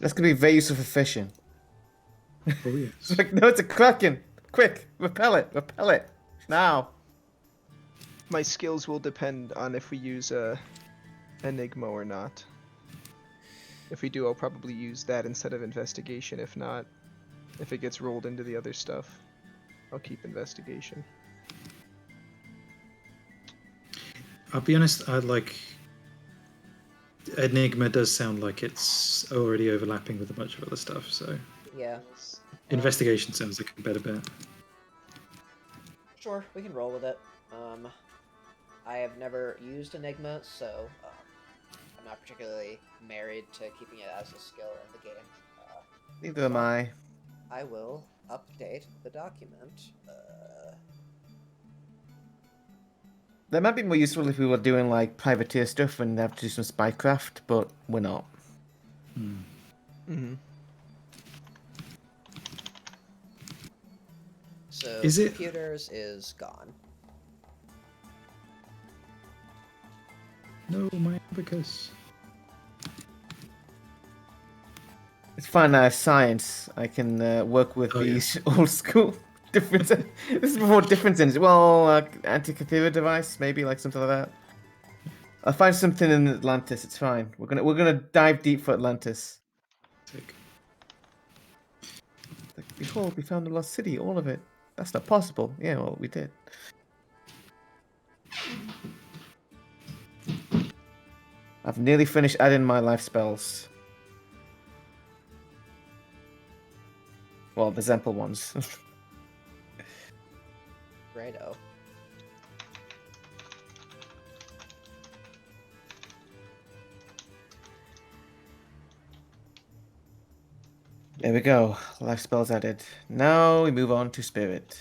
That's gonna be very useful for fishing. Oh yes. It's like, no, it's a kraken. Quick, repel it, now. My skills will depend on if we use Enigma or not. If we do, I'll probably use that instead of investigation. If not, if it gets rolled into the other stuff, I'll keep investigation. I'll be honest, I like Enigma does sound like it's already overlapping with a bunch of other stuff, so Yeah. investigation sounds like a better bet. Sure, we can roll with it. I have never used Enigma, so I'm not particularly married to keeping it as a skill in the game. Neither am I. I will update the document. That might be more useful if we were doing like privateer stuff and have to do some spycraft, but we're not. Mm-hmm. So Is it- computers is gone. No, my abacus. It's fine. I have science. I can work with Oh, yeah. these old school difference. This is before difference engines. Well, anti-cathedra device, maybe like something like that. I'll find something in Atlantis. It's fine. We're gonna dive deep for Atlantis. Sick. Like, behold, we found the lost city. All of it. That's not possible. Yeah, well, we did. I've nearly finished adding my life spells. Well, the Zemple ones. Righto. There we go. Life spells added. Now we move on to spirit.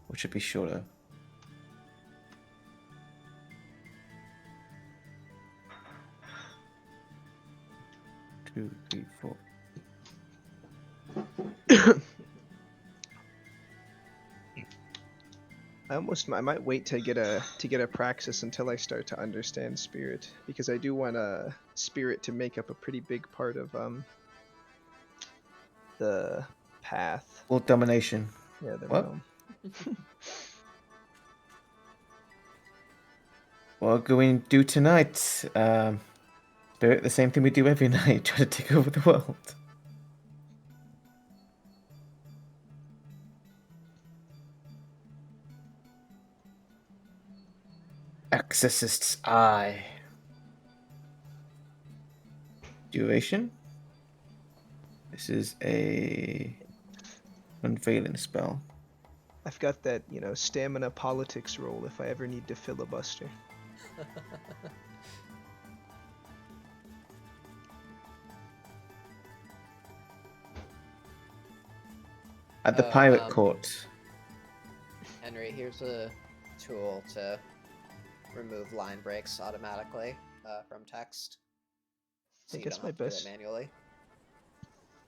Which should be shorter. Two, three, four. I might wait to get a praxis until I start to understand spirit, because I do want a spirit to make up a pretty big part of the path. World domination. Yeah, the What? realm. What are we going to do tonight? Spirit, the same thing we do every night. Try to take over the world. Exorcist's Eye. Duration. This is a unveiling spell. I've got that, stamina politics roll if I ever need to filibuster. At the pirate court. Henry, here's a tool to remove line breaks automatically from text. So I you guess don't my have to do it best. manually.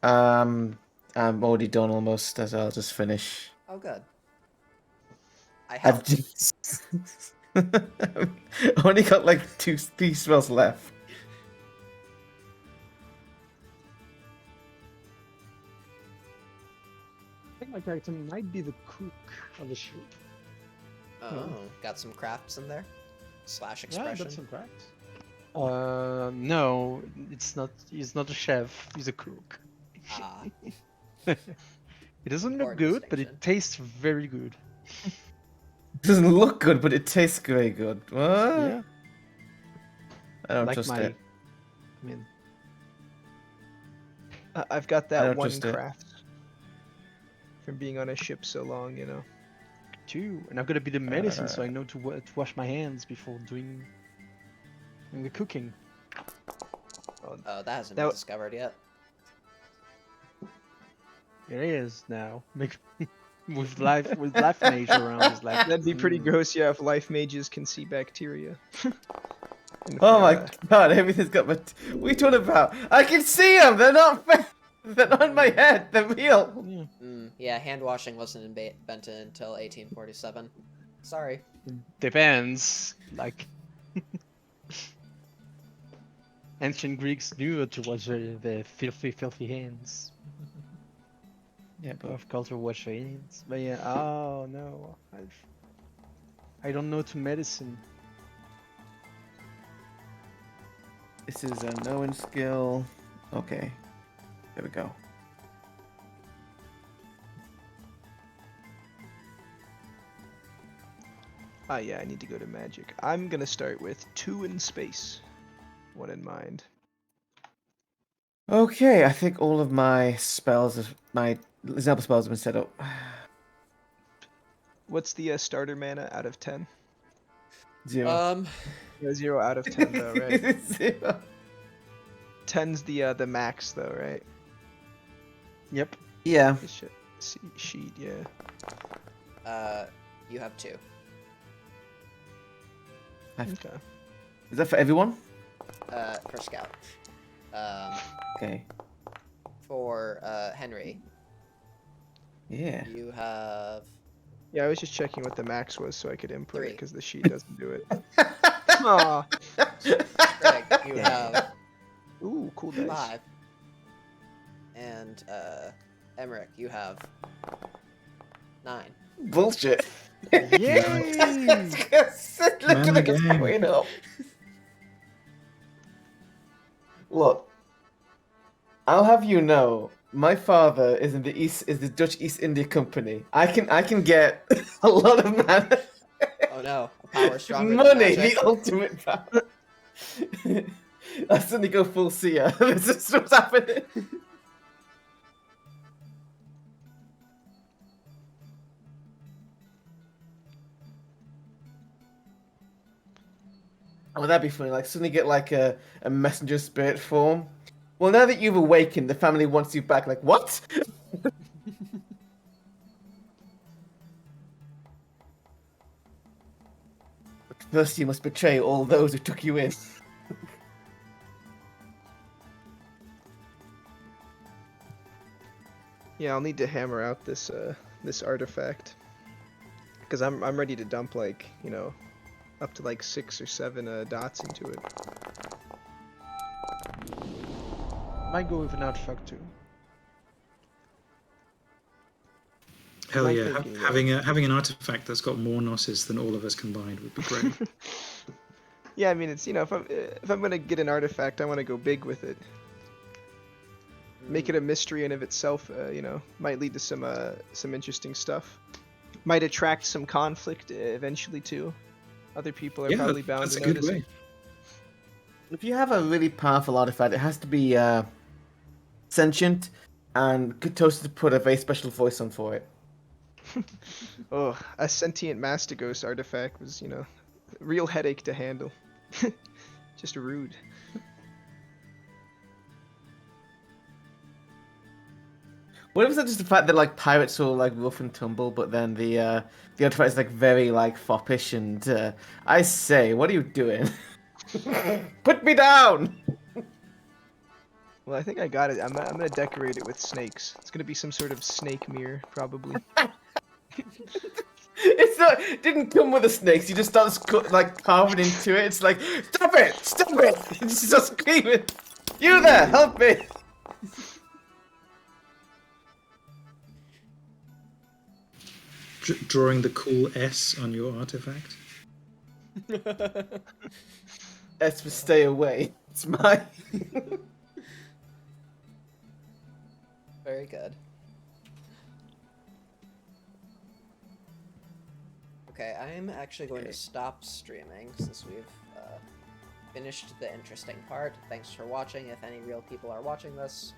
I'm already done almost, as I'll just finish. Oh, good. I I've helped. just only got like 3 spells left. I think my character might be the cook of the ship. Oh, got some crafts in there? Slash Yeah, expression? that's some cracks. No, it's not. He's not a chef. He's a cook. Ah, It doesn't look Important good, but distinction. it tastes very good. It doesn't look good, but it tastes very good. What? Yeah, I don't like trust my. it. I mean, I've got I that don't one trust it. craft from being on a ship so long, too, and I've got to be the medicine, so I know to wash my hands before doing the cooking. oh, that hasn't That been w- discovered yet. It is now. with life mage around, it's like That'd be pretty mm. gross, yeah, if life mages can see bacteria. And Oh for, my god, everything's got my. What are you talking about? I can see them! They're not. They're not in my head! They're real! Yeah. Yeah, hand washing wasn't invented until 1847. Sorry. Depends. Like ancient Greeks knew to wash their filthy hands. Yeah, but Of culture wash their hands. But yeah, oh no, I don't know to medicine. this is a knowing skill. Okay. There we go. Ah, yeah, I need to go to magic. I'm gonna start with 2 in space. 1 in mind. Okay, I think all of my my example spells have been set up. What's the starter mana out of 10? 0. Yeah, 0 out of 10 though, right? 0. 10's the max though, right? Yep. Yeah. This shit. Sheet, yeah. You have 2. Okay. Is that for everyone? For Scout. Okay. For Henry, Yeah. you have Yeah, I was just checking what the max was so I could input it 3. because the sheet doesn't do it. Aw. Scrig, you have Ooh, cool dice. 5. And Emerick, you have 9. Bullshit. Yay! Look at this game. going up. Look, I'll have you know, my father is the Dutch East India Company. I can get a lot of mana. Oh no, a power stronger than Money, magic. the ultimate power. I suddenly go full seer. This is what's happening. Oh, that'd be funny. Like suddenly get like a messenger spirit form. Well, now that you've awakened, the family wants you back. Like what? First, you must betray all those who took you in. Yeah, I'll need to hammer out this this artifact because I'm ready to dump like up to like 6 or 7 dots into it. Might go with an artifact too. Hell I'm yeah! thinking, Having an artifact that's got more Gnosis than all of us combined would be great. Yeah, I mean it's if I'm gonna get an artifact, I want to go big with it. Make it a mystery in of itself. Might lead to some interesting stuff. Might attract some conflict eventually too. Other people are Yeah, probably bound that's to a good notice way. it. If you have a really powerful artifact, it has to be sentient, and Katosis to put a very special voice on for it. Oh, a sentient Mastigos artifact was real headache to handle. Just rude. What if it's just the fact that like pirates are like rough and tumble, but then the artifact is like very like foppish and I say, what are you doing? Put me down! Well, I think I got it. I'm gonna decorate it with snakes. It's gonna be some sort of snake mirror, probably. It's not. It didn't come with the snakes. You just start like carving into it. It's like, stop it! Stop it! You just start screaming. You there? Help me! Drawing the cool S on your artifact. S for stay away. It's mine. Very good. Okay, I'm actually going to stop streaming since we've finished the interesting part. Thanks for watching, if any real people are watching this.